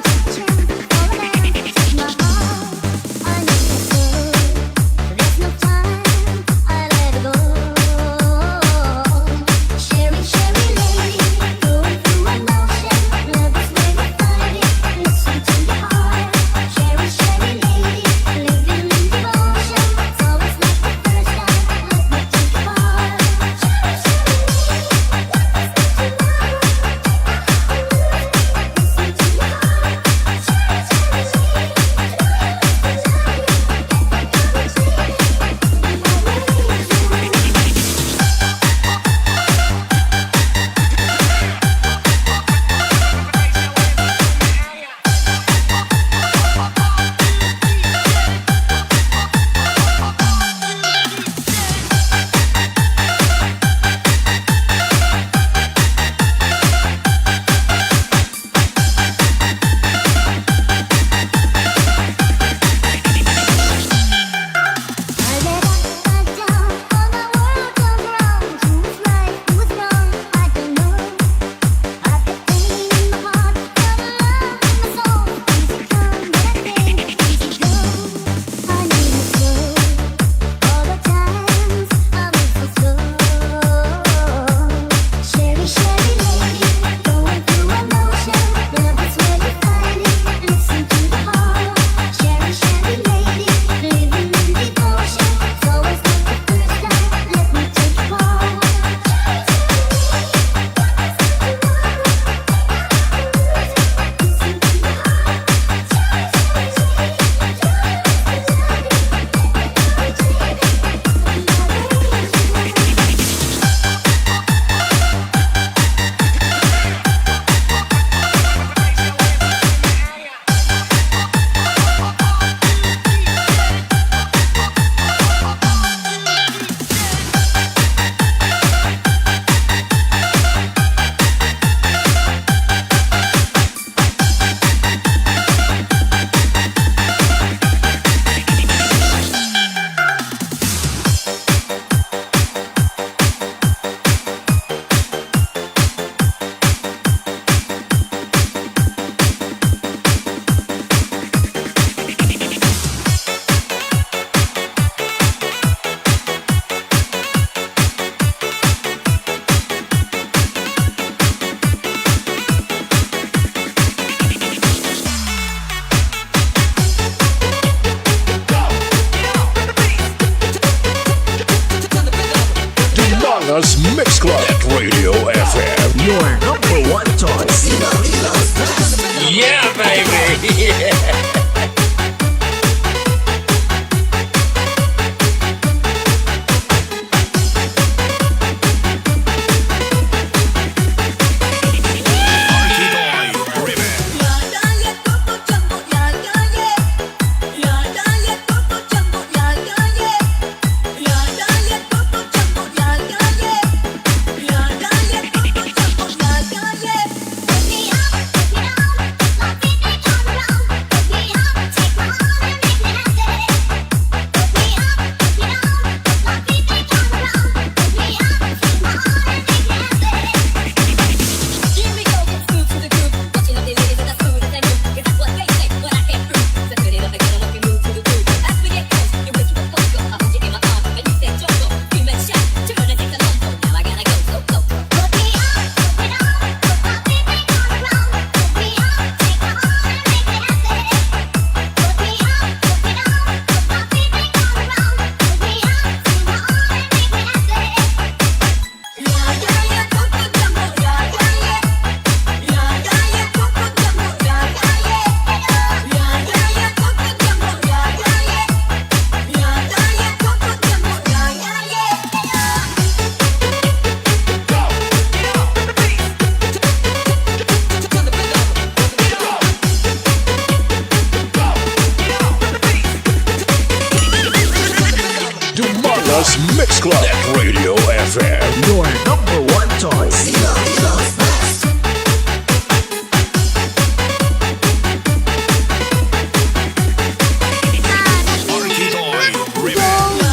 Us Mix Club. Net Radio FM. Your number one choice.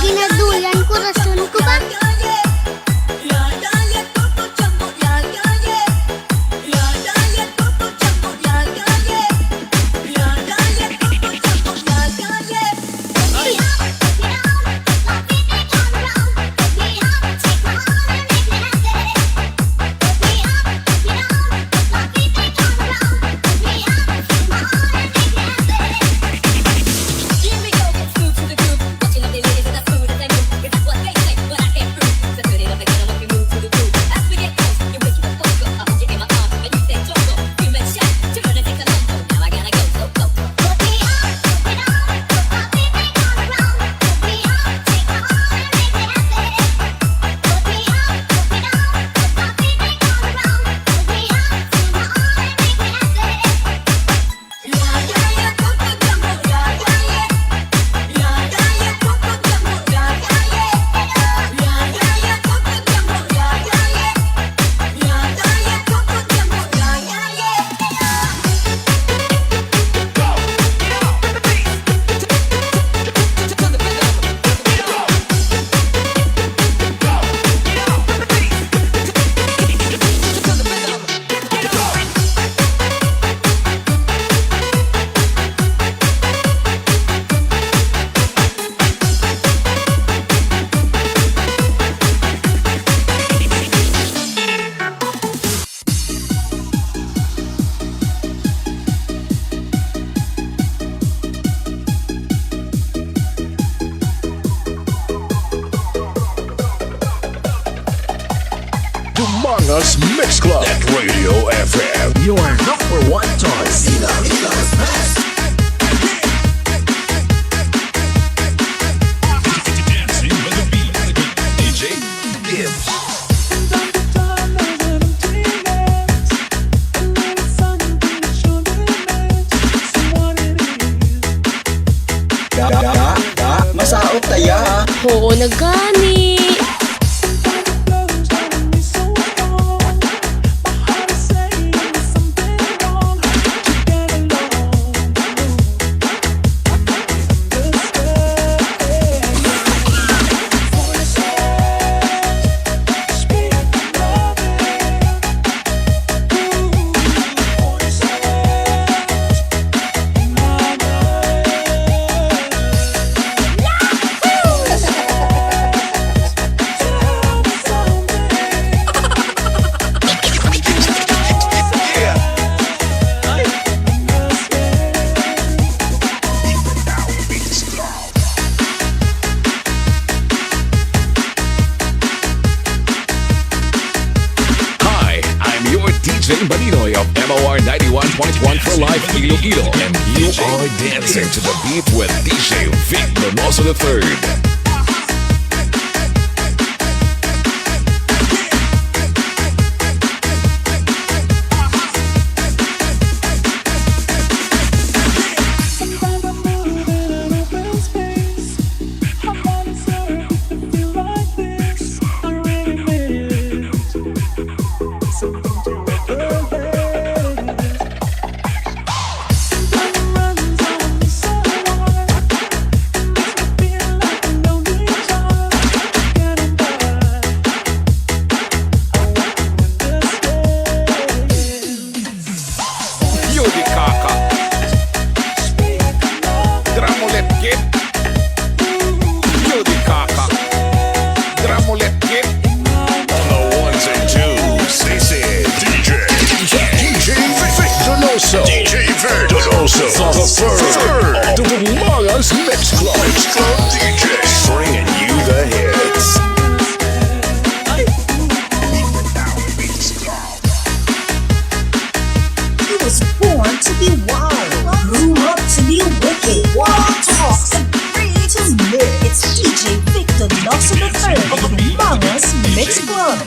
Ginadulan ko rason ko ba? Us Mix Club. Net Radio FM. Your number one choice. Dancing with the beat. DJ Gibbs. Masaot taya. Oo na gani. MOR 91.1 for life Iloilo, and you are dancing to the beat with DJ Donoso III. Donoso, the third among us Mix Club DJ, bringing you the hits. He was born to be wild, grew up to be wicked. Wild talks and free to live. It's DJ Victor Donoso III of Among Us Mix Club.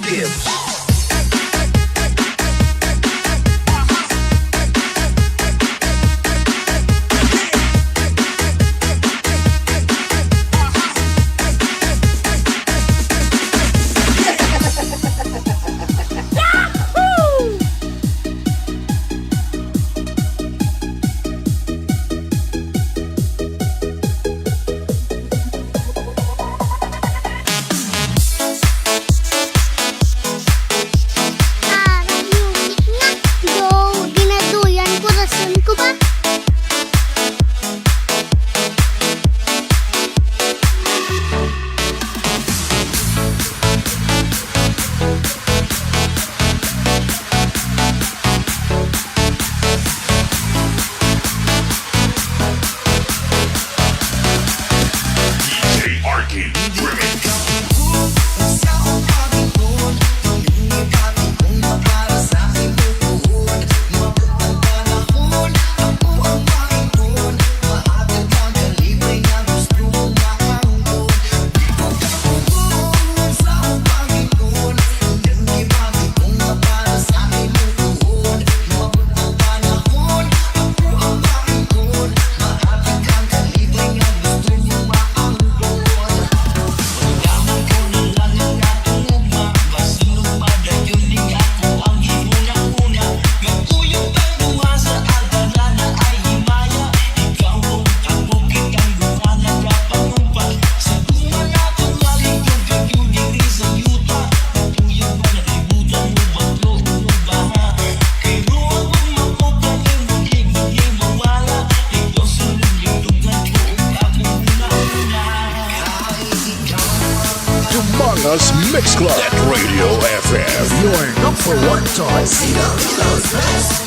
Umaga's Mix Club. Net Radio FM. Your number one choice. Ilo's best.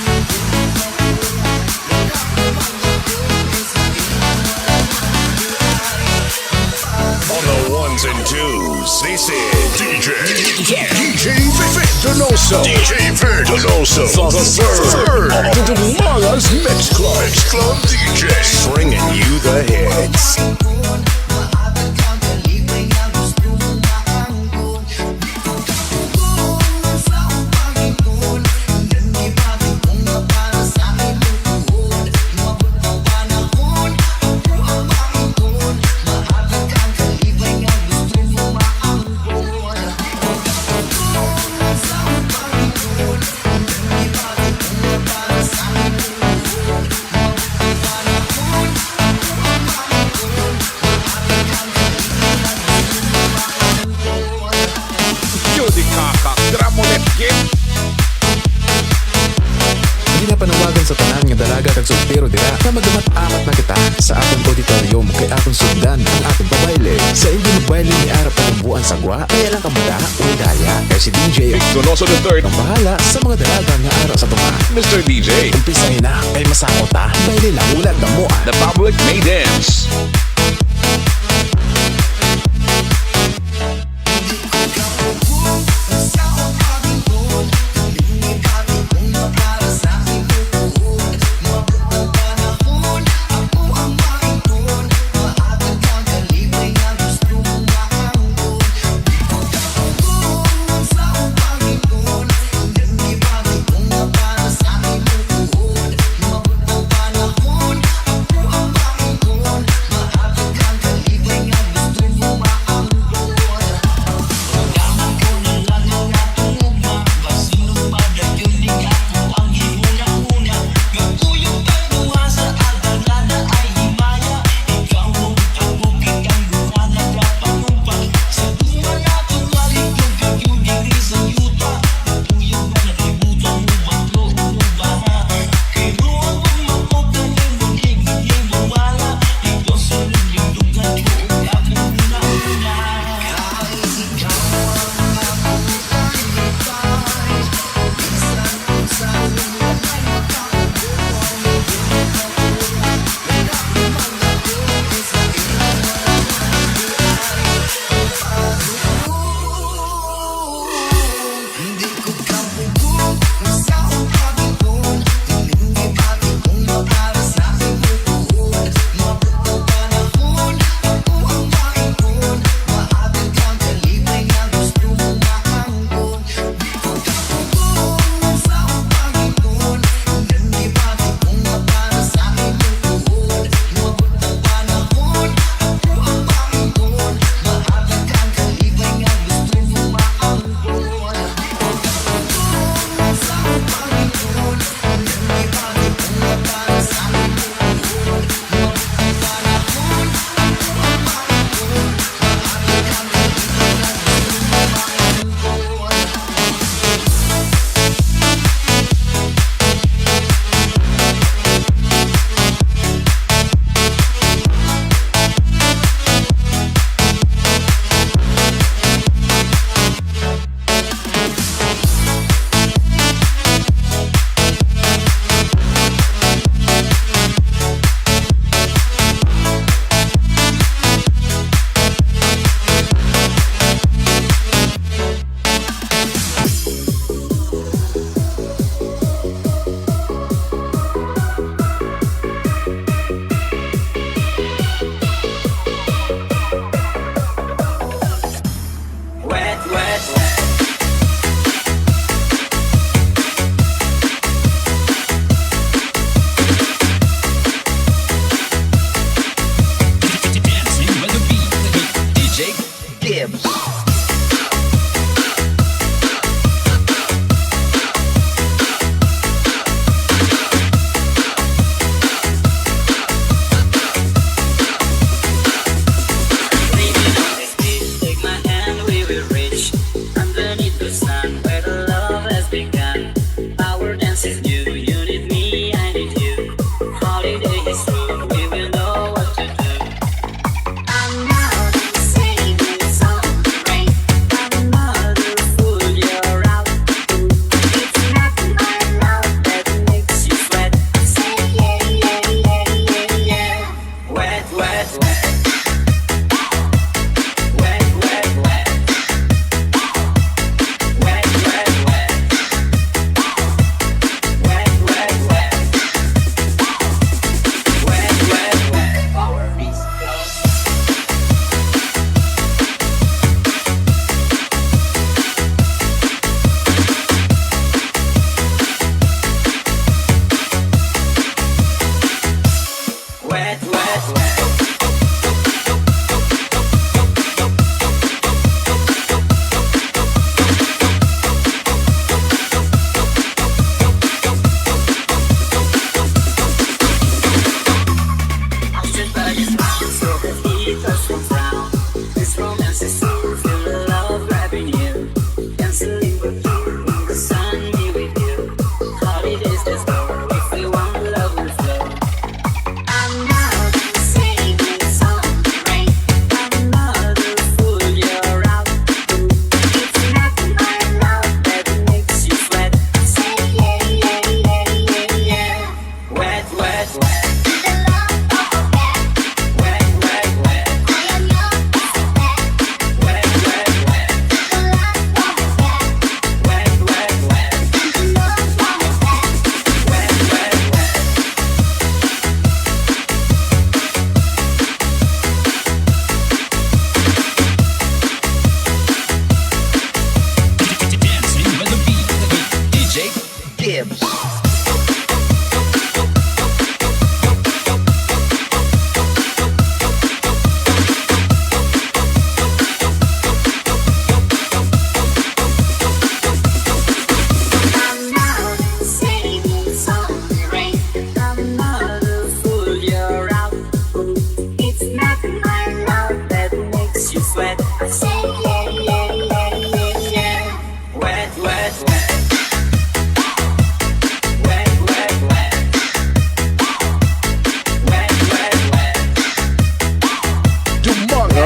On the ones and twos, this is DJ Donoso. DJ Donoso, the third of Umaga's Mix Club. Mix Club DJ, bringing you the hits. Panawagan sa tanan nga dalaga kag soltero dira na magamat-amat na kita sa atong auditorium kay atong sugdan ang atong pabayle. Sa hindi magbayle ni Ara patumbuan sa gwa, kaya lang kamuda o daya. Kaya si DJ Donoso the third ang bahala sa mga dalaga nga araw sa tunga. Mr. DJ, umpisahin na kay masakot ta. Bayle lang ulat na mo. The public may dance.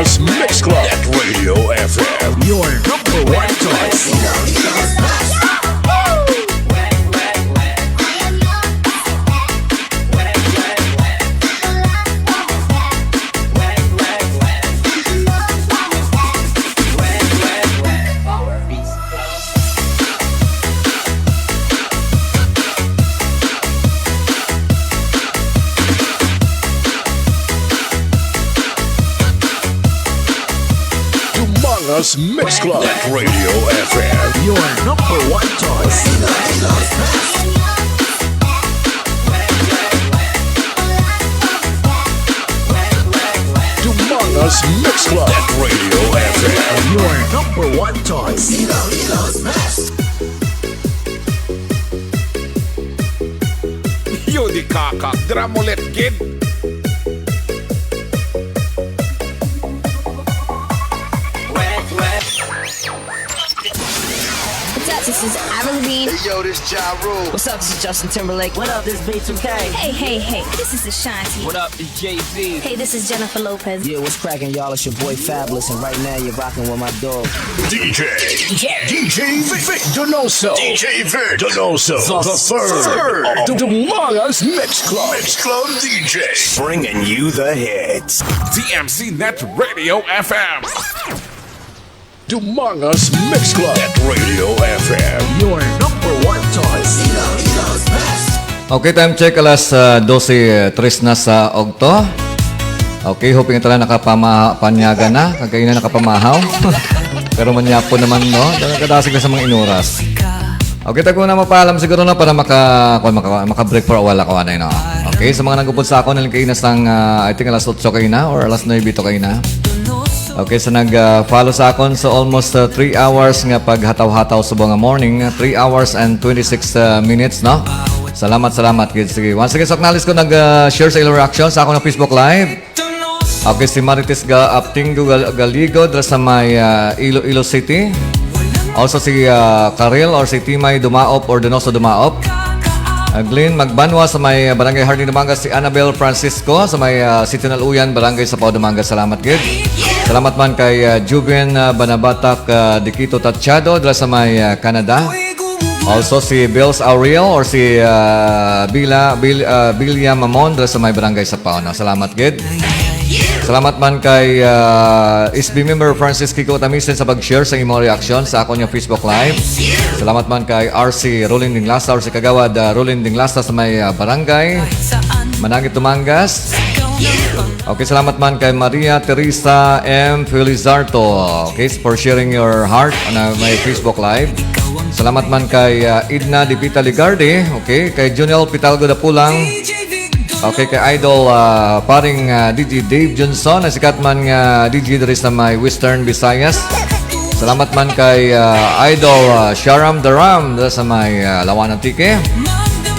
Us Mix Club. Net Radio FM. Your number one choice. Us Mix Club. Net Radio FM. Your number one choice. Us Mix Club. Net Radio FM. Your number one choice. Yo di kakak, drum ulit, kid. This is Avril Lavigne. Hey yo, this Ja Rule. What's up? This is Justin Timberlake. What up? This V.24. Hey. This is Ashanti. What up? This Jay-Z. Hey, this is Jennifer Lopez. Yeah, what's cracking, y'all? It's your boy Fabulous, and right now you're rocking with my dog. DJ Vic Donoso. DJ Vic Donoso. The third of Us Mix Club. Mix Club DJs. Bringing you the hits. DMC Net Radio FM. Us Mix Club. Net Radio FM. Your number one choice. Okay, time check alas 12:03 na sa Ogto. Okay, hoping tala nakapanyaga na, kagaya na nakapamahaw. Pero manyapo naman, no? Kadasig na sa mga inuras. Okay, tago na mapaalam siguro na para maka-break for a while ako anay, no? Okay, sa mga nagupod sa ako, nalikainas ng, I think alas 8 kayo na, or alas 9 kayo na. Okay, so nag-follow sa akon so almost 3 hours nga paghataw-hataw sa buong morning, 3 hours and 26 minutes, no? Salamat. Sige. Once again, so acknowledge ko nag-share sa ilang reaction sa akong na Facebook Live. Okay, si Marites Aptingo Galigo dra sa may Iloilo City. Also si Karel or si Timay Dumaop or Donoso Dumaop. Glenn Magbanwa sa may Barangay Hardin Dumangas, si Annabel Francisco sa may City Naluyan, Barangay Sapao Dumangas. Salamat, gid. Salamat man kay Juven Banabatak Dikito Tachado dala sa may Canada. Also si Bills Aurel or si Bilya Mamon dala sa may Barangay Sapao. Salamat, gid. Salamat man kay SB member Francis Kiko Tamisen sa pag-share sa imong reaction sa akong Facebook Live. Salamat man kay RC Rolling Dinglasta or si Kagawad Rolling Dinglasta sa may barangay Manangit Tumangas. Okay, salamat man kay Maria Teresa M. Felizardo, okay, for sharing your heart on my Facebook Live. Salamat man kay Idna Dipita Ligarde, okay, kay Juniel Pitalgo Dapulang. Okay, kay Idol paring DJ Dave Johnson, sikat man nga DJ dari sa may Western Visayas. Salamat man kay Idol Sharam Daram dari sa may Lawan Antique.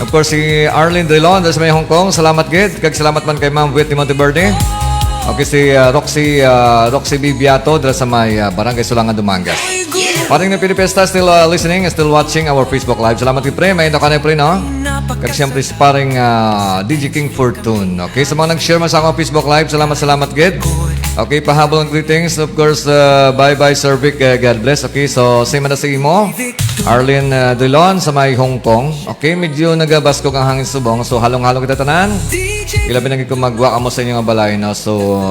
Of course, si Arlene Drilon dari sa may Hong Kong. Salamat, gid. Kag salamat man kay Ma'am Wet Monteverde. Okay, si Roxy Bibiato dari sa may Barangay Sulangan Dumangas. Paring na Pilipesta still listening, still watching our Facebook Live. Salamat kay Pre, may nakanay Pre, no? Kag siyempre si paring DJ King Fortune. Okay, sa mga nag-share man sa akong Facebook Live, salamat, gid. Okay, pahabol ng greetings. Of course, bye-bye, Sir Vic. God bless. Okay, so same na sa imo. Arlene Drilon sa may Hong Kong. Okay, medyo nagabasko ang hangin subong. So, halong-halong kita tanan. Ilabi na ko magwa mo sa inyong balay, no? So,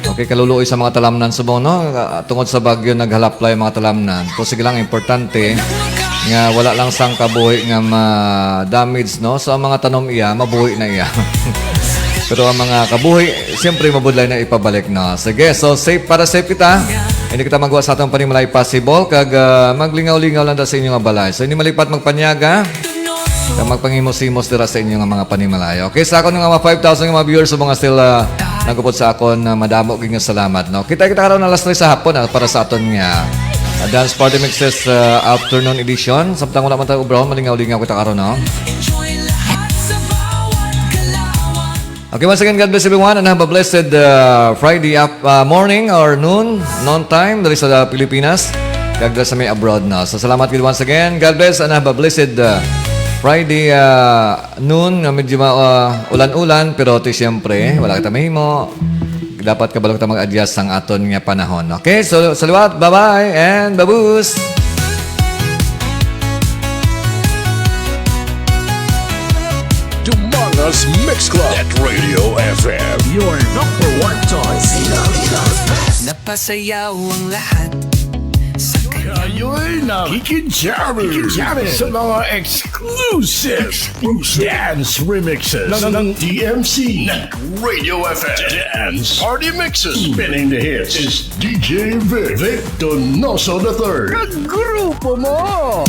okay, kaluluoy sa mga talamnan subong, no? Tungod sa bagyo, naghalaplay mga talamnan. So, sige lang, importante nga wala lang sang kabuhi nga ma-damage, no? So, ang mga tanom iya, mabuhi na iya. Pero ang mga kabuhi, siyempre mabudlay na ipabalik na. Sige, so safe para safe kita. Hindi kita magawa sa atong panimalay possible. Kag maglingaw-lingaw lang sa inyong balay. So hindi malipat magpanyaga. Kag magpangimos-imos dira sa inyong mga panimalay. Okay, sa akon nga mga 5,000 mga viewers, so mga still nagupot sa akon, madamo ging salamat. No? Kita karon na alas 3 sa hapon para sa aton nga Dance Party Mixes afternoon edition. Samtang wala man tayo ubron, malingaw-lingaw kita karon, no? Okay, once again, God bless everyone and have a blessed Friday morning or noon time dari sa Pilipinas. God bless sa may abroad na. So, salamat once again. God bless and have a blessed Friday noon. Medyo ulan-ulan, pero siyempre, wala kita mahimo. dapat kabalo ta mag-adjust ang aton nga panahon. Okay, so salawat, bye-bye and babus. Dumanga's Mix Club at Radio FM. Your number one choice. Napasayaw ang lahat. Kayo'y nakikijamming sa mga exclusive dance remixes ng DMC Net Radio FM Dance Party Mixes. Spinning the hits is DJ Donoso the Third. Kagrupo mo!